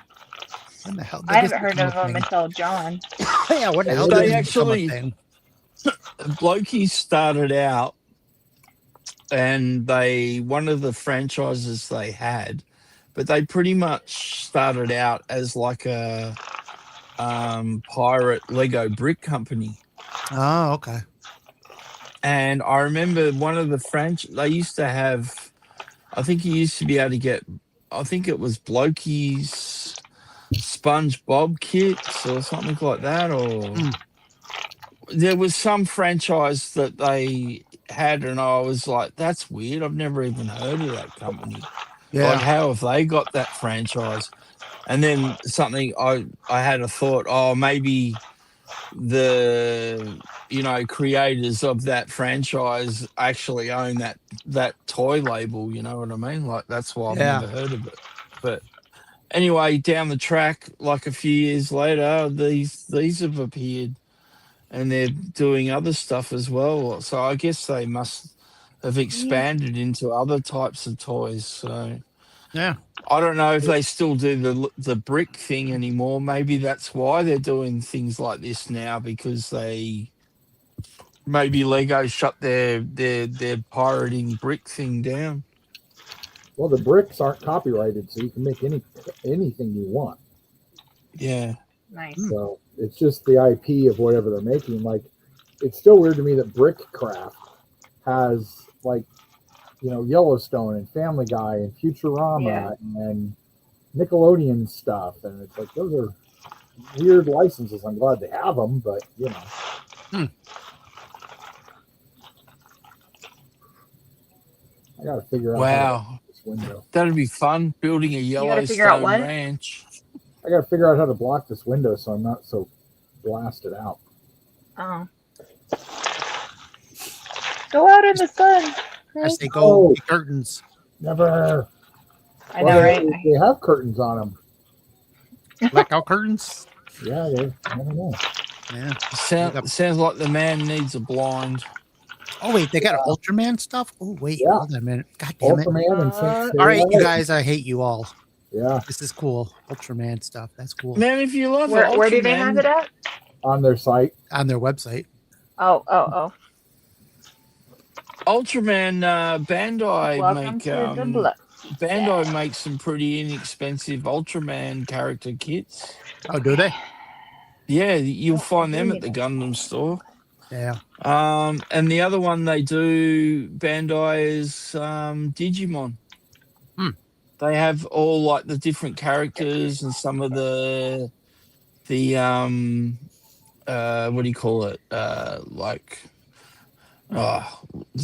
What the hell? I haven't heard of them until John. Yeah, what the hell? They did actually- become Blokey started out, and one of the franchises they had, but they pretty much started out as like a pirate Lego brick company. Oh, okay. And I remember one of the they used to have, I think you used to be able to get, I think it was Blokey's SpongeBob kits or something like that, or there was some franchise that they had, and I was like, that's weird. I've never even heard of that company. Yeah. Like, how have they got that franchise? And then something I had a thought, oh, maybe the creators of that franchise actually own that toy label, you know what I mean? Like, that's why I've never heard of it. But anyway, down the track, like a few years later, these have appeared, and they're doing other stuff as well. So I guess they must have expanded into other types of toys. So Yeah. I don't know if they still do the brick thing anymore. Maybe that's why they're doing things like this now, because maybe Lego shut their pirating brick thing down. Well, the bricks aren't copyrighted, so you can make anything you want. Yeah. Nice. So it's just the IP of whatever they're making. Like, it's still weird to me that Brickcraft has, like, Yellowstone and Family Guy and Futurama and Nickelodeon stuff, and it's like, those are weird licenses. I'm glad they have them, but I gotta figure out Wow. this window. That'd be fun, building a gotta figure out Yellowstone what? ranch. I gotta figure out how to block this window so I'm not so blasted out. Oh. Go out in the sun. As they go, Oh. the curtains. Never. I know, right? They have curtains on them. Blackout curtains. Yeah, I don't know. Yeah. Sounds like the man needs a blind. Oh wait, they got Ultraman stuff. Oh wait, Yeah. hold on a minute. God damn it! Ultraman and Saint All right, you Seiya. guys, I hate you all. Yeah, This is cool. Ultraman stuff. That's cool. Man, if you love Where do they Ultraman, have it at? on their site. On their website. Oh. Ultraman, Bandai Welcome to the blood. Bandai makes some pretty inexpensive Ultraman character kits. Oh, do they? Yeah, you'll Oh, find them really at the nice. Gundam store. Yeah. And the other one they do, Bandai, is Digimon. Hmm. They have all like the different characters and some of the what do you call it? They're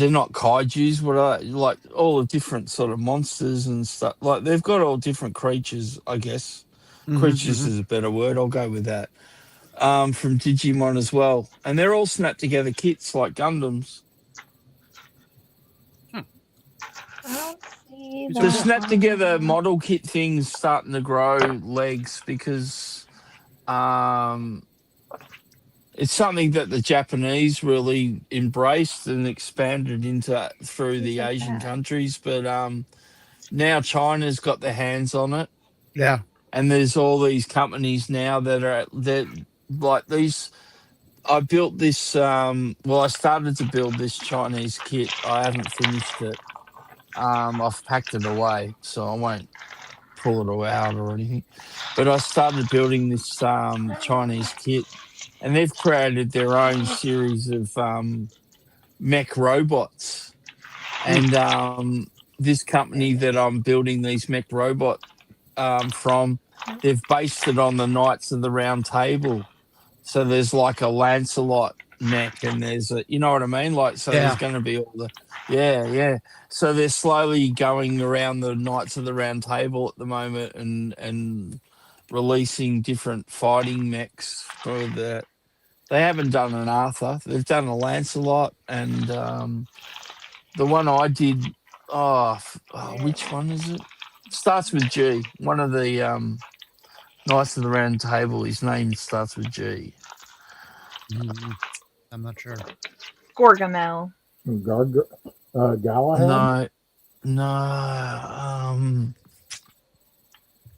not kaijus, but like all the different sort of monsters and stuff. Like they've got all different creatures, I guess. Creatures is a better word. I'll go with that. From Digimon as well, and they're all snap together kits like Gundams. I don't see The The that snap on- together model kit thing's starting to grow legs because it's something that the Japanese really embraced and expanded into through the Who's Asian that? countries, but now China's got their hands on it, Yeah. and there's all these companies now that like these. I built this. I started to build this Chinese kit. I haven't finished it. I've packed it away, so I won't pull it out or anything. But I started building this Chinese kit, and they've created their own series of mech robots. And this company that I'm building these mech robot from, they've based it on the Knights of the Round Table. So there's like a Lancelot mech, and there's a, you know what I mean? Like, so there's going to be all the, yeah. So they're slowly going around the Knights of the Round Table at the moment and releasing different fighting mechs for the. They haven't done an Arthur. They've done a Lancelot, and the one I did. Which one is it? Starts with G. One of the Knights of the Round Table. His name starts with G. I'm not sure. Gorgamel. Galahad. No.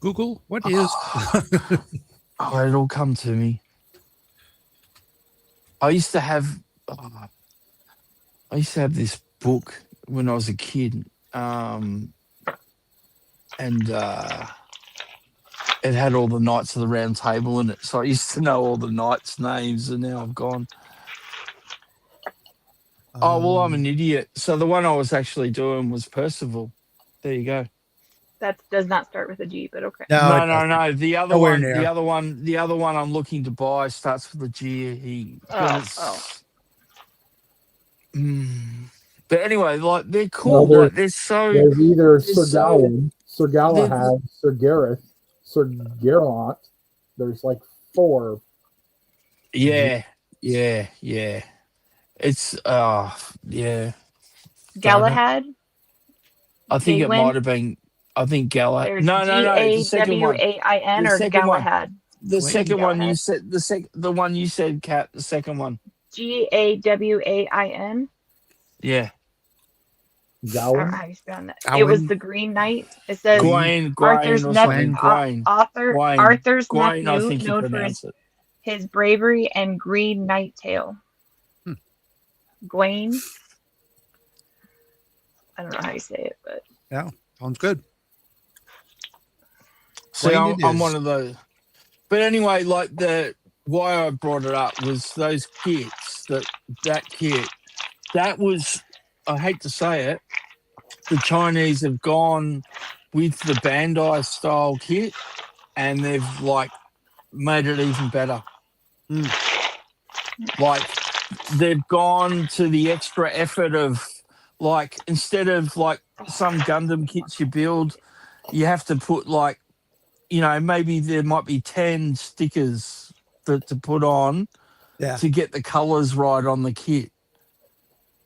Google, what is? It'll come to me. I used to have this book when I was a kid, and it had all the Knights of the Round Table in it. So I used to know all the knights' names, and now I've gone. I'm an idiot. So the one I was actually doing was Percival. There you go. That does not start with a G, but okay. No. The other Nowhere one, near. the other one I'm looking to buy starts with a G. But anyway, like they're cool. Well, like they're so. There's either Sir so- Gawain, Sir Galahad, Sir Gareth, Sir Geralt. There's like 4. Yeah. It's yeah. Galahad. I think it Gawain? might have been. I think Galahad. There's No. The second one. Gawain The or second one. Galahad. The second one you Galahad. said. The one you said, Kat. The second one. Gawain. Yeah. I don't know Gawain. how you spell that. It was Gawain? the Green Knight. It says Gawain Arthur's or nephew. something. Gawain. Arthur's Gawain, I nephew, think you known for pronounce it. his bravery and green knight tail. Gawain. I don't know how you say it, but Yeah, sounds good. See, Gawain it I'm is. one of those. But anyway, like why I brought it up was those kits. That kit. That was. I hate to say it. The Chinese have gone with the Bandai style kit, and they've like made it even better. Like they've gone to the extra effort of like, instead of like some Gundam kits you build, you have to put like, maybe there might be 10 stickers to put on to get the colors right on the kit.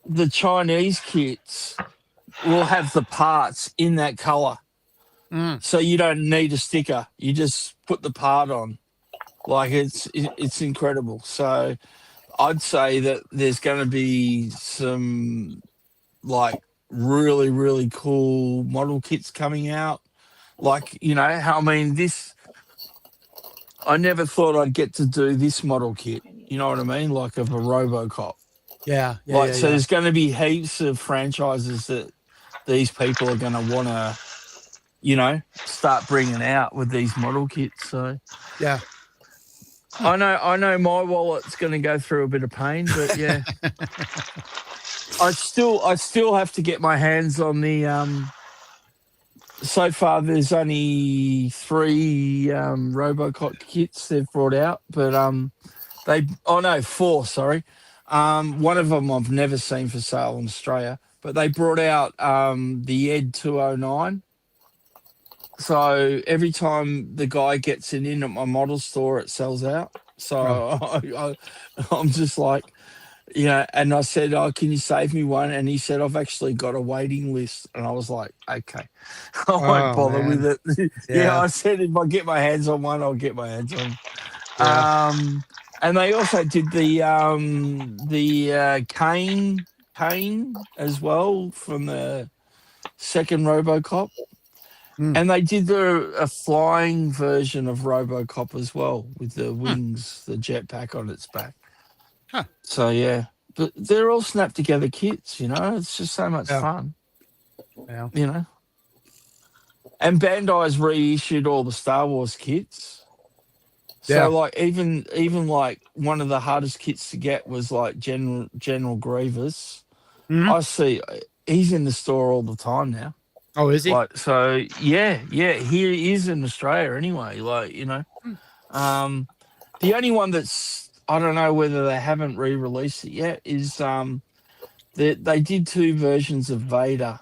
The Chinese kits will have the parts in that color. So you don't need a sticker. You just put the part on. Like it's incredible. So I'd say that there's going to be some like really, really cool model kits coming out. Like, I never thought I'd get to do this model kit. You know what I mean? Like of a RoboCop. Yeah. So there's going to be heaps of franchises that these people are going to want to, start bringing out with these model kits. So Yeah. I know my wallet's going to go through a bit of pain, but yeah, I still have to get my hands on the. So far, there's only 3 Robocop kits they've brought out, but 4. Sorry, one of them I've never seen for sale in Australia, but they brought out the Ed 209. So every time the guy gets it in at my model store, it sells out. So I'm just like, yeah. And I said, "Oh, can you save me one?" And he said, "I've actually got a waiting list." And I was like, "Okay, I won't bother with it." Yeah, I said, if I get my hands on one, I'll get my hands on. Yeah. And they also did the Kane as well from the second RoboCop. And they did a flying version of RoboCop as well with the wings, the jetpack on its back. Huh. So, yeah. But they're all snapped together kits, you know? It's just so much fun, Yeah. you know? And Bandai's reissued all the Star Wars kits. So, Yeah. like, even like one of the hardest kits to get was, like, General Grievous. Mhm. I see he's in the store all the time now. Oh, is he? Like, so yeah, he is in Australia anyway. Like, you know, the only one that's, I don't know whether they haven't re-released it yet, is they did 2 versions of Vader,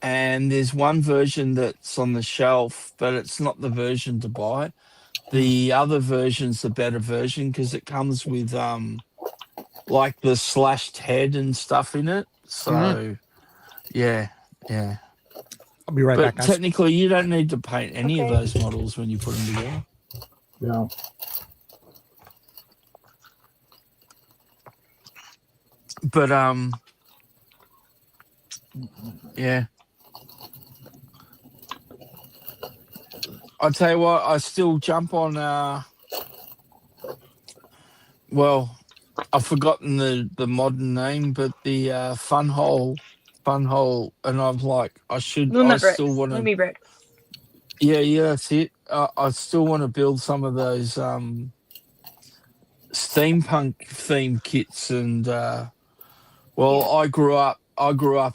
and there's one version that's on the shelf, but it's not the version to buy. The other version's the better version because it comes with like the slashed head and stuff in it. So yeah. I'll be right But back, guys. technically, you don't need to paint any of Okay. those models when you put them together. Yeah. But yeah. I'll tell you what, I still jump on. Well, I've forgotten the modern name, but the Funhole, and I'm like, I still want to. Lumi bricks. Yeah, that's it. I still want to build some of those steampunk themed kits, and I grew up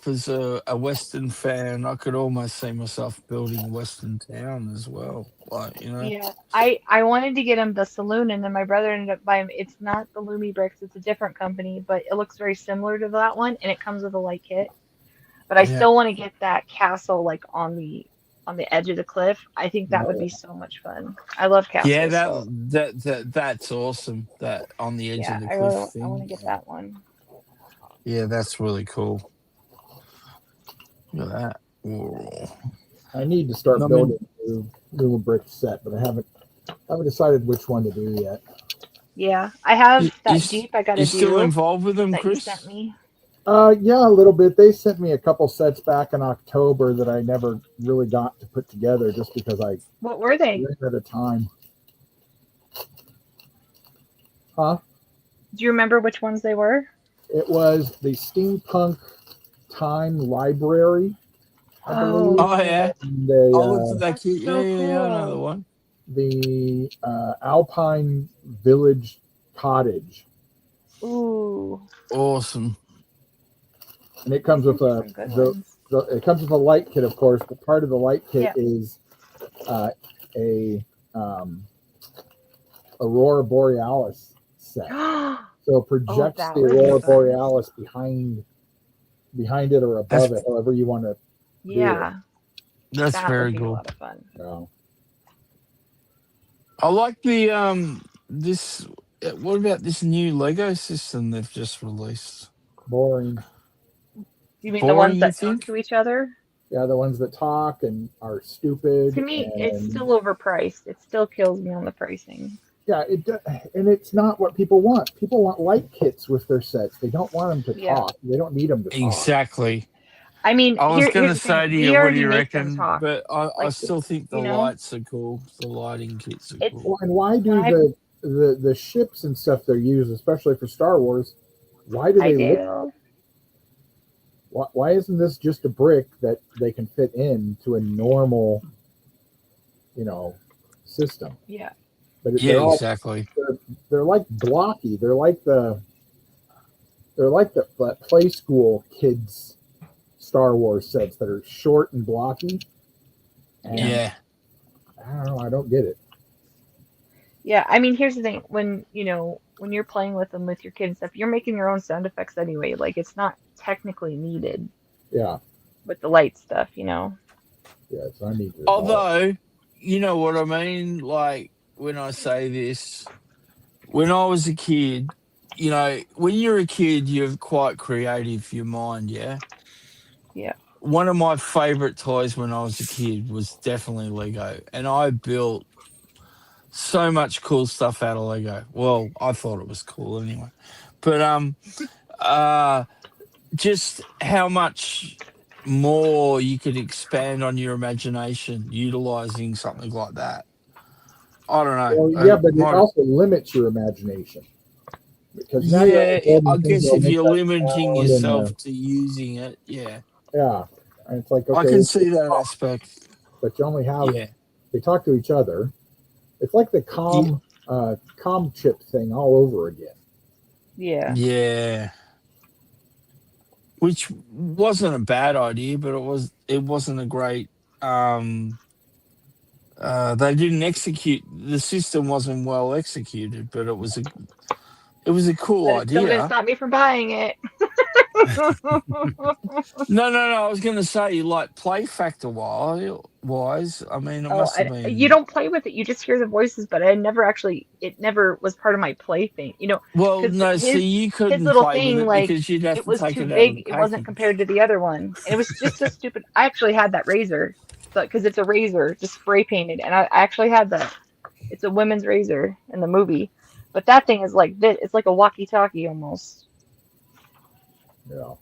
as a Western fan. I could almost see myself building a Western town as well, like, you know. Yeah, I wanted to get him the saloon, and then my brother ended up buying. It's not the Lumi bricks; it's a different company, but it looks very similar to that one, and it comes with a light kit. But I still want to get that castle like on the edge of the cliff. I think that would be so much fun. I love castles. Yeah, so, that's awesome. That on the edge yeah, of the I cliff really thing. I want to get that one. Yeah, that's really cool. Look at that. Whoa. I need to start I mean- building a new brick set, but I haven't decided which one to do yet. Yeah, I have that You- Jeep. I got You to still do involved with them, that you Chris? sent me. Yeah, a little bit. They sent me a couple sets back in October that I never really got to put together just because I What were they? ran out of time. Huh? Do you remember which ones they were? It was the Steampunk Time Library, I believe. Oh yeah. And they, I looked at that That's kit. so Yeah, I know cool. the one. the Alpine Village Cottage, Ooh, Awesome. and it comes with some good ones. it comes with a light kit, of course. But part of the light kit Yeah. is a Aurora Borealis set. So it projects that the would be Aurora fun. Borealis behind it or above it, however you want to. Yeah, That's that very would be a cool. lot of fun. know. I like the this. What about this new Lego system they've just released? Boring. You mean the Boring, ones you that talk think? to each other? Yeah, the ones that talk and are stupid. To me, and, it's still overpriced. It still kills me on the pricing. yeah, and it's not what people want. People want light kits with their sets. They don't want them to Yeah. talk. They don't need them to talk. Exactly. I mean, I was going to here's the say thing. to We you, what do already you make them reckon? talk. But I Like, still think the you know? lights are cool. The lighting kits are It's- cool. Well, and why do the ships and stuff they're used, especially for Star Wars? Why do I they look? do. Why isn't this just a brick that they can fit into a normal, system? Yeah. but Yeah, they're all exactly. they're like blocky. They're like the play school kids Star Wars sets that are short and blocky. And Yeah. I don't know. I don't get it. Yeah, I mean, here's the thing. When, when you're playing with them with your kids and stuff, you're making your own sound effects anyway. Like, it's not technically needed Yeah. with the light stuff. Yeah. So I need to. Although, you know what I mean? Like, when I say this, when I was a kid, when you're a kid, you're quite creative, your mind, yeah? Yeah. One of my favorite toys when I was a kid was definitely Lego. And I built so much cool stuff out of Lego. Well, I thought it was cool anyway. But just how much more you could expand on your imagination utilizing something like that. I don't know. Well, yeah, but it also limits your imagination. Because now yeah, you're I guess if you're that limiting sound yourself to using it, yeah. Yeah. And it's like, okay, I can see that aspect. but you only have, Yeah. they talk to each other. It's like the com chip thing all over again. Yeah. Yeah. Which wasn't a bad idea, but it wasn't a great they didn't execute, the system wasn't well executed, but it was a cool But it's still idea. gonna stop me from buying it. No, I was gonna say, like, play factor wise, I mean, it Oh, must have been. you don't play with it. You just hear the voices, but it never was part of my play thing. Well, 'Cause no, so you couldn't little play thing, with it like, because you'd have it to was take too it out of the big. It wasn't package. compared to the other one. And it was just so stupid. I actually had that razor, because it's a razor, just spray painted, and I actually had that. It's a women's razor in the movie, but that thing is like this. It's like a walkie-talkie almost. Yeah.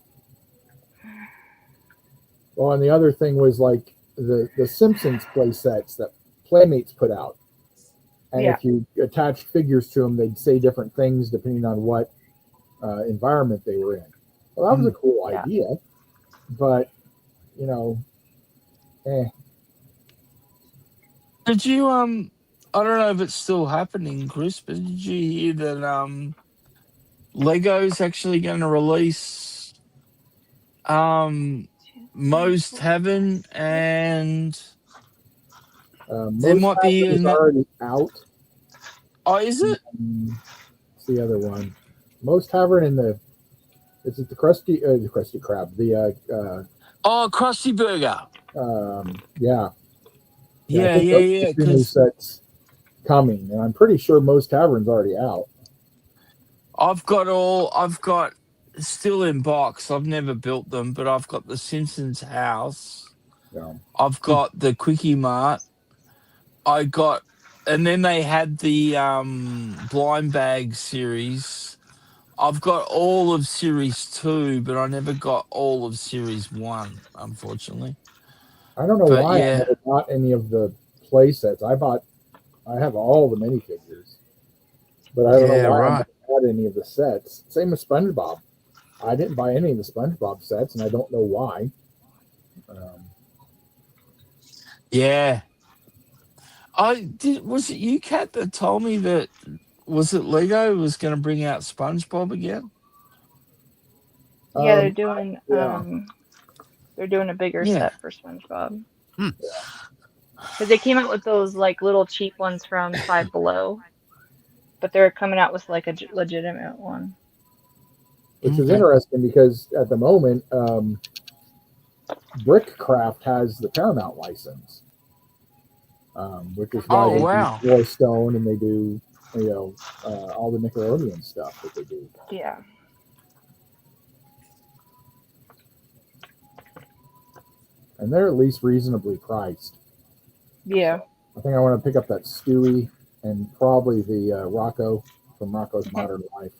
Well, and the other thing was like the Simpsons play sets that Playmates put out. And Yeah. if you attached figures to them, they'd say different things depending on what environment they were in. Well, that was a cool Yeah. idea, but Did you I don't know if it's still happening, Chris, but did you hear that Lego's actually going to release Moe's Tavern, and there might be is already out. Oh, is it? What's the other one? Moe's Tavern and is it the Krusty Krab? Krusty Burger. Yeah. Yeah. Two new sets coming, and I'm pretty sure Moe's Tavern's already out. I've got still in box. I've never built them, but I've got the Simpsons house. Yeah. I've got the Quickie Mart. And then they had the Blind Bag series. I've got all of Series 2, but I never got all of Series 1, unfortunately. I don't know why I never bought any of the play sets. I have all the minifigures, but I don't know why I never bought any of the sets. Same with SpongeBob. I didn't buy any of the SpongeBob sets, and I don't know why. Yeah. Was it you, Kat, that told me that, was it Lego was going to bring out SpongeBob again? Yeah, they're doing a bigger set for SpongeBob. Because they came out with those like little cheap ones from Five Below, but they're coming out with like a legitimate one. Which is interesting because at the moment, Brickcraft has the Paramount license. Which is why they do Yellowstone, and they do all the Nickelodeon stuff that they do. Yeah. And they're at least reasonably priced. Yeah. I think I want to pick up that Stewie and probably the Rocco from Rocco's Modern Life.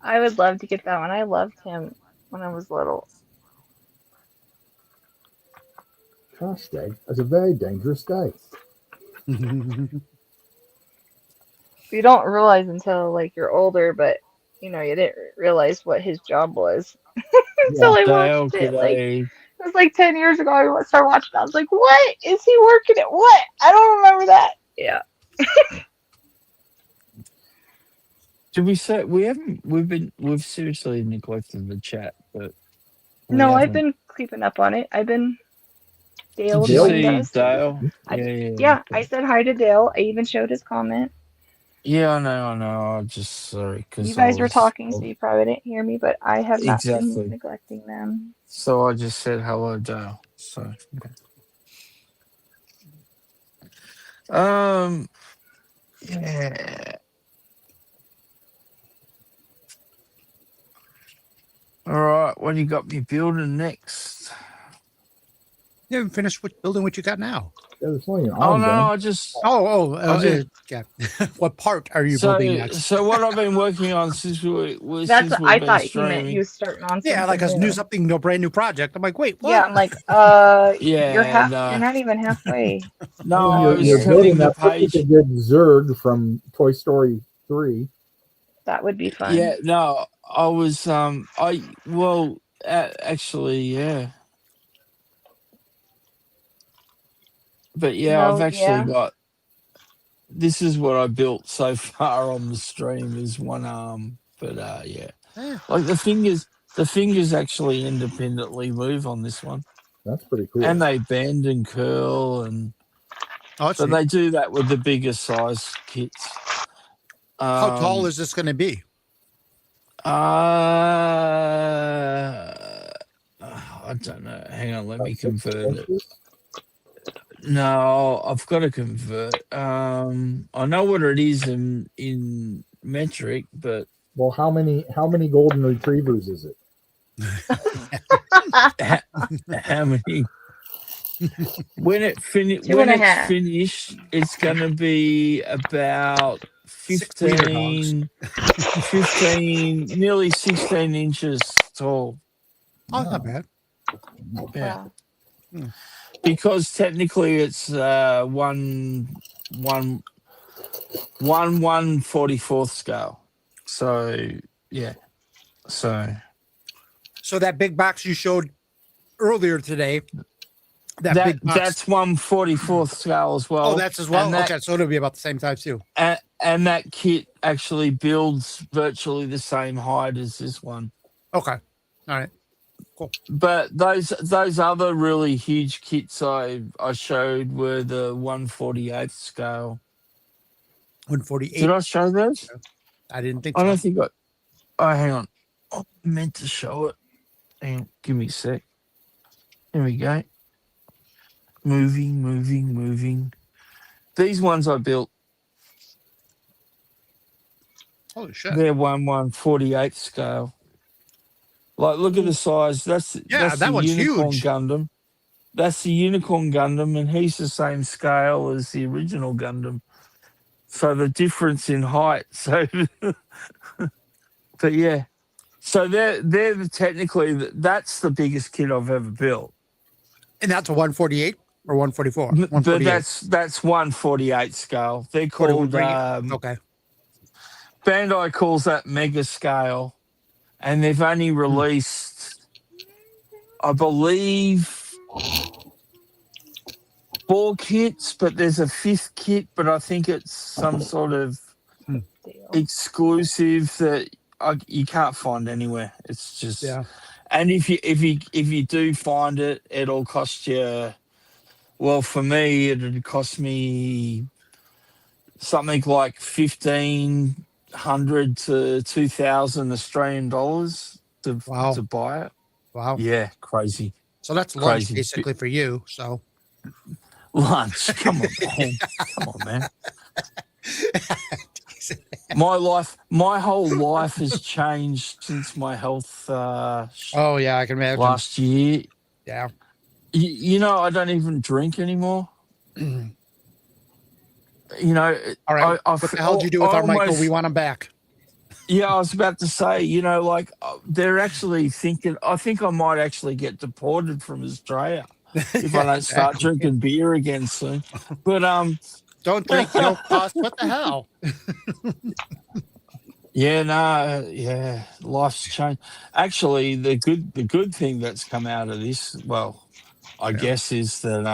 I would love to get that one. I loved him when I was little. Gosh, Dave, that's a very dangerous day. You don't realize until like you're older, but you didn't realize what his job was until I watched it. Like, it was like 10 years ago. I started watching it. I was like, "What is he working at? What? I don't remember that." Yeah. Did we say we haven't? We've seriously neglected the chat, but we No, I've haven't. been creeping up on it. I've been. Dale Did you joined see us. Dale? I- Yeah. Yeah, I said hi to Dale. I even showed his comment. Yeah, I know. I'm just sorry because You guys were talking, so you probably didn't hear me, but I have not Exactly. been neglecting them. So I just said hello, Dale. So yeah. All right, what do you got me building next? You haven't finished building what you got now. Yeah, there's only an Oh arm no, gun. I just Oh, just- yeah. What part are you so building next? so what I've been working on since That's we've I been thought he meant streaming. he was starting on something Yeah, like a new. no brand new project. I'm like, wait, what? Yeah, I'm like, Yeah, you're half. no. You're not even halfway. No, I I mean, was you're turning building the that perfect page. good Zurg from Toy Story 3. That would be fun. Yeah, no, I was actually, yeah. But yeah, I've No, actually yeah. got. This is what I built so far on the stream is one arm, but yeah, Eh, like the fingers actually independently move on this one, That's pretty cool. and they bend and curl, and oh, that's but neat. they do that with the bigger size kits. How tall is this going to be? I don't know. Hang on, let me About 6 convert it. inches? No, I've got to convert. I know what it is in metric, but Well, how many golden retrievers is it? how many? When Two when and a it's half. finished, it's going to be about 6 meter hogs. 15, nearly 16 inches tall. Oh, not bad. Yeah. Wow. Because technically it's 1/44 scale. So yeah. So So that big box you showed earlier today, that big box. that's 1/44 scale as well. Oh, that's as well. And that, Okay, so it'll be about the same size too. and that kit actually builds virtually the same height as this one. Okay, all right. But those other really huge kits I showed were the 1/48 scale. 148. Did I show those? I didn't think I so. don't think I. Oh, hang on. I meant to show it. Hang on, give me a sec. There we go. Moving. These ones I built, Holy shit. they're 1/48 scale. Like, look at the size. That's that the one's Unicorn huge. Gundam. That's the Unicorn Gundam, and he's the same scale as the original Gundam. So the difference in height. So, but yeah. So they're technically that's the biggest kit I've ever built. And that's a 148 or 144? But 148. that's 1/48 scale. They're called Okay. Bandai calls that mega scale, and they've only released, I believe, 4 kits, but there's a 5th kit, but I think it's some sort of exclusive that you can't find anywhere. It's just And if you do find it, it'll cost you. Well, for me, it'd cost me something like 1,500 to 2,000 Australian dollars to buy it. Wow. Yeah, crazy. So that's lunch Crazy. basically for you. So Lunch. Come on, man. My whole life has changed since my health. Oh yeah, I can imagine. Last year. Yeah. You know, I don't even drink anymore. You know, all right. What the hell did you do with our Michael? We want him back. Yeah, I was about to say, you know, like they're actually thinking. I think I might actually get deported from Australia if I don't start drinking beer again soon. But don't drink, you don't cost. What the hell? Yeah, life's changed. Actually, the good thing that's come out of this, well, I guess, is that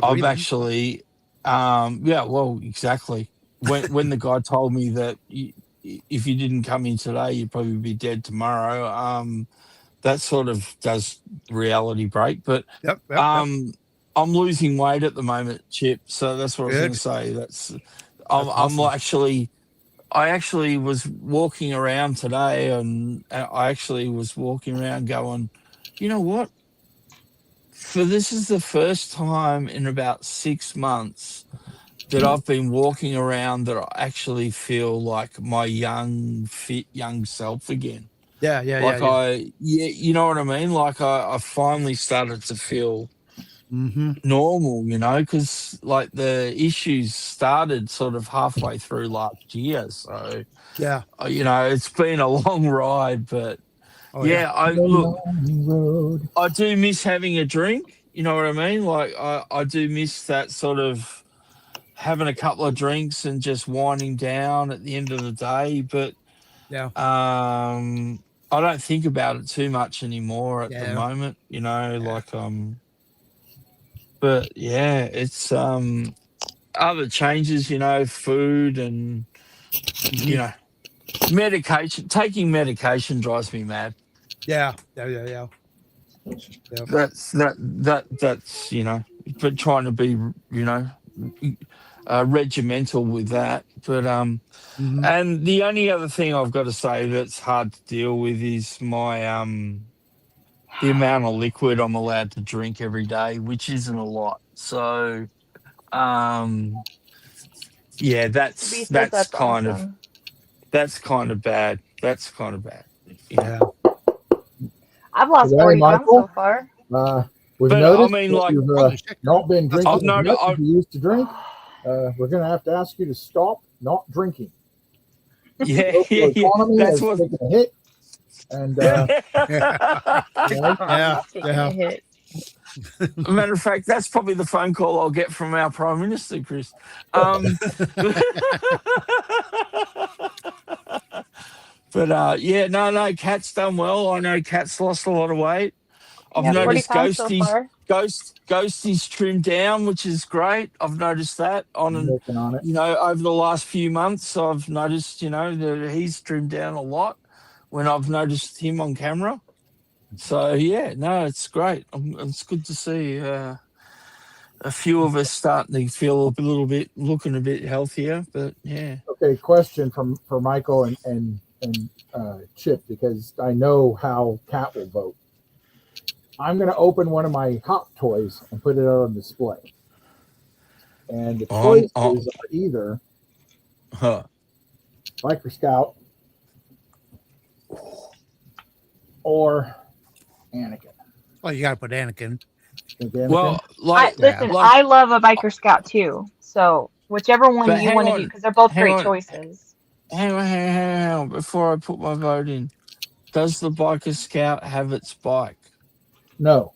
I've actually, well, exactly. when the guy told me that if you didn't come in today, you'd probably be dead tomorrow. That sort of does reality break. But Yep. I'm losing weight at the moment, Chip. So that's what I was going Good. to say. That's awesome. I actually was walking around today, and I actually was walking around going, you know what? This is the first time in about 6 months that I've been walking around that I actually feel like my young, fit, young self again. Yeah. You know what I mean? Like I finally started to feel Mm-hmm. normal, because like the issues started sort of halfway through last year. So, Yeah. it's been a long ride, but Oh, yeah. I do miss having a drink. You know what I mean? Like I do miss that sort of having a couple of drinks and just winding down at the end of the day. But Yeah. I don't think about it too much anymore at the Yeah. moment. But yeah, it's other changes. Food and medication. Taking medication drives me mad. Yeah. That's but trying to be regimental with that. But Mhm. and the only other thing I've got to say that's hard to deal with is my the amount of liquid I'm allowed to drink every day, which isn't a lot. So yeah, B says that's kind of awesome. bad. That's kind of bad. Yeah. I've lost Today, 40 pounds Michael? so far. We've But I noticed mean, that like, you've Holy shit. not been That's drinking awesome. as much No, as you used to drink. We're going to have to ask you to stop not drinking. yeah, Local yeah. economy That's has what. taken a hit, and Taking a hit. Matter of fact, that's probably the phone call I'll get from our Prime Minister, Chris. But yeah, no, Kat's done well. I know Kat's lost a lot of weight. I've Yeah, 40 noticed pounds so far. Ghosty's trimmed down, which is great. I've noticed that working on it. over the last few months. I've noticed, that he's trimmed down a lot when I've noticed him on camera. So yeah, no, it's great. It's good to see a few of us starting to feel looking a bit healthier. But yeah, Okay, question for Michael and Chip, because I know how Kat will vote. I'm going to open one of my Hot Toys and put it out on display. And the choices are either Biker Scout or Anakin. Well, you got to put Anakin. Think Anakin? well, like Listen, like- I love a Biker Scout too. So whichever one But you hang want to on, do, because they're both hang great on. choices. hang on, before I put my vote in. Does the Biker Scout have its bike? No.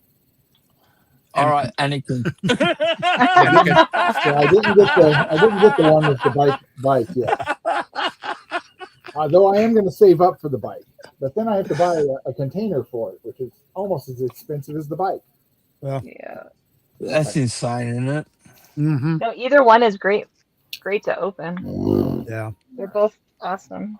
All right, Anakin. Anakin. So I didn't get the one with the bike yet. Though I am going to save up for the bike, but then I have to buy a container for it, which is almost as expensive as the bike. Yeah. That's insane, isn't it? Mm-hmm. No, either one is great to open. Yeah. They're both awesome.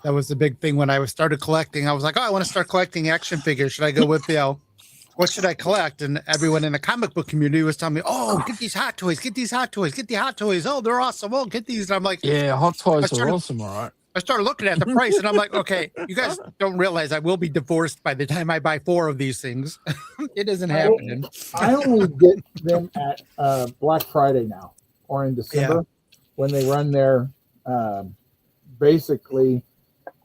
That was the big thing when I started collecting. I was like, oh, I want to start collecting action figures. Should I go with what should I collect? And everyone in the comic book community was telling me, oh, get these Hot Toys, get these Hot Toys, get the Hot Toys. Oh, they're awesome. Oh, get these. And I'm like, Yeah, Hot Toys are awesome, all right. I started looking at the price and I'm like, okay, you guys don't realize I will be divorced by the time I buy 4 of these things. It isn't happening. I only get them at Black Friday now or in December when they run their basically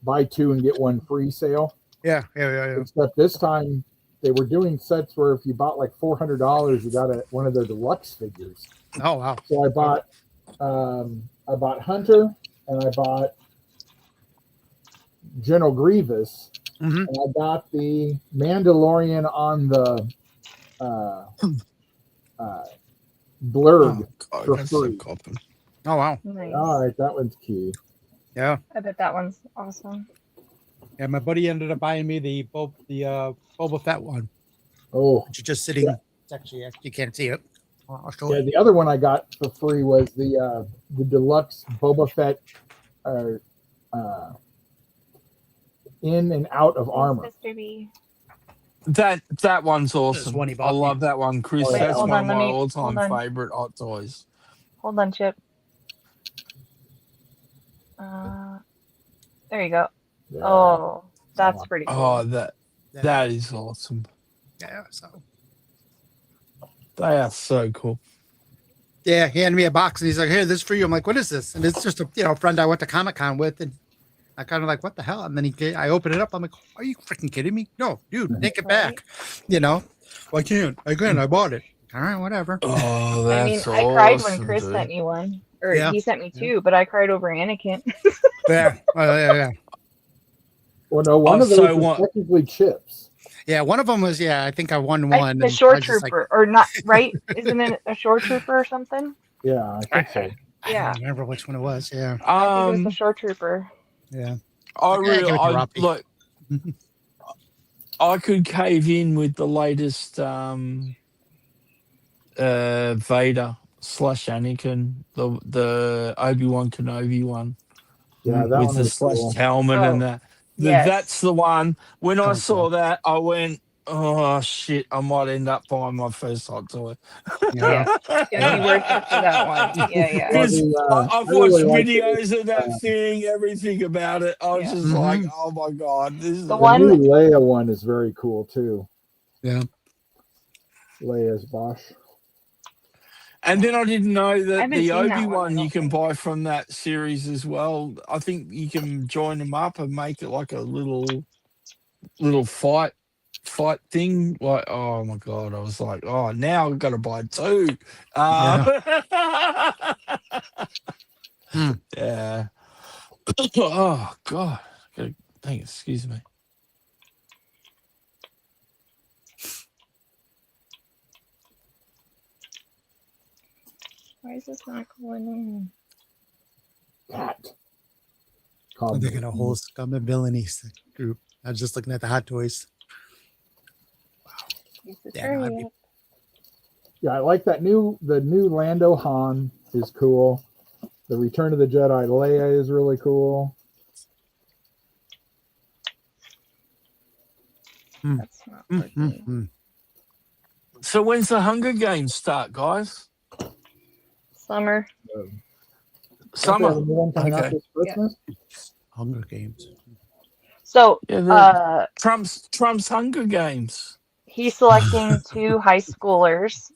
buy 2 and get 1 free sale. Yeah. Except this time they were doing sets where if you bought like $400, you got one of their deluxe figures. Oh, wow. So I bought Hunter and I bought General Grievous, Mhm. and I got the Mandalorian on the blurred God, for that's so free. copping. Oh, wow. Nice. All right, that one's key. Yeah. I bet that one's awesome. Yeah. My buddy ended up buying me the Boba Fett one, Oh, which is just sitting It's actually you can't see it. I'll show Yeah, you. the other one I got for free was the deluxe Boba Fett in and out of armor. Thanks, Mr. B. That one's awesome. one he I bought me. love that one, Chris. Oh, yeah. Wait, That's hold one on, of let my me- all-time hold on. favorite hot toys. Hold on, Chip. There you go. Yeah. Oh, that's pretty cool. Oh, that is awesome. Yeah. So They are so cool. yeah, he handed me a box and he's like, "Here, this is for you." I'm like, "What is this?" And it's just a friend I went to Comic-Con with, and I kind of like, "What the hell?" And then I open it up. I'm like, "Are you freaking kidding me? No, dude, take it back." Well, I can't. I bought it. All right, whatever. Oh, I that's mean, I cried awesome, when Chris dude. sent me one. Or Yeah. he sent me two, but I cried over Anakin. Yeah, yeah. Well, no, one Oh, of those so was what- technically chips. Yeah, one of them was, I think I won Like one. the and Shore I was just like, Trooper, or not, right? Isn't it a Shore Trooper or something? Yeah, I think so. I Yeah. don't remember which one it was. Yeah, I think it was the Shore Trooper. yeah. I Okay, really give it to Robbie. look. I could cave in with the latest Vader / Anakin, the Obi-Wan Kenobi one Yeah, that with one the was slashed cool. helmet and that. Yes. That's the one. When I Oh, saw cool. that, I went, "Oh shit! I might end up buying my first hot toy." Yeah. It would be worth it for that one. Yeah, yeah. Well, Because the, I've I really watched like videos of that thing, everything about it. I was Yeah. just Mhm. like, "Oh my god, this is The the one- new Leia one is very cool too. Yeah. Leia's Bosch. And then I didn't know I that haven't the seen that one, I Obi-Wan don't you can think. buy from that series as well. I think you can join them up and make it like a little fight thing. Like, oh my god, I was like, oh, now I've got to buy two. Hmm. Yeah. Oh god. Hang, excuse me. Why is this not going in? Cat. I'm thinking a whole scum and villainies group. I was just looking at the hot toys. Use the Yeah, no, I'd tray. be- Yeah, I like that the new Lando Han is cool. The Return of the Jedi Leia is really cool. That's not working. Mhm. So when's the Hunger Games start, guys? Summer. Summer. Okay, the new one coming out Okay. this Christmas. Hunger Games. So, Yeah, the Trump's Hunger Games. he's selecting two high schoolers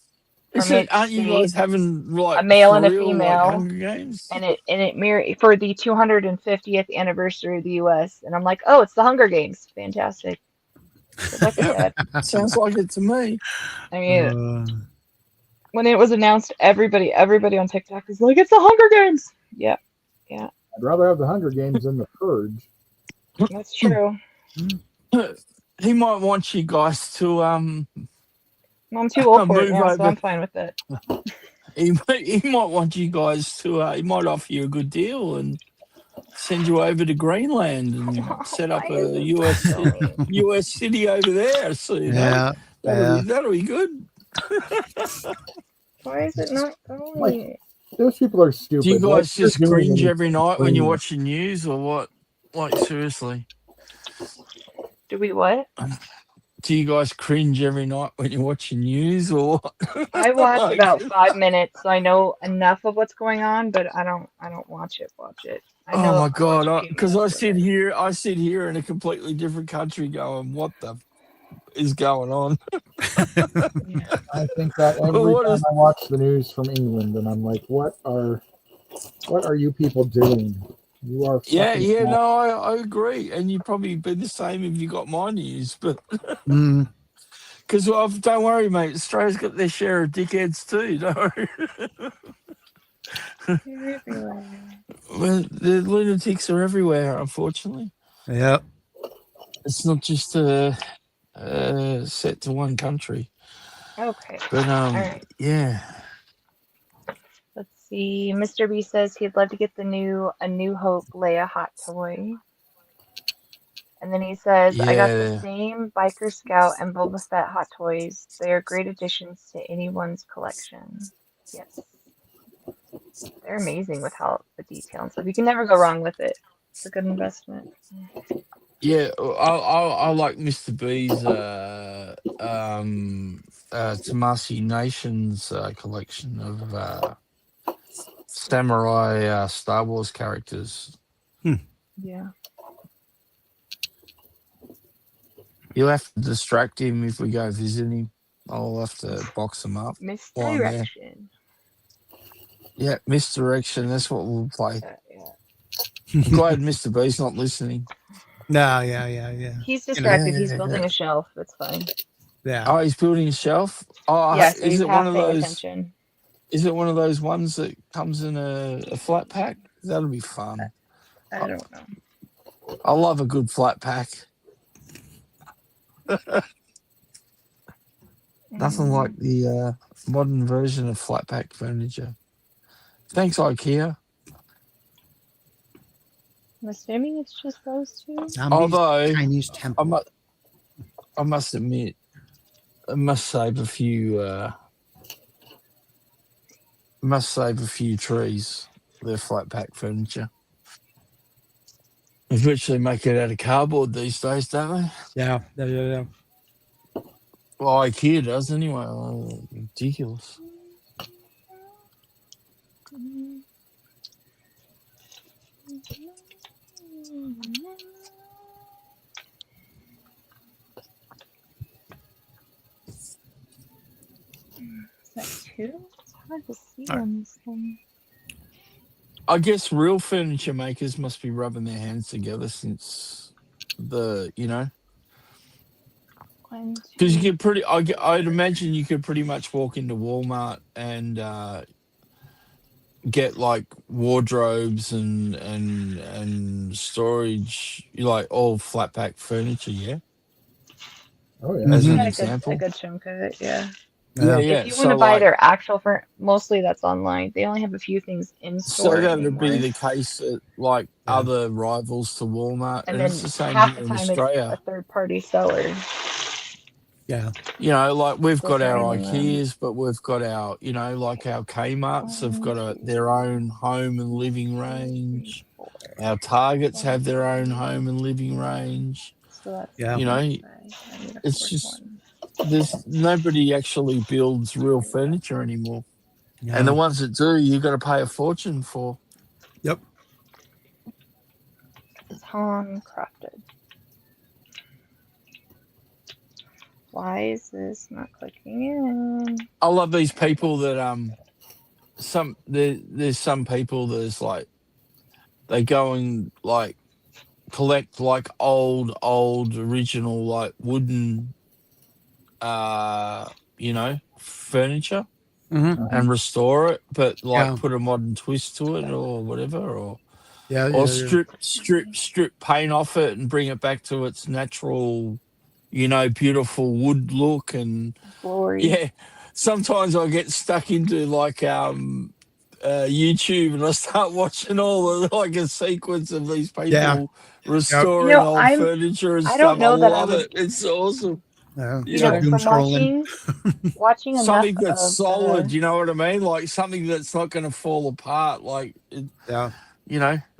Is from it, each aren't you state, guys having like a male and a for real, like, female, Hunger Games? and it mirror for the 250th anniversary of the U.S. And I'm like, oh, it's the Hunger Games. Fantastic. So that's good. Sounds like it to me. I mean, when it was announced, everybody on TikTok was like, it's the Hunger Games. Yeah, I'd rather have the Hunger Games than the Purge. that's true. He might want you guys to I'm too old for it Move now, so over. I'm fine with it. he might want you guys to he might offer you a good deal and send you over to Greenland and set up Why a is it US so mean? US city over there. So you know, yeah. that'll be good. Why is it not going? Those people are stupid. Do you Like, guys just they're doing cringe it- every night when you cringe. watch the news or what? Like seriously. Do we what? Do you guys cringe every night when you watch the news or what? I watch Like- about 5 minutes, so I know enough of what's going on, but I don't watch it. I know Oh my I god! watch a few Because I minutes sit with it. here, in a completely different country, going, "What the is going on?" Yeah. I think that every What time is- I watch the news from England, and I'm like, what are you people doing? You are Yeah, fucking yeah, nuts. no, I agree, and you'd probably be the same if you got my news, but Mm. because don't worry, mate, Australia's got their share of dickheads too. Don't worry. They're everywhere. Well, the lunatics are everywhere, unfortunately. Yep. It's not just set to one country, Okay. but right. yeah. Let's see. Mr. B says he'd love to get a New Hope Leia hot toy. And then he says, I got the Yeah. same Biker Scout and Boba Fett Hot Toys. They are great additions to anyone's collection. Yes. They're amazing with how the detail and stuff. You can never go wrong with it. It's a good investment. Yeah, I like Mr. B's Tamasi Nations collection of samurai Star Wars characters. Yeah. You'll have to distract him if we go visit him. I'll have to box him up. while I'm there. Misdirection. Yeah, misdirection. That's what we'll play. Yeah. I'm glad Mr. B's not listening. No, yeah. He's distracted. Yeah, He's yeah, building yeah. a shelf. It's fine. Yeah. Oh, he's building a shelf. Oh, Yeah, so is he's it one half of paying those? attention. Is it one of those ones that comes in a flat pack? That'll be fun. I don't know. I love a good flat pack. Nothing like the modern version of flat pack furniture. Thanks, IKEA. I'm assuming it's just those two. Although Chinese temple. I must admit, I must save a few. Trees. They're flat pack furniture. They virtually make it out of cardboard these days, don't they? Yeah. Well, IKEA does anyway. Oh, ridiculous. Is that two? It's hard to see All right. on this thing. I guess real furniture makers must be rubbing their hands together since the, One, because you two. could I'd imagine you could pretty much walk into Walmart and get like wardrobes and storage, like all flat pack furniture. Yeah, Oh yeah. as You an got example. a good chunk of it, yeah. Yeah. If you want So to buy like, their actual mostly that's online. They only have a few things in store so that would be anymore. the case at like Yeah. other rivals to Walmart, And and then it's the same half here the in time it's Australia. a third-party seller. Yeah. Like we've got our Glittering them. IKEAs, but we've got our, like our Kmart's have got their own home and living range. Our Targets have their own home and living range. So that's Yeah. It's just there's nobody actually builds real furniture anymore, and the ones that do, you got to pay a fortune for. Yep. It's handcrafted. Why is this not clicking in? I love these people that there's some people that's like they go and like collect like old original like wooden furniture and restore it, but like Yeah. put a modern twist to it or whatever, or Yeah. strip paint off it and bring it back to its natural, beautiful wood look. And Glory. yeah, sometimes I get stuck into like YouTube and I start watching all the like a sequence of these people Yeah. restoring You know, old furniture and I stuff. don't know that I love would- it. It's awesome. Yeah. You Yeah. know, Doom from scrolling. watching enough Something that's of solid, you know what I mean? Like something that's not going to fall apart. Like, Yeah.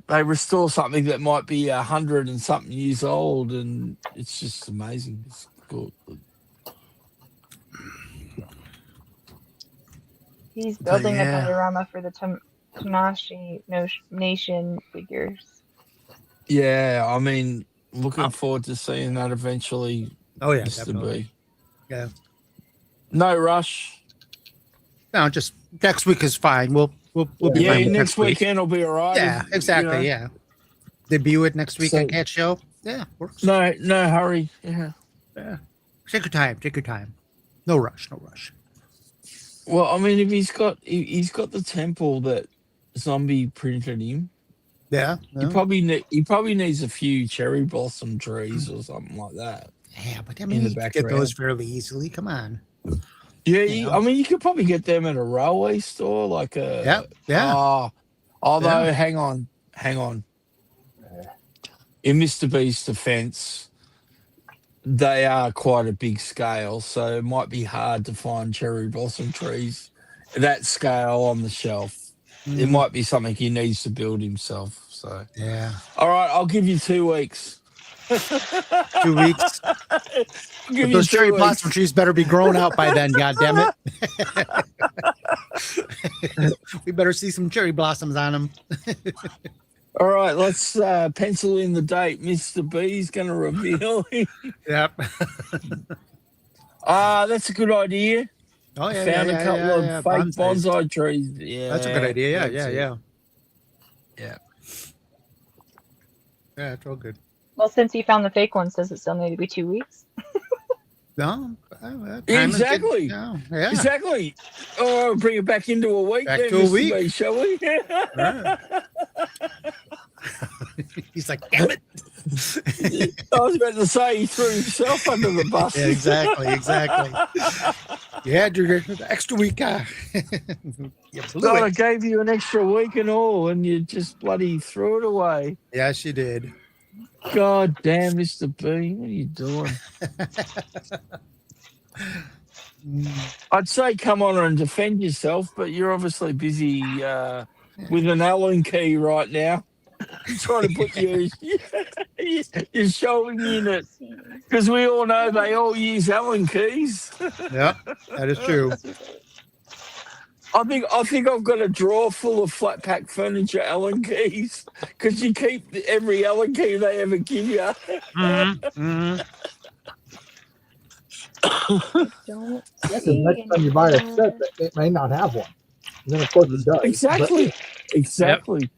they restore something that might be 100 and something years old, and it's just amazing. It's good. He's building yeah. a diorama for the Tanashi Nation figures. Yeah, I mean, looking forward to seeing that eventually. Oh yeah. Mr. Definitely. B. Yeah. No rush. No, just next week is fine. We'll be Yeah, fine with next week. weekend will be all right. Yeah, exactly. Yeah. Debut it next week So- on Cat Show. Yeah, works. No hurry. Yeah. Take your time. Take your time. No rush. No rush. Well, I mean, if he's got the temple that Zombie printed him, Yeah. he probably needs a few cherry blossom trees or something like that. Yeah, but I in mean, the you can get background. those fairly easily. Come on. Yeah, You know? I mean, you could probably get them at a railway store, like a. Yeah. Although, Yeah. hang on. in Mr. B's defense, they are quite a big scale, so it might be hard to find cherry blossom trees that scale on the shelf. It might be something he needs to build himself. So, Yeah. all right, I'll give you 2 weeks. 2 weeks. I'll give But you those 2 cherry weeks. blossom trees better be grown out by then, goddammit. We better see some cherry blossoms on them. All right, let's pencil in the date. Mr. B's going to reveal. Yep. That's a good idea. Oh, yeah. Found yeah, a couple yeah, of yeah. fake Bonsais. bonsai trees. Yeah, That's a good idea. Yeah, that's yeah, it. yeah. Yeah. Yeah, it's all good. Well, since he found the fake ones, does it still need to be 2 weeks? No, time is good. Exactly. No, yeah. Exactly. Oh, bring it back into a week. Back then, to a Mr. week. B, shall we? Right. He's like, damn it. I was about to say he threw himself under the bus. Yeah, exactly. You had your extra week. You blew God, I it. gave you an extra week and all, and you just bloody threw it away. Yeah, she did. God damn, Mr. B, what are you doing? I'd say come on and defend yourself, but you're obviously busy with an Allen key right now. Trying to put your showing unit, because we all know they all use Allen keys. Yep, that is true. I think I've got a drawer full of flat pack furniture Allen keys, because you keep every Allen key they ever give you. Don't Yeah, 'cause next time you buy a set, it may not have one. And then of course it does. Exactly. But Exactly.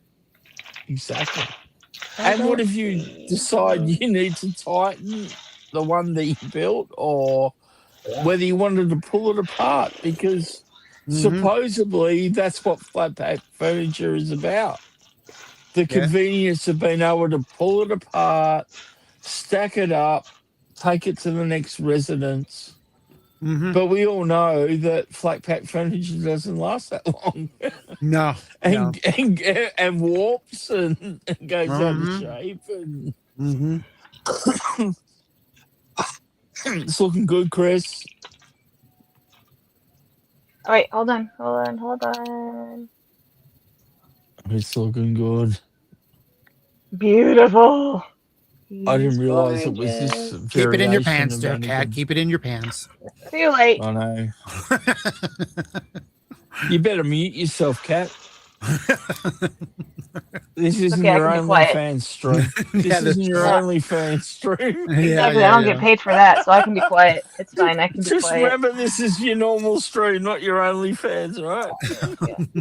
And what if you decide you need to tighten the one that you built, or whether you wanted to pull it apart? Because supposedly that's what flat pack furniture is about. The convenience of being able to pull it apart, stack it up, take it to the next residence. But we all know that flat pack furniture doesn't last that long. No. and warps and goes out of shape. And it's looking good, Chris. All right, hold on. It's looking good. Beautiful. I didn't He's realize it was gorgeous. this. Keep it in your variation pants of there, Cat. anything. Keep it in your pants. Too late. I know. You better mute yourself, Cat. This isn't Okay, I your can be quiet. OnlyFans stream. This Yeah, isn't your Yeah. OnlyFans stream. Exactly. I don't get paid for that, so I can be quiet. It's fine. I can be Just quiet. remember, this is your normal stream, not your OnlyFans, right?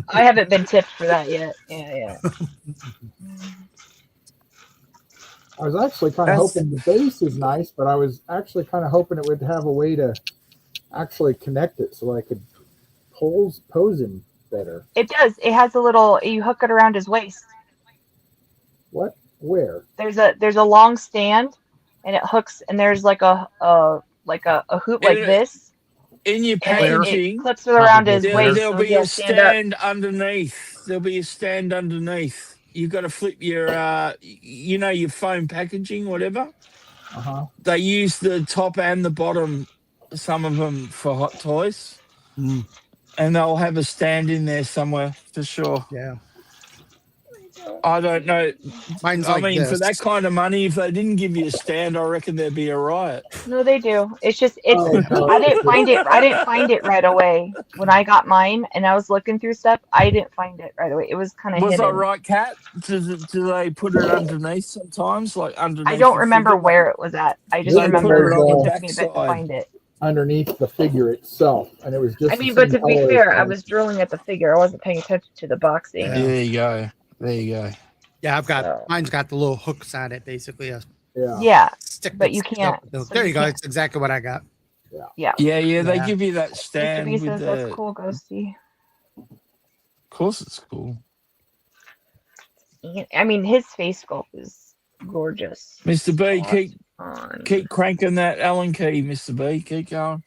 I haven't been tipped for that yet. Yeah. I was actually kind of hoping the base is nice, but I was actually kind of hoping it would have a way to actually connect it so I could pose him better. It does. It has a little. You hook it around his waist. What? Where? There's a long stand, and it hooks. And there's like a hoop like this. In your And it packaging, clips it around his waist. there'll So be he'll a stand up. stand underneath. There'll be a stand underneath. You've got to flip your, your foam packaging, whatever. They use the top and the bottom, some of them, for hot toys. And they'll have a stand in there somewhere, for sure. Yeah. I don't know. Mine's I like mean, this. for that kind of money, if they didn't give you a stand, I reckon there'd be a riot. No, they do. It's just it's. Oh, I didn't find it. I didn't find it right away when I got mine, and I was looking through stuff. I didn't find it right away. It was kind of Was hidden. that right, Kat? Do they put it underneath sometimes, like underneath? I don't the remember figure? where it was at. I just They remember put it on it the took me a bit to backside. find it. Underneath the figure itself, and it was just. I mean, but to be fair, I was drilling at the figure. I wasn't paying attention to the boxing. Yeah. There you go. There you go. Yeah, I've got So- mine's got the little hooks on it, basically. A Yeah, stick but that you sticks can't- up with those. so There you you go. can't- It's exactly what I got. Yeah, they Yeah. give you that Mr. stand B with says the. that's cool, Ghosty. Of course, it's cool. I mean, his face sculpt is gorgeous. Mr. B, On. keep cranking that Allen key, Mr. B. Keep going.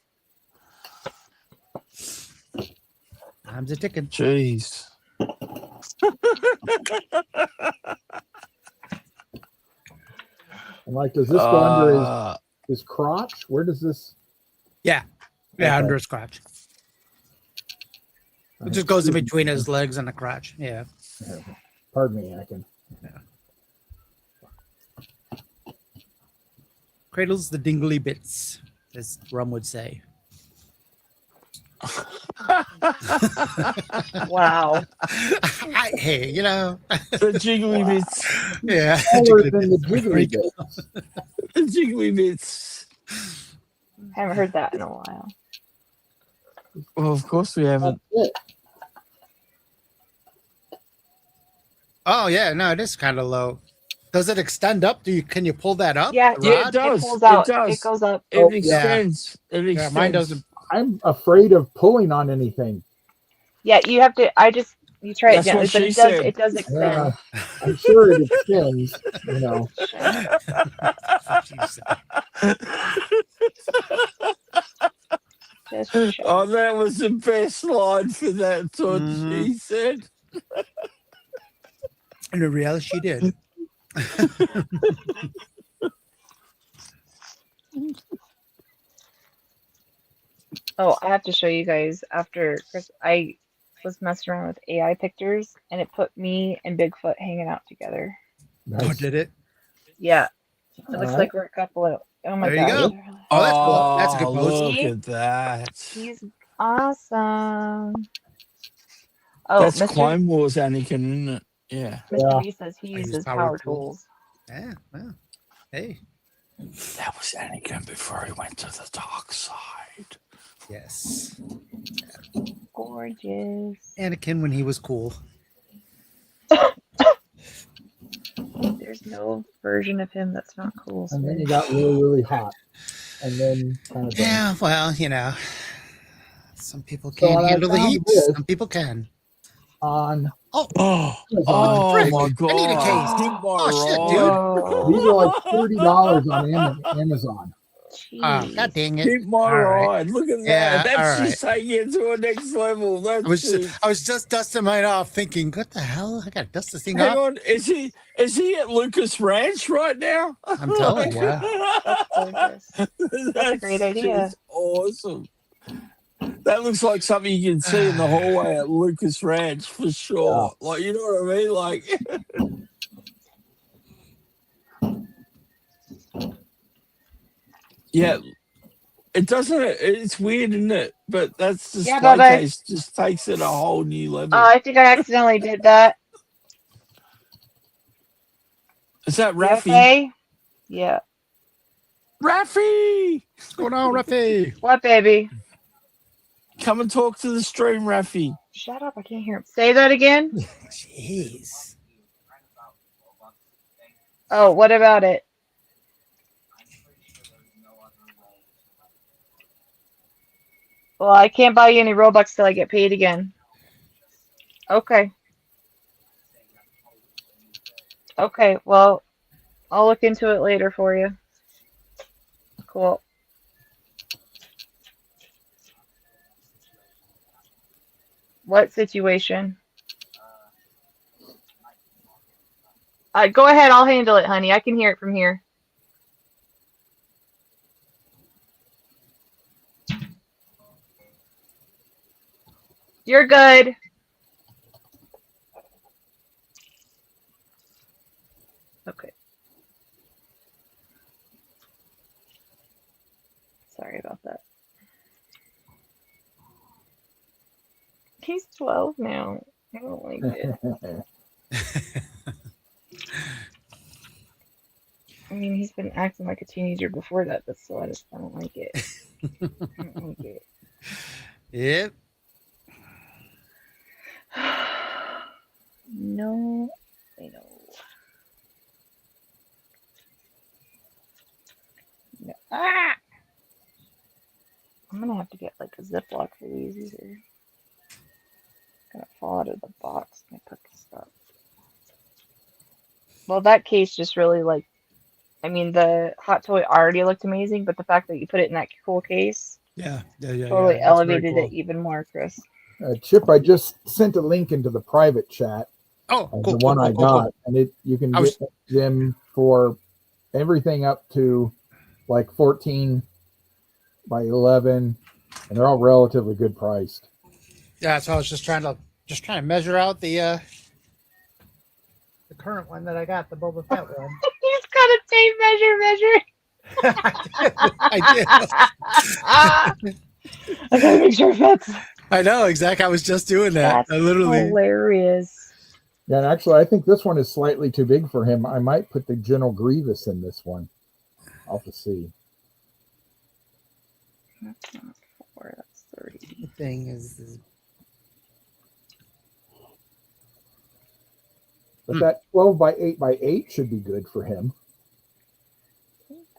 Time's a ticking. Jeez. like, does this go under Uh, his crotch? Where does this? Yeah, Okay. under his crotch. It just goes in between his legs and the crotch. Yeah. Pardon me, I can. Cradles the dingly bits, as Rum would say. Wow. Hey, you know. the jiggly bits. Yeah. Taller than the jiggly bits. The jiggly bits. Haven't heard that in a while. Well, of course we haven't. That's it. Oh yeah, no, it is kind of low. Does it extend up? Can you pull that up? Yeah, The Yeah, rod? it does. It pulls out. It does. It goes up. It Oh, extends. It Yeah, extends. mine doesn't. I'm afraid of pulling on anything. Yeah, you have to. You try it That's gently, what but she it does. said. It does extend. Yeah, I'm sure it extends. You know, Just show. Oh, that was the best line for that. That's what Mhm. she said. And in reality, she did. Oh, I have to show you guys after Chris. I was messing around with AI pictures, and it put me and Bigfoot hanging out together. Oh, nice. did it? Yeah, it looks Alright. like we're a couple of. Oh my There you god. go. Oh, that's cool. That's a good Oh, pose. look See? at that. He's awesome. Oh, That's Mr. Clone Wars Anakin, isn't it? Yeah. Mr. Yeah. B says he I use uses power power tools. tools. Yeah. Well, hey. That was Anakin before he went to the dark side. Yes. Gorgeous. Anakin when he was cool. There's no version of him that's not cool. And then Sweet. you got really, really hot, and then kind of. Yeah. Well, you know, some people So can't when I handle the found heat. this- Some people can. On Oh, Amazon. oh frick. my I god. need a case. Keep my Oh, shit, ride. dude. Whoa. these are like $30 on Amazon. Jeez. God dang it. Keep my All right. ride. Look at that. Yeah, That's all just taking it to a next level. That's I was just dusting mine off, thinking, "What the hell? I got to dust this thing Hang off." on, is he at Lucas Ranch right now? I'm telling you. That's gorgeous. That's a great idea. just awesome. That looks like something you can see in the hallway at Lucas Ranch for sure. Like, you know what I mean? Like, yeah, it doesn't. It's weird, isn't it? But that's the Yeah, display Bubba. case just takes it a whole new level. I think I accidentally did that. Is that You Raffy? okay? Yeah. Raffy, What's going on, Ruffy? What, baby? come and talk to the stream, Raffy. Shut up. I can't hear him. Say that again. Jeez. Oh, what about it? Well, I can't buy you any Robux till I get paid again. Okay. Okay, well, I'll look into it later for you. Cool. What situation? Go ahead, I'll handle it, honey. I can hear it from here. You're good. Okay. Sorry about that. He's 12 now. I don't like it. I mean, he's been acting like a teenager before that, but still, I don't like it. I don't like it. Yep. No, I know. No. Ah! I'm gonna have to get like a Ziploc for these. These are gonna fall out of the box when I put this up. Well, that case just really like, I mean, the hot toy already looked amazing, but the fact that you put it in that cool case Yeah. totally that's very elevated cool. it even more, Chris. Chip, I just sent a link into the private chat Oh, of cool. the one cool, I cool, cool. got, and you can I was- get them for everything up to like 14 by 11, and they're all relatively good priced. Yeah, so I was just trying to measure out the current one that I got, the Boba Fett one. He's got a tape measure. I did. I gotta make sure it fits. I know, exactly. I was just doing that. That's I literally. hilarious. Yeah, and actually, I think this one is slightly too big for him. I might put the General Grievous in this one. I'll have to see. That's not 4, that's 30. The thing is But that 12 by 8 by 8 should be good for him.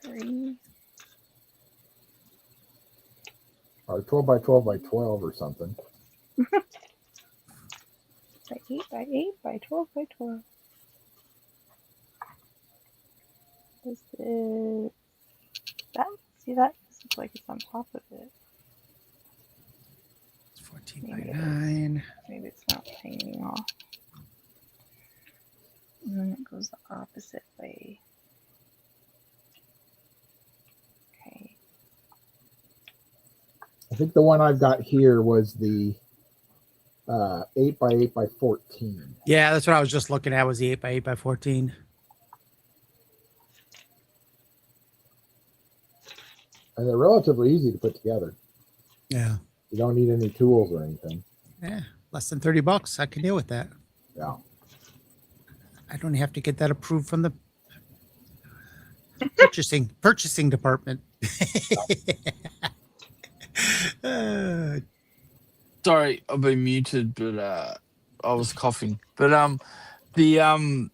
3. Or 12 by 12 by 12 or something. By 8 by 8 by 12 by 12. This is that. See that? This looks like it's on top of it. it's 14 by 9. Maybe it's not hanging off. And then it goes the opposite way. Okay. I think the one I've got here was the 8 by 8 by 14. Yeah, that's what I was just looking at. Was the 8 by 8 by 14? And they're relatively easy to put together. Yeah. You don't need any tools or anything. Yeah, less than $30. I can deal with that. Yeah. I don't have to get that approved from the purchasing department. Sorry, I've been muted, but I was coughing. But you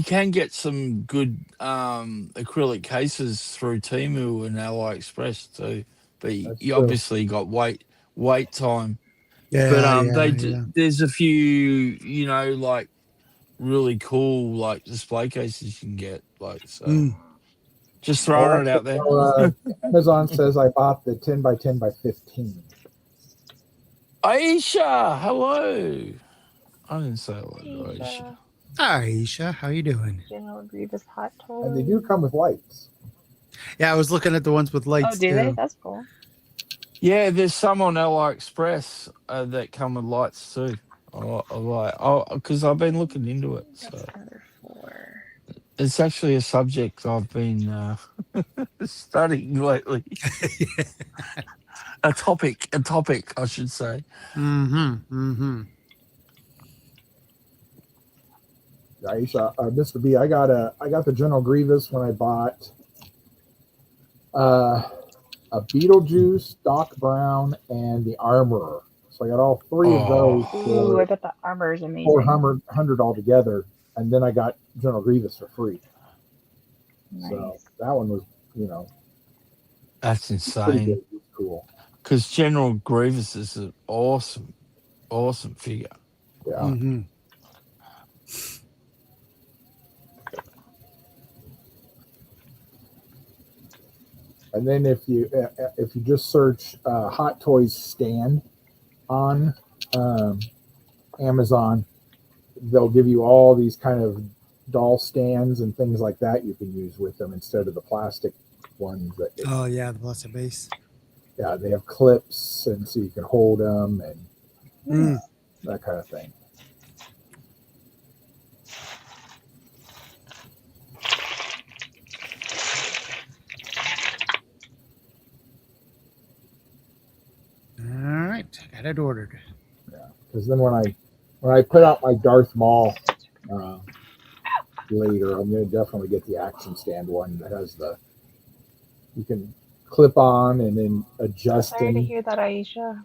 can get some good acrylic cases through Temu and AliExpress too. But That's you true. obviously got wait time. Yeah, But there's a few, like really cool like display cases you can get. Like so, just throwing it out there. Amazon says I bought the 10 by 10 by 15. Aisha, hello. I didn't say hello to Aisha. Hi, Aisha. How you doing? General Grievous hot toy. And they do come with lights. Yeah, I was looking at the ones with lights. Oh, do too. they? That's cool. Yeah, there's some on AliExpress that come with lights too. Because I've been looking into it. That's So another 4. it's actually a subject I've been studying lately. a topic, I should say. Mm-hmm. Aisha, Mr. B, I got the General Grievous when I bought a Beetlejuice, Doc Brown, and the Armorer. So I got all 3 of those Ooh, I for bet the armor is amazing. 400 altogether, and then I got General Grievous for free. Nice. So that one was, That's pretty insane. good. It's cool. Because General Grievous is an awesome figure. Yeah. Mm-hmm. And then if you just search Hot Toys stand on Amazon, they'll give you all these kind of doll stands and things like that you can use with them instead of the plastic ones. Oh yeah, the plastic base. Yeah, they have clips, and so you can hold them and that kind of thing. All right, got it ordered. Because then when I put out my Darth Maul later, I'm going to definitely get the action stand one that has you can clip on and then adjust Sorry to and hear that, Aisha.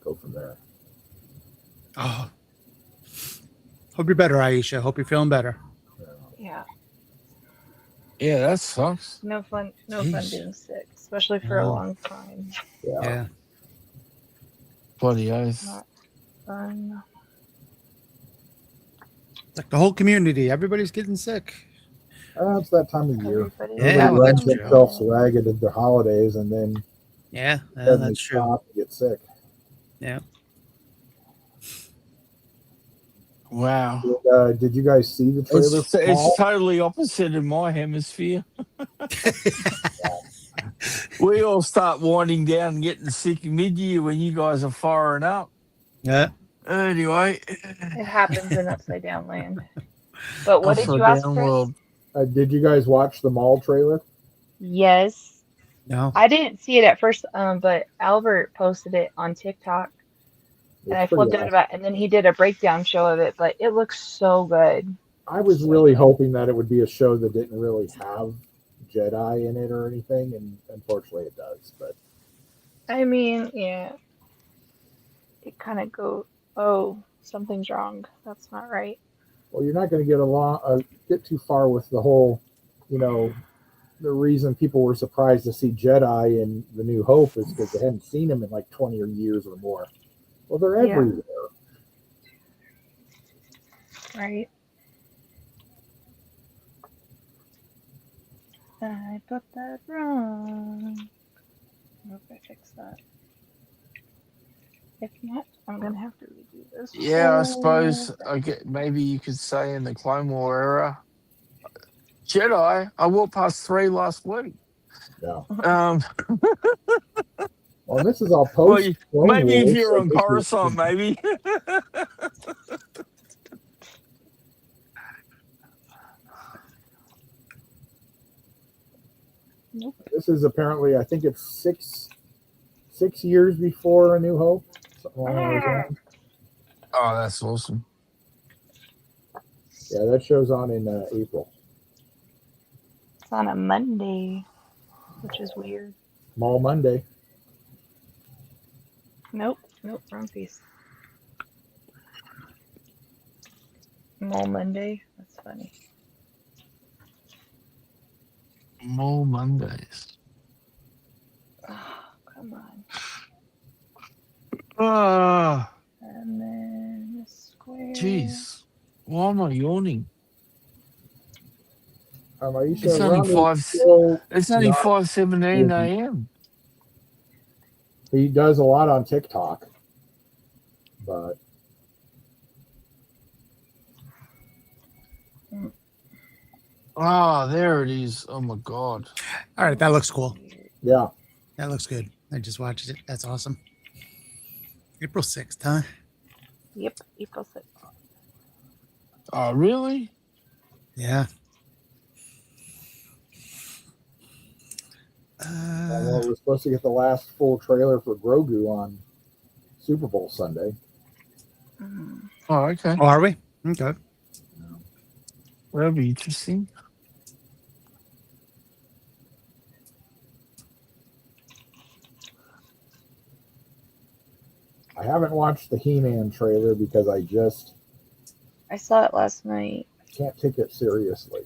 go from there. Oh, hope you're better, Aisha. Hope you're feeling better. Yeah. Yeah, that sucks. No fun Jeez. being sick, especially for a No. long time. Yeah. Bloody oath. Not fun. Like the whole community, everybody's getting sick. It's that time of year. Everybody. Yeah, Everybody well, runs that's true. themselves ragged at the holidays, and then Yeah, suddenly that's true. stop and get sick. Yeah. Wow. Did you guys see the trailer? It's, for it's Maul? totally opposite in my hemisphere. We all start winding down and getting sick mid-year when you guys are firing up. Yeah. Anyway, It happens in Upside Down Land. But what did upside you ask, down Chris? world. Did you guys watch the Maul trailer? Yes. No. I didn't see it at first, but Albert posted it on TikTok, and It's I pretty flipped out awesome. about it, and then he did a breakdown show of it, but it looks so good. I was really hoping that it would be a show that didn't really have Jedi in it or anything, and unfortunately it does. But I mean, yeah. It kind of go, oh, something's wrong. That's not right. well, you're not going to get too far with the whole, the reason people were surprised to see Jedi in The New Hope is because they hadn't seen them in like 20 years or more. Well, they're Yeah. everywhere. Right. I put that wrong. I hope I fix that. If not, I'm gonna have to redo this. Yeah, I whole suppose thing. maybe you could say in the Clone War era, Jedi. I walked past 3 last week. Yeah. Um, Well, this is all well, post. maybe if you're on Coruscant, maybe. Nope. This is apparently, I think it's six years before A New Hope. Something along those lines. Oh, that's awesome. Yeah, that show's on in April. It's on a Monday, which is weird. Maul Monday. Nope, wrong piece. Mole Monday. That's funny. More Mondays. Oh, come on. Ah, And then a square. jeez. Why am I yawning? Aisha, It's only Rami 5:17 a.m. He does a lot on TikTok, but Ah, there it is. Oh my god. All right, that looks cool. yeah, That looks good. I just watched it. That's awesome. April 6th, huh? Yep, April 6th. Oh, really? Yeah. well, we're supposed to get the last full trailer for Grogu on Super Bowl Sunday. Mm. Oh, okay. Oh, are we? Okay. That'll be interesting. I haven't watched the He-Man trailer because I just I saw it last night. can't take it seriously.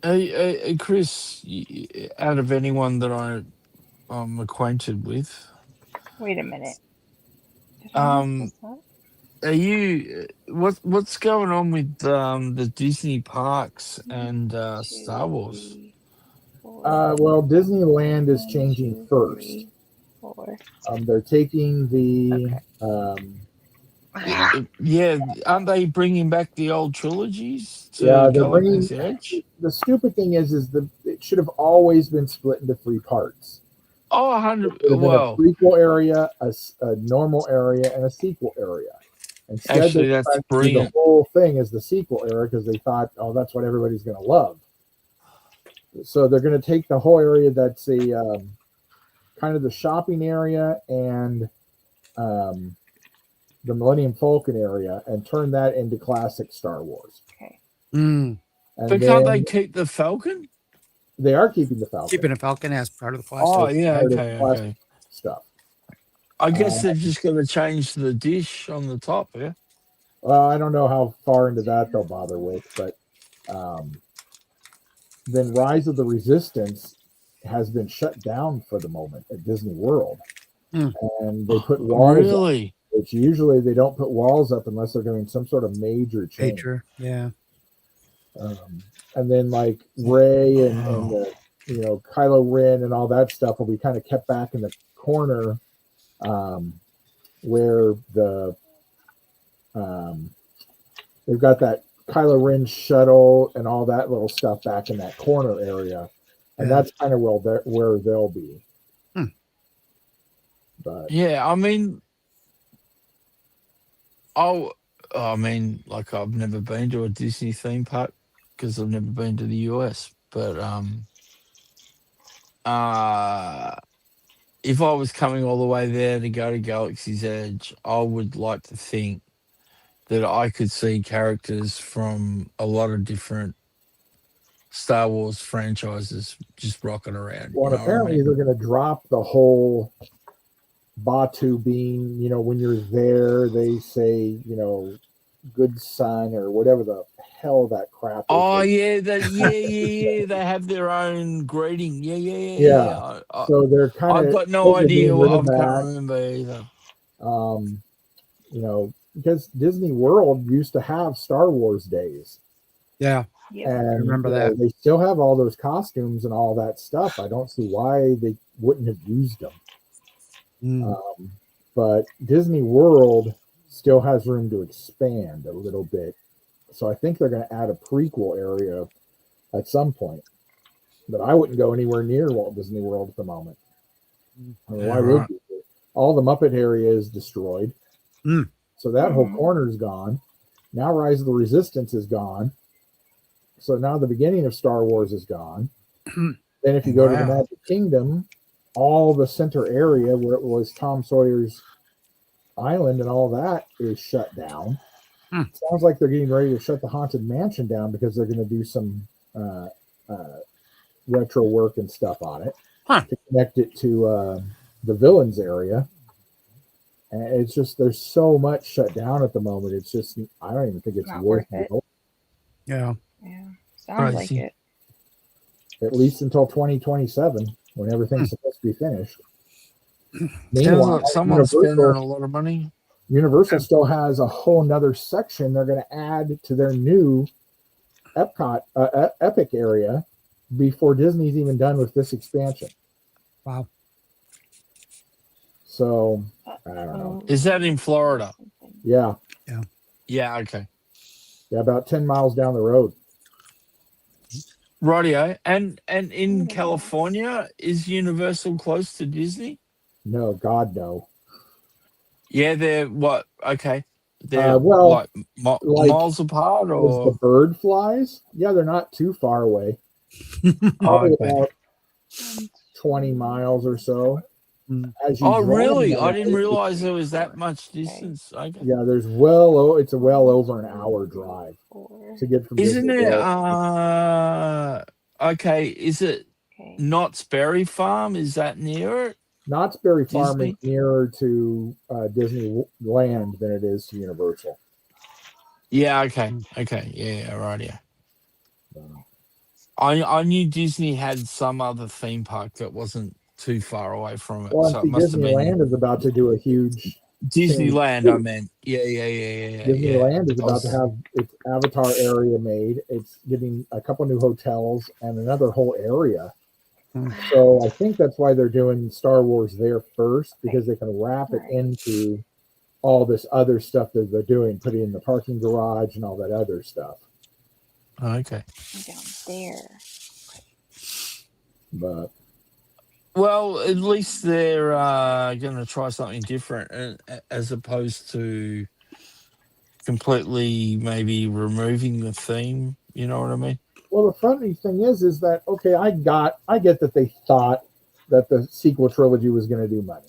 Hey, Chris, out of anyone that I'm acquainted with, Wait a minute. Did I miss this up? are you what's going on with the Disney parks and Star Wars? 2, 3, 4, Well, Disneyland is 1, changing 2, first. 3, 4. They're taking the Yeah, aren't they bringing back the old trilogies to Yeah, they're bringing- Galaxy's Edge? the stupid thing is it should have always been split into 3 parts. Oh, There 100. would have been Well, a prequel area, a normal area, and a sequel area. Instead, actually, they that's tried to do the brilliant. whole thing as the sequel area because they thought, oh, that's what everybody's going to love. So they're going to take the whole area that's a kind of the shopping area and the Millennium Falcon area and turn that into classic Star Wars. Okay. And But can't they then keep the Falcon? they are keeping the Falcon. Keeping a Falcon as part of the class. Oh, yeah, part of okay, classic okay. stuff. I guess they're just going to change the dish on the top, yeah? Well, I don't know how far into that they'll bother with, but then Rise of the Resistance has been shut down for the moment at Disney World. And they put walls up, Really? which usually they don't put walls up unless they're doing some sort of major change. Major. Yeah. And then like Rey and the, Kylo Ren and all that stuff will be kind of kept back in the corner where the They've got that Kylo Ren shuttle and all that little stuff back in that corner area, and Yeah. that's kind of where they'll be. Hmm. But Yeah, I mean, like I've never been to a Disney theme park because I've never been to the US. But if I was coming all the way there to go to Galaxy's Edge, I would like to think that I could see characters from a lot of different Star Wars franchises just rocking around. well, You and know what I apparently mean? they're going to drop the whole Batu being. You know, when you're there, they say, you know, good son or whatever the hell that crap is. Oh yeah, yeah. They have their own greeting. Yeah. Yeah. So they're kind I've of got no idea. getting rid I of can't that. remember either. You know, because Disney World used to have Star Wars days. Yeah. Yeah. And remember you know, that. they still have all those costumes and all that stuff. I don't see why they wouldn't have used them. Mm. But Disney World still has room to expand a little bit. So I think they're going to add a prequel area at some point. But I wouldn't go anywhere near Walt Disney World at the moment. I mean, why Yeah, would right. you? All the Muppet area is destroyed. Mm. So that whole Mhm. corner is gone. Now Rise of the Resistance is gone. So now the beginning of Star Wars is gone. Then if you go to the Wow. Magic Kingdom, all the center area where it was Tom Sawyer's Island and all that is shut down. Hmm. Sounds like they're getting ready to shut the Haunted Mansion down because they're going to do some retro work and stuff on it to connect it to the Villains area. And it's just there's so much shut down at the moment. It's just I don't even think it's Not worth worth it. it. Yeah. Yeah. Sounds like Crazy. it. At least until 2027 when everything's supposed to be finished. Sounds Meanwhile, like someone's spending Universal, a lot of money. Universal still has a whole nother section they're going to add to their new Epcot Epic area before Disney's even done with this expansion. Wow. So I don't know. Is that in Florida? Yeah, Yeah. Okay. yeah, about 10 miles down the road. Rightio. And in California, is Universal close to Disney? No, God, no. Yeah, they're what? Okay. They're well, like, like, miles apart, As the or bird flies, yeah, they're not too far away. oh, Probably okay. about 20 miles or so. Mm. As you Oh, drive really? down I the didn't road, realize there was that much distance. Okay. Yeah, there's it's a well over an hour drive to get from Isn't Disney it? World. Okay. Is it Okay. Knott's Berry Farm? Is that near it? Knott's Berry Farm Disney? is nearer to Disneyland than it is to Universal. Yeah. Okay. Okay. Yeah. Right. Yeah. I knew Disney had some other theme park that wasn't too far away from it, Well, so and it must have been Disneyland is about to do a huge. Disneyland. I meant. Yeah. Disneyland is about to have its Avatar area made. It's getting a couple new hotels and another whole area. So I think that's why they're doing Star Wars there first, because they can wrap it into all this other stuff that they're doing, put it in the parking garage and all that other stuff. Okay. Down there. But Well, at least they're going to try something different, as opposed to completely maybe removing the theme. You know what I mean? well, the funny thing is that okay, I get that they thought that the sequel trilogy was going to do money.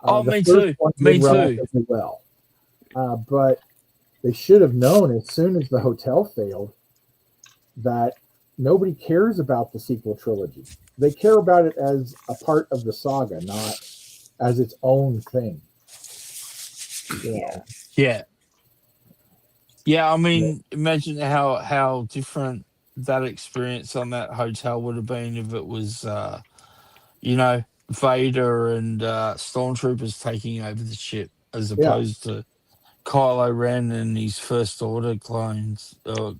Oh, The me first too. one Me did too. relatively well, but they should have known as soon as the hotel failed that nobody cares about the sequel trilogy. They care about it as a part of the saga, not as its own thing. Yeah. Yeah. I mean, imagine how different that experience on that hotel would have been if it was, Vader and stormtroopers taking over the ship, as opposed to Kylo Ren and his First Order clones. Well,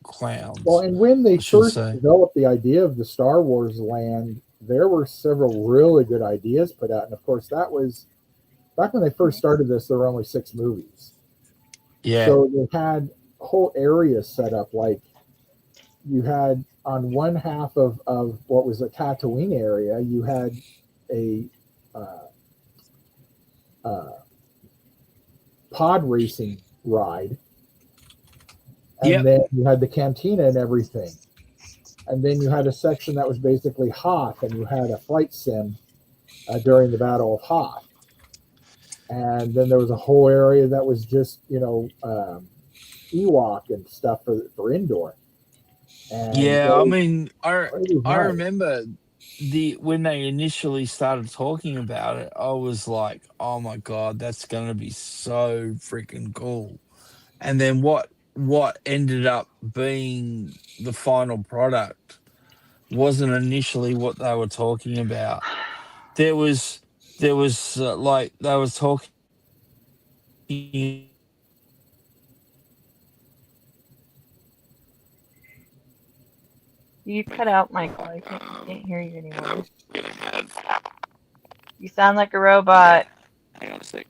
and when they I should first say. developed the idea of the Star Wars land, there were several really good ideas put out. And of course, that was back when they first started this, there were only 6 movies. Yeah. So they had whole areas set up. Like you had on one half of what was a Tatooine area, you had a pod racing ride, and Yep. then you had the cantina and everything. And then you had a section that was basically Hoth, and you had a flight sim during the Battle of Hoth. And then there was a whole area that was just, Ewok and stuff for indoor. And Yeah, I mean, it was I nice. remember when they initially started talking about it, I was like, "Oh my god, that's going to be so freaking cool." And then what ended up being the final product wasn't initially what they were talking about. There was like they was talking. You cut out, Michael. I can't hear you anymore. You sound like a robot. Hang on a sec.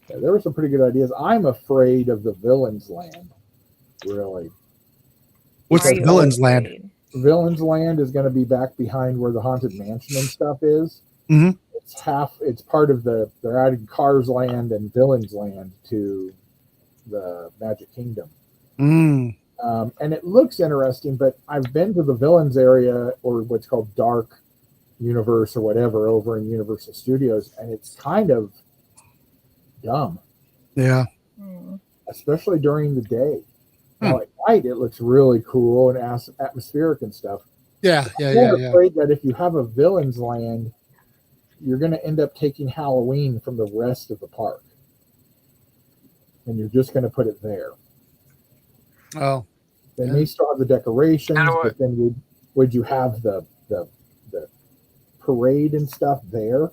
Yeah, there were some pretty good ideas. I'm afraid of the Villains Land, really. What's Why are the you Villains Land? afraid? Villains Land is going to be back behind where the Haunted Mansion and stuff is. Mhm. It's part of they're adding Cars Land and Villains Land to the Magic Kingdom. Mm. And it looks interesting, but I've been to the Villains area, or what's called Dark Universe or whatever, over in Universal Studios, and it's kind of dumb, Yeah. Hmm. especially during the day. Now at night, it looks really cool and atmospheric and stuff. Yeah. Yeah. I'm Yeah. Yeah. afraid that if you have a Villains Land, you're going to end up taking Halloween from the rest of the park, and you're just going to put it there. Oh. They Yeah. may still have the decorations, How do I- but then would you have the parade and stuff there?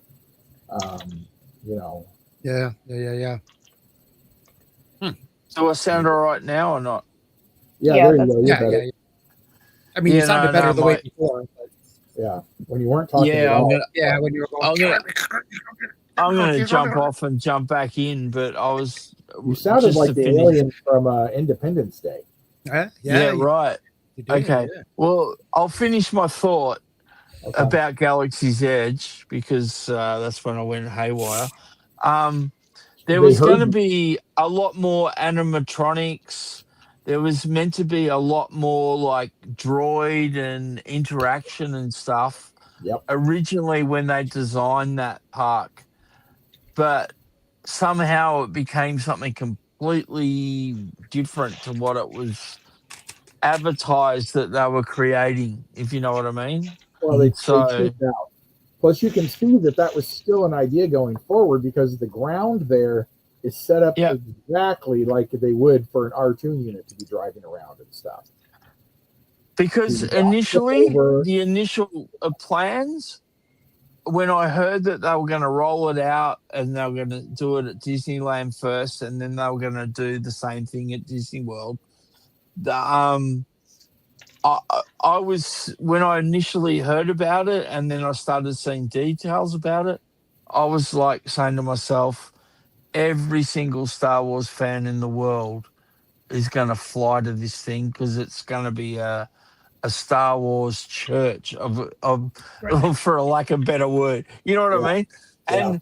Yeah. Yeah. Yeah. Yeah. Do I sound all right now or not? Yeah, Yeah, there you that's go. You're Yeah. better. Yeah. I mean, you Yeah, sounded no, better no, the way mate. before. But Yeah, when you weren't talking at Yeah, all. yeah, when you were I'm going. I'm gonna jump off and jump back in, but I was You sounded just like to the finish. alien from Independence Day. Yeah, right. you did, Okay. yeah. Well, I'll finish my thought Okay. about Galaxy's Edge because that's when I went haywire. There They was heard going to you. be a lot more animatronics. There was meant to be a lot more like droid and interaction and stuff Yep. originally when they designed that park. But somehow it became something completely different to what it was advertised that they were creating, if you know what I mean. Well, they So tuned out. Plus, you can see that was still an idea going forward because the ground there is set up Yeah. exactly like they would for an R2 unit to be driving around and stuff. because You walk initially over- the initial plans, when I heard that they were going to roll it out and they were going to do it at Disneyland first, and then they were going to do the same thing at Disney World. I was, when I initially heard about it and then I started seeing details about it, I was like saying to myself, every single Star Wars fan in the world is going to fly to this thing because it's going to be a Star Wars church of Right. for a lack of a better word. You know what I mean? Yeah.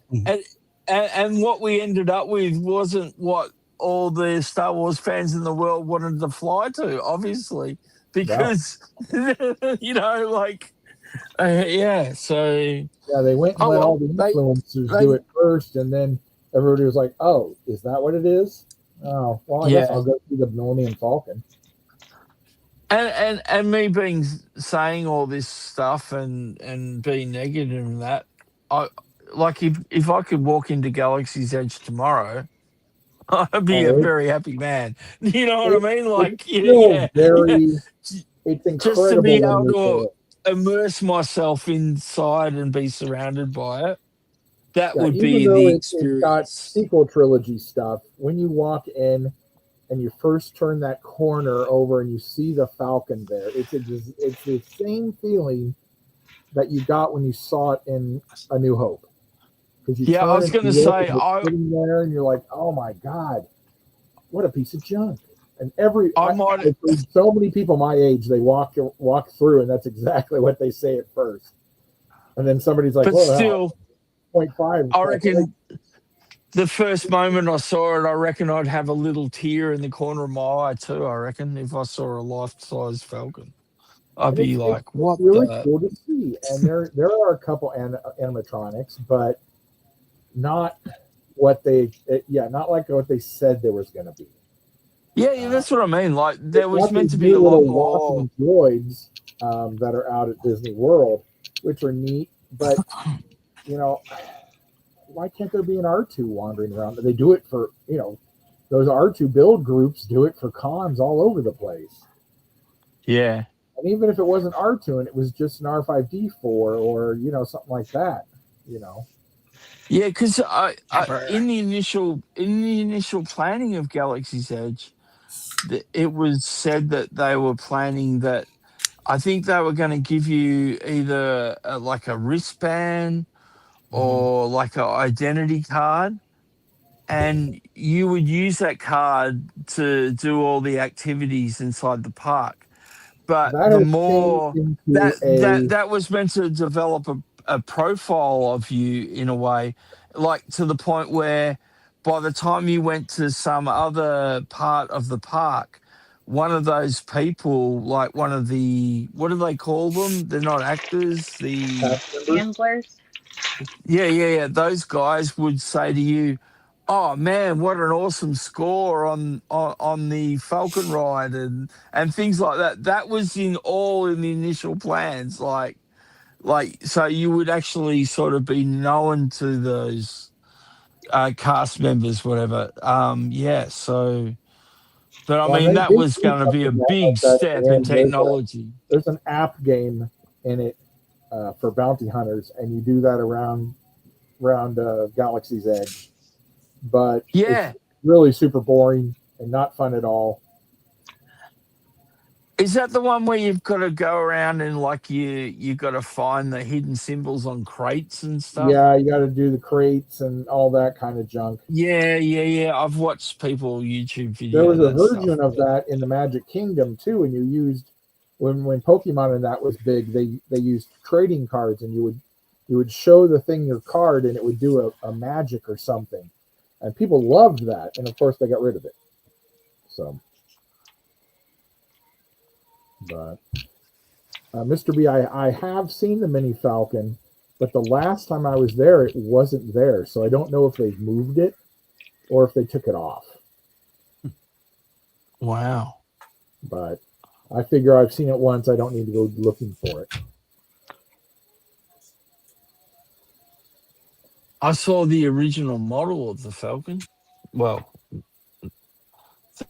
And what we ended up with wasn't what all the Star Wars fans in the world wanted to fly to, obviously, because yeah. So Yeah, they went and Oh, let well, all the influencers do it first, and then everybody was like, "Oh, is that what it is?" Oh, well, I guess Yeah. I'll go see the Millennium Falcon. and me saying all this stuff and being negative and that, I like if I could walk into Galaxy's Edge tomorrow, I'd be a Oh, very happy man. You know what I mean? Like, Still yeah, very. It's just to incredible. be when able you're to there. immerse myself inside and be surrounded by it. That Yeah, would even be though the it's got experience. sequel trilogy stuff, when you walk in and you first turn that corner over and you see the Falcon there, it's the same feeling that you got when you saw it in A New Hope. Because you Yeah, I was turn and going to you look say, and it's sitting there and you're like, oh my God, what a piece of junk. And I've heard so many people my age, they walk through and that's exactly what they say at first. And then somebody's like, but well, still, 0.5. I reckon the first moment I saw it, I reckon I'd have a little tear in the corner of my eye too. I reckon if I saw a life-size Falcon, I'd be like, "What it's really the?" cool to see. And there are a couple animatronics, but not what not like what they said there was going to be. Yeah, that's what I mean. Like there was meant to be these a lot little more. walking droids that are out at Disney World, which are neat, but why can't there be an R2 wandering around? They do it for, those R2 build groups do it for cons all over the place. Yeah. And even if it wasn't R2 and it was just an R5D4 or, something like that, Yeah, because in the initial planning of Galaxy's Edge, it was said that they were planning that I think they were going to give you either like a wristband or like an identity card, and you would use that card to do all the activities inside the park. But that the has more changed into that was meant to develop a profile of you in a way, like to the point where by the time you went to some other part of the park, one of those people, like one of the, what do they call them? They're not actors. Handlers. Yeah. Those guys would say to you, "Oh man, what an awesome score on the Falcon ride," and things like that. That was in the initial plans. Like so you would actually sort of be known to those cast members, whatever. Yeah. So, but I mean, that they was do going to be a something big like that at step the in end. technology. There's an app game in it for bounty hunters, and you do that around Galaxy's Edge. But Yeah. it's really super boring and not fun at all. Is that the one where you've got to go around and like you got to find the hidden symbols on crates and stuff? Yeah, you got to do the crates and all that kind of junk. Yeah. I've watched people YouTube videos. There was a version of that in the Magic Kingdom too, and you used when Pokemon and that was big. They used trading cards, and you would show the thing your card, and it would do a magic or something, and people loved that. And of course, they got rid of it. So. But Mr. B, I have seen the Mini Falcon, but the last time I was there, it wasn't there. So I don't know if they've moved it or if they took it off. Wow. But I figure I've seen it once. I don't need to go looking for it. I saw the original model of the Falcon. Well,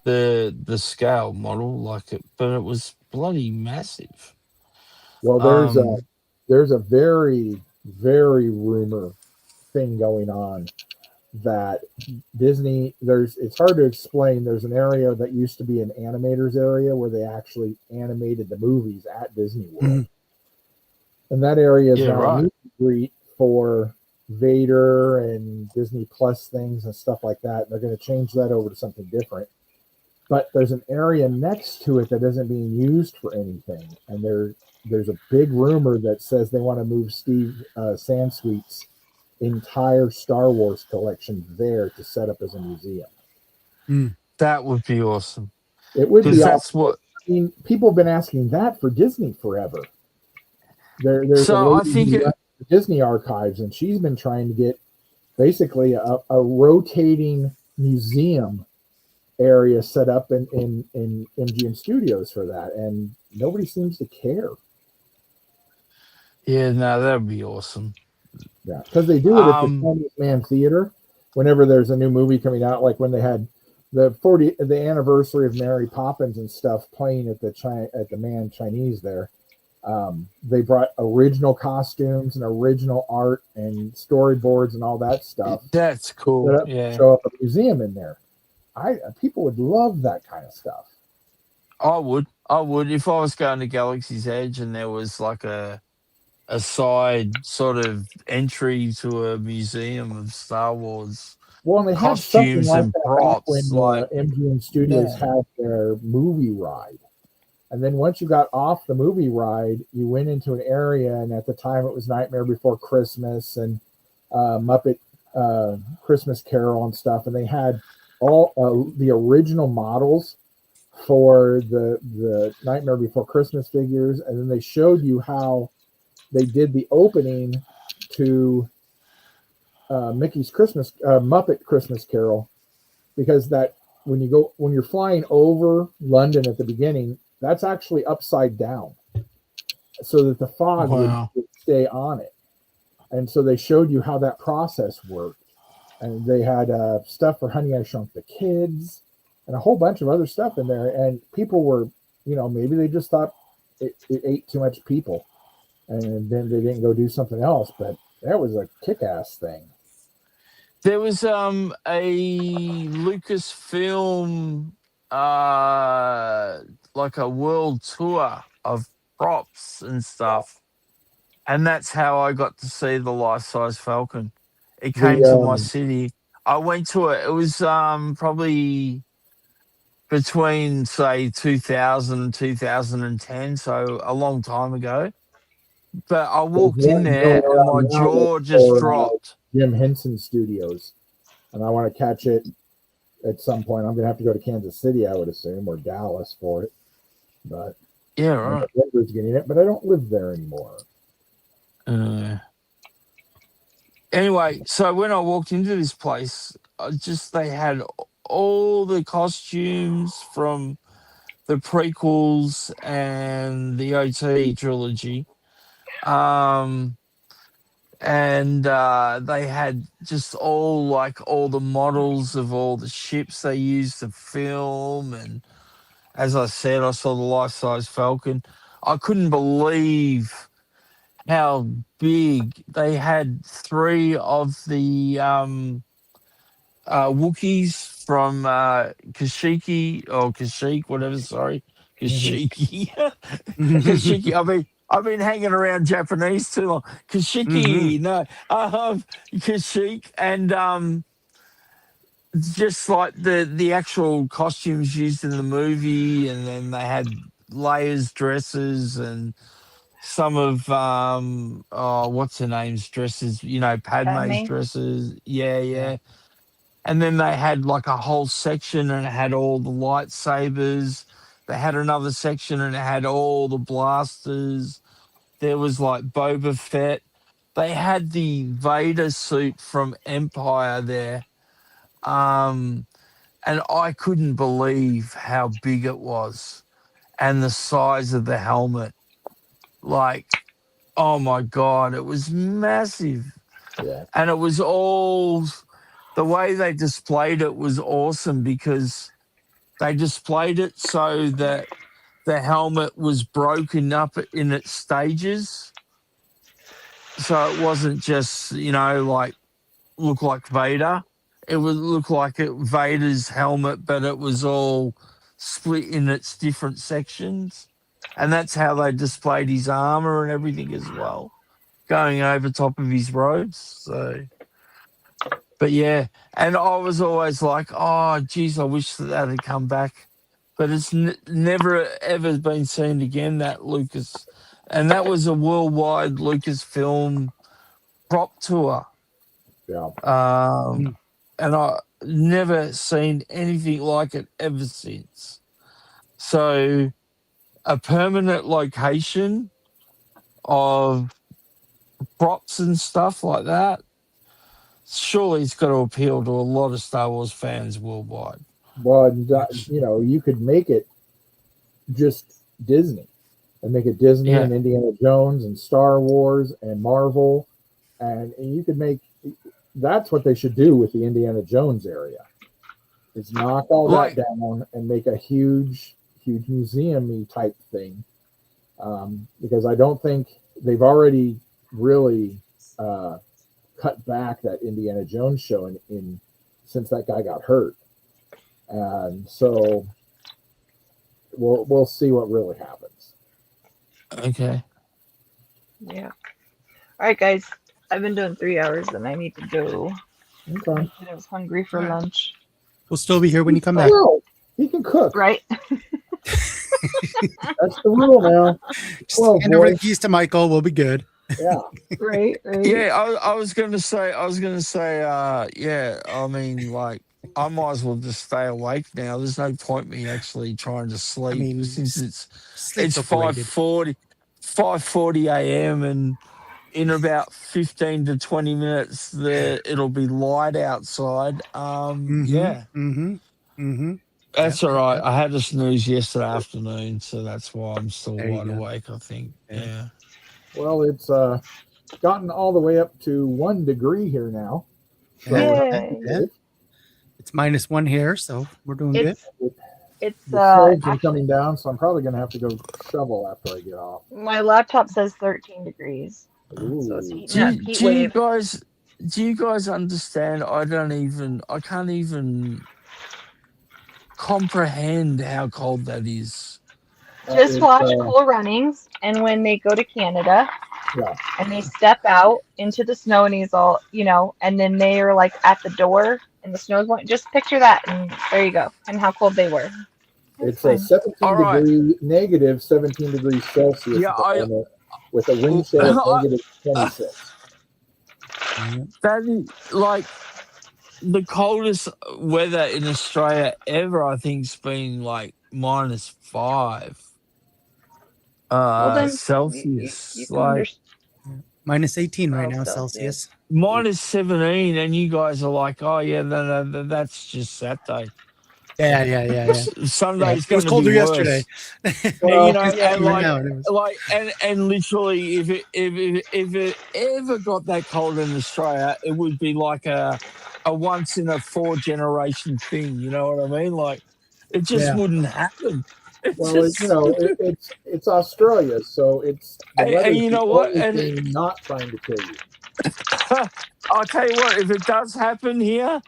the scale model, like it, but it was bloody massive. Well, there's a very, very rumor thing going on that Disney, it's hard to explain. There's an area that used to be an animators area where they actually animated the movies at Disney World. And that area is now a meet and greet for Vader and Disney Plus things and stuff like that. They're going to change that over to something different. But there's an area next to it that isn't being used for anything. And there's a big rumor that says they want to move Steve Sansweet's entire Star Wars collection there to set up as a museum. That would be awesome. It would be that's awesome. what I mean, people have been asking that for Disney forever. There's so a I think the Disney archives, and she's been trying to get basically a rotating museum area set up in MGM Studios for that, and nobody seems to care. Yeah, no, that would be awesome. Yeah, because they do it at the Chinese Man Theater whenever there's a new movie coming out, like when they had the anniversary of Mary Poppins and stuff playing at the Man Chinese there. They brought original costumes and original art and storyboards and all that stuff. That's cool. Show up a museum in there. People would love that kind of stuff. I would if I was going to Galaxy's Edge and there was like a side sort of entry to a museum of Star Wars Well, and they had something costumes like and that back props. when Like, MGM Studios man. had their movie ride. And then once you got off the movie ride, you went into an area, and at the time it was Nightmare Before Christmas and Muppet Christmas Carol and stuff. And they had all the original models for the Nightmare Before Christmas figures, and then they showed you how they did the opening to Mickey's Muppet Christmas Carol, because that when you're flying over London at the beginning, that's actually upside down, so that the fog Wow. would stay on it. And so they showed you how that process worked, and they had stuff for Honey I Shrunk the Kids, and a whole bunch of other stuff in there. And people were, maybe they just thought it ate too much people, and then they didn't go do something else. But that was a kick-ass thing. There was a Lucasfilm like a world tour of props and stuff, and that's how I got to see the life-size Falcon. It came to my city. I went to it. It was probably between, say, 2000 and 2010, so a long time ago. But I walked in there and my jaw just dropped. Jim Henson Studios, and I want to catch it at some point. I'm going to have to go to Kansas City, I would assume, or Dallas for it. But yeah, right. Denver's getting it, but I don't live there anymore. Anyway, so when I walked into this place, they had all the costumes from the prequels and the OT trilogy. And they had just all the models of all the ships they used to film. And as I said, I saw the life-size Falcon. I couldn't believe how big they had. 3 of the Wookiees from Kashyyyk or Kashyyyk, whatever. Sorry, Kashyyyk. Kashyyyk. I've been hanging around Japanese too long. Kashyyyk, no, Kashyyyk, and just like the actual costumes used in the movie, and then they had Leia's dresses and some of what's her name's dresses, Padme's Padme. dresses. Yeah. And then they had like a whole section and it had all the lightsabers. They had another section and it had all the blasters. There was like Boba Fett. They had the Vader suit from Empire there. And I couldn't believe how big it was and the size of the helmet. Like, oh my God, it was massive. Yeah. And it was all, the way they displayed it was awesome, because they displayed it so that the helmet was broken up in its stages. So it wasn't just, look like Vader. It would look like Vader's helmet, but it was all split in its different sections. And that's how they displayed his armor and everything as well, going over top of his robes. So, but yeah, and I was always like, oh, geez, I wish that had come back. But it's never, ever been seen again, that Lucas. And that was a worldwide Lucasfilm prop tour. Yeah. And I never seen anything like it ever since. So a permanent location of props and stuff like that, surely it's got to appeal to a lot of Star Wars fans worldwide. Well, and, you could make it just Disney, and make it Disney and Indiana Jones and Star Wars and Marvel, and you could make. That's what they should do with the Indiana Jones area. Is knock all that down and make a huge museum-y type thing, because I don't think they've already really cut back that Indiana Jones show in since that guy got hurt. and so we'll see what really happens. Okay. Yeah. All right, guys. I've been doing 3 hours, and I need to go. Okay. I was hungry for All right. lunch. We'll still be here when you come back. Well, he can cook. Right? That's the rule now. Just Well, hand over boy. the keys to Michael. We'll be good. Yeah. Right. Right. Yeah, I was gonna say, yeah. I mean, like, I might as well just stay awake now. There's no point me actually trying to sleep mean, since it's Sleep's 5:40 a.m. and in about 15 to 20 minutes it'll be light outside. Yeah, that's all right. Yep. I had a snooze yesterday afternoon, so that's why I'm still There you wide go. awake, I think. Yeah. Well, it's gotten all the way up to 1 degree here now. So Yay. Yeah. It's -1 here, so we're doing good. It's the snow's been actually, coming down, so I'm probably going to have to go shovel after I get off. my laptop says 13 degrees. Ooh. So it's heating up. Heat Do you wave. guys understand? I can't even comprehend how cold that is. Just It's, watch Cool Runnings, and when they go to Canada, Yeah. and they step out into the snow, and he's all, and then they are like at the door, and the snow's going. Just picture that, and there you go, and how cold they were. It's fine. a 17 All right. degree, negative 17 degrees Celsius Yeah, environment with a wind chill of negative 26. That is like the coldest weather in Australia ever. I think's been like -5 Well, then Celsius. you can Like understand. -18 right Oh, now, Celsius. Celsius. -17, and you guys are like, oh yeah, no, that's just Saturday. Yeah. Sunday's It was going to colder be yesterday. Well, you know, yeah, and right now, it was- and literally, if it ever got that cold in Australia, it would be like a once in a 4 generation thing. You know what I mean? Like, it just Yeah. wouldn't happen. Well, it's Australia, so it's the And weather's you know the what? only And- thing not trying to kill you. I'll tell you what, if it does happen here,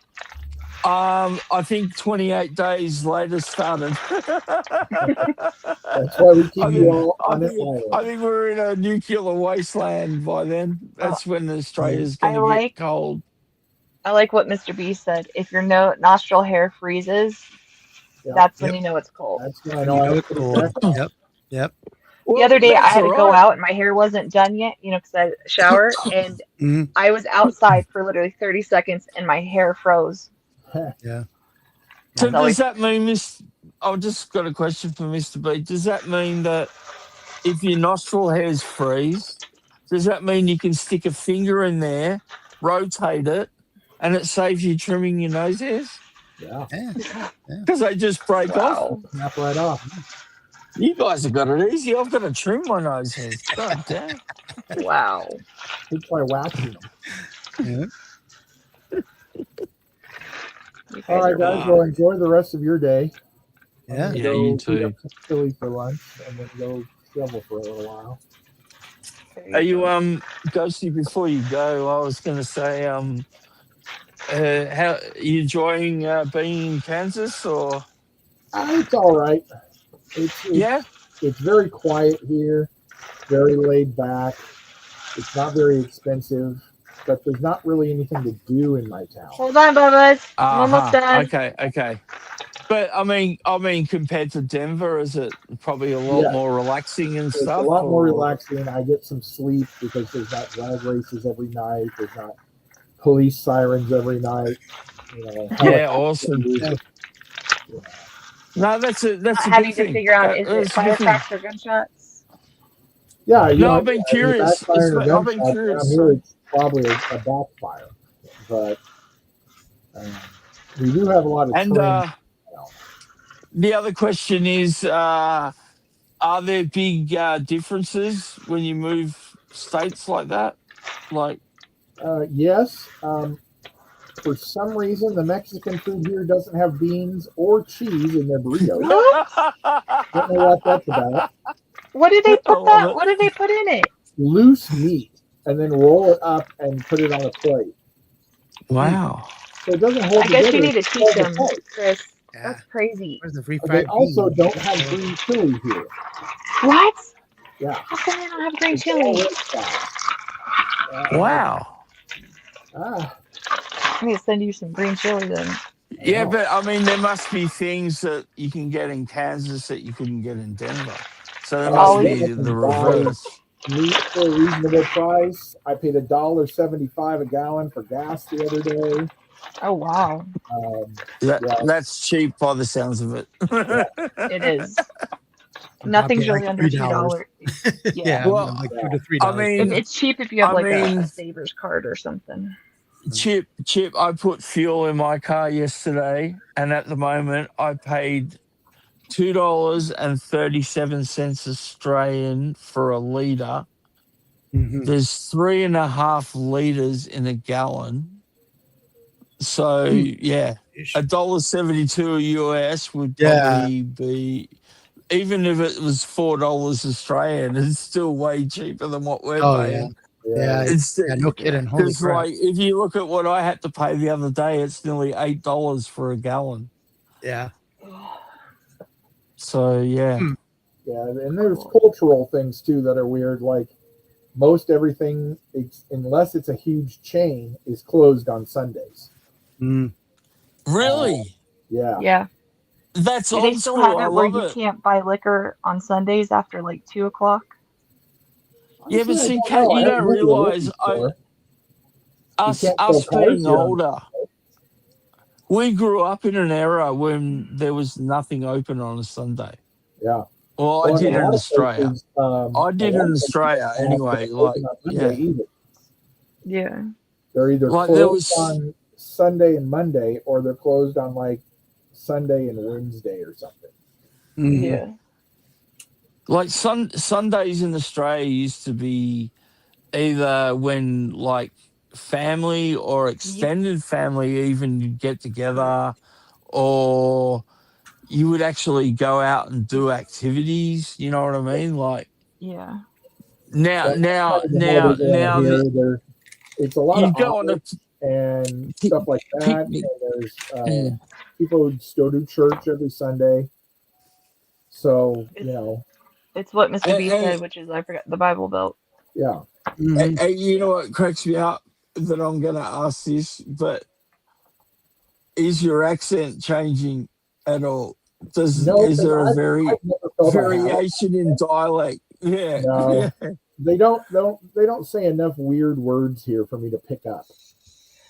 I think 28 days later started. That's why we keep you all on I it. think we're in a nuclear wasteland by then. That's when Australia's going I to like- get cold. I like what Mr. B said. If your nostril hair freezes, Yeah. that's when you know it's cold. That's when I know I it's cold. Yep. The other day, I that's had to all go right. out, and my hair wasn't done yet, because I shower, and Mhm. I was outside for literally 30 seconds, and my hair froze. So That's always- does that mean, I've just got a question for Mr. B. Does that mean that if your nostril hairs freeze, does that mean you can stick a finger in there, rotate it, and it saves you trimming your nose hairs? Yeah, Because they just break off. Wow. snap right off. You guys have got it easy. I've got to trim my nose hairs. God damn. Wow. We try waxing them. Yeah. You guys All right, are guys. wild. Well, enjoy the rest of your day. Yeah. I'm gonna Yeah, go you heat too. up some chili for lunch and then go shovel for a little while. There Are you go. Ghosty? Before you go, I was going to say, how are you enjoying being in Kansas? Or It's all right. It's yeah, it's very quiet here, very laid back. It's not very expensive, but there's not really anything to do in my town. Hold on, Bubba's. I'm almost done. Okay. But I mean, compared to Denver, is it probably a lot Yeah. more relaxing and It's stuff? a lot more or- relaxing. I get some sleep because there's not drag races every night. There's not police sirens every night. Yeah, helicopter awesome. music. No, that's a Not good having thing. to figure out is it That's a good thing. firecrackers or gunshots? Yeah, you No, know, I've been if curious. backfire or I've been gunshot, curious. I'm here, it's probably a backfire, but we do have a lot of And trained. the other question is, are there big differences when you move states like that? Like, Yes. For some reason, the Mexican food here doesn't have beans or cheese in their burritos. Don't know what that's about. What did they I put love it. What did they put in it? Loose meat, and then roll it up and put it on a plate. wow. So it doesn't hold I guess together. you need to It's teach held them, apart. Chris. Yeah. That's crazy. Where's the free They fried also beans? don't have green chili here. What? Yeah. How come they don't have green It's all chili? red sauce. Wow. Ah, I need to send you some green chili then. Yeah, know. but I mean, there must be things that you can get in Kansas that you couldn't get in Denver. So there must Always. be the reverse. Meat for a reasonable price. I paid $1.75 a gallon for gas the other day. Oh wow, Yeah. That's cheap by the sounds of it. it is. I'm Nothing's dropping really like under $2. Yeah, Well, I'm like yeah. $2 to $3. I mean, It's cheap if you have I like mean- a Savers card or something. Chip, I put fuel in my car yesterday, and at the moment I paid $2.37 Australian for a litre. Mhm. There's 3.5 litres in a gallon. So yeah, Ish. $1.72 US would Yeah. probably be, even if it was $4 Australian, it's still way cheaper than what we're Oh, paying. Yeah, It's yeah, no kidding. Holy because crap. like if you look at what I had to pay the other day, it's nearly $8 for a gallon. Yeah. So yeah, Yeah, and there's cultural things too that are weird. Like most everything, unless it's a huge chain, is closed on Sundays. Mm. really, Yeah, Yeah. that's Do they old still school. have I it where love you it. can't buy liquor on Sundays after like 2:00? Yeah, but Honestly, I see, don't Kat, know. I you haven't don't been to a liquor realise store. us can't us sell cars being here on older. We grew up in an era when there was nothing open on a Sunday. Yeah. Well, I Well, did in a in lot of Australia. places, I a did lot in of places Australia don't anyway. open Like, on Monday yeah, either. Yeah. They're either Like, there closed was- on Sunday and Monday, or they're closed on like Sunday and Wednesday or something. Mhm. Yeah. like Sundays in Australia used to be either when like family or extended family even you'd get together, or you would actually go out and do activities. You know what I mean? Like Yeah. now, That's now, kind of how now, they're going now here. that It's a lot you of go on a outlets and stuff like that. picnic. And there's Yeah. people who still do church every Sunday. So, you know, It's what Mr. B Hey, said, which is I forgot the Bible Belt. yeah. Mhm. Hey, you know what cracks me up that I'm going to ask this, but is your accent changing at all? No, Is there a I've never felt I have. variation in dialect? Yeah. No. Yeah. They don't say enough weird words here for me to pick up.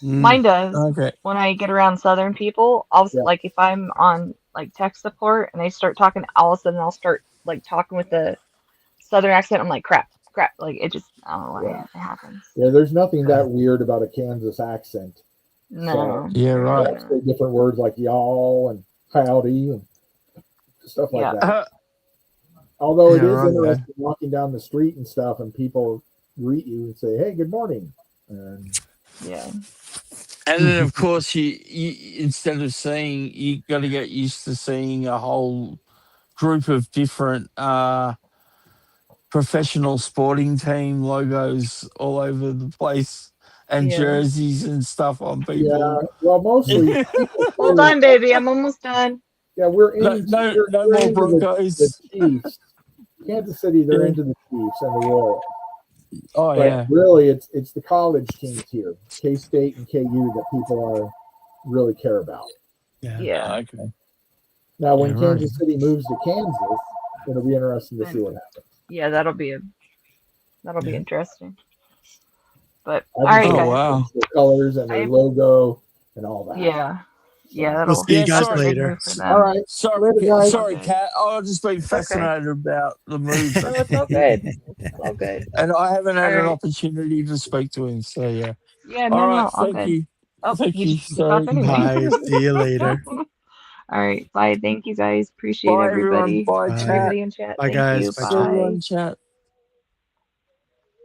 Mm. Mine does. Okay. When I get around Southern people, I'll Yeah. like if I'm on like tech support and they start talking, all of a sudden I'll start like talking with the Southern accent. I'm like crap. Like it just I don't know why Yeah. it happens. Yeah, there's nothing that weird about a Kansas accent. No. Yeah, right. They say different words like y'all and howdy and stuff like Yeah. that. Although it Yeah, is right. interesting walking down the street and stuff, and people greet you and say, "Hey, good morning." And Yeah. And then, of course, you instead of seeing, you got to get used to seeing a whole group of different professional sporting team logos all over the place and Yeah. jerseys and stuff on people. yeah, well, mostly. Hold on, baby. I'm almost done. Yeah, we're No, into, no, we're, no we're more into Broncos. the Chiefs. Kansas City, they're into the Chiefs and the Royals. Oh But yeah, really, it's the college teams here, K-State and KU, that people are really care about. Yeah. Yeah. okay. Now, when Yeah, right. Kansas City moves to Kansas, it'll be interesting to see what happens. Yeah, that'll be Yeah. interesting. But I all right, just Oh guys. wow. their colors and their I- logo and all that. Yeah. Yeah, We'll that'll see you Yeah, guys sorry. good later. move for them. All right. Sorry, Later, guys. sorry, Okay. Kat. I've just been It's okay. fascinated about the move, No, it's all good. It's all good. and I haven't had an Alright. opportunity to speak to him. So yeah. Yeah, All no, right. all Thank good. you. Oh, Thank you you. just Sorry. talk anyway. Bye. See you later. All right, bye. Thank you guys. Appreciate Bye everybody. everyone. Bye Bye. chat. Everybody in chat. Bye, Thank guys. you. Bye, See everyone Bye. in chat.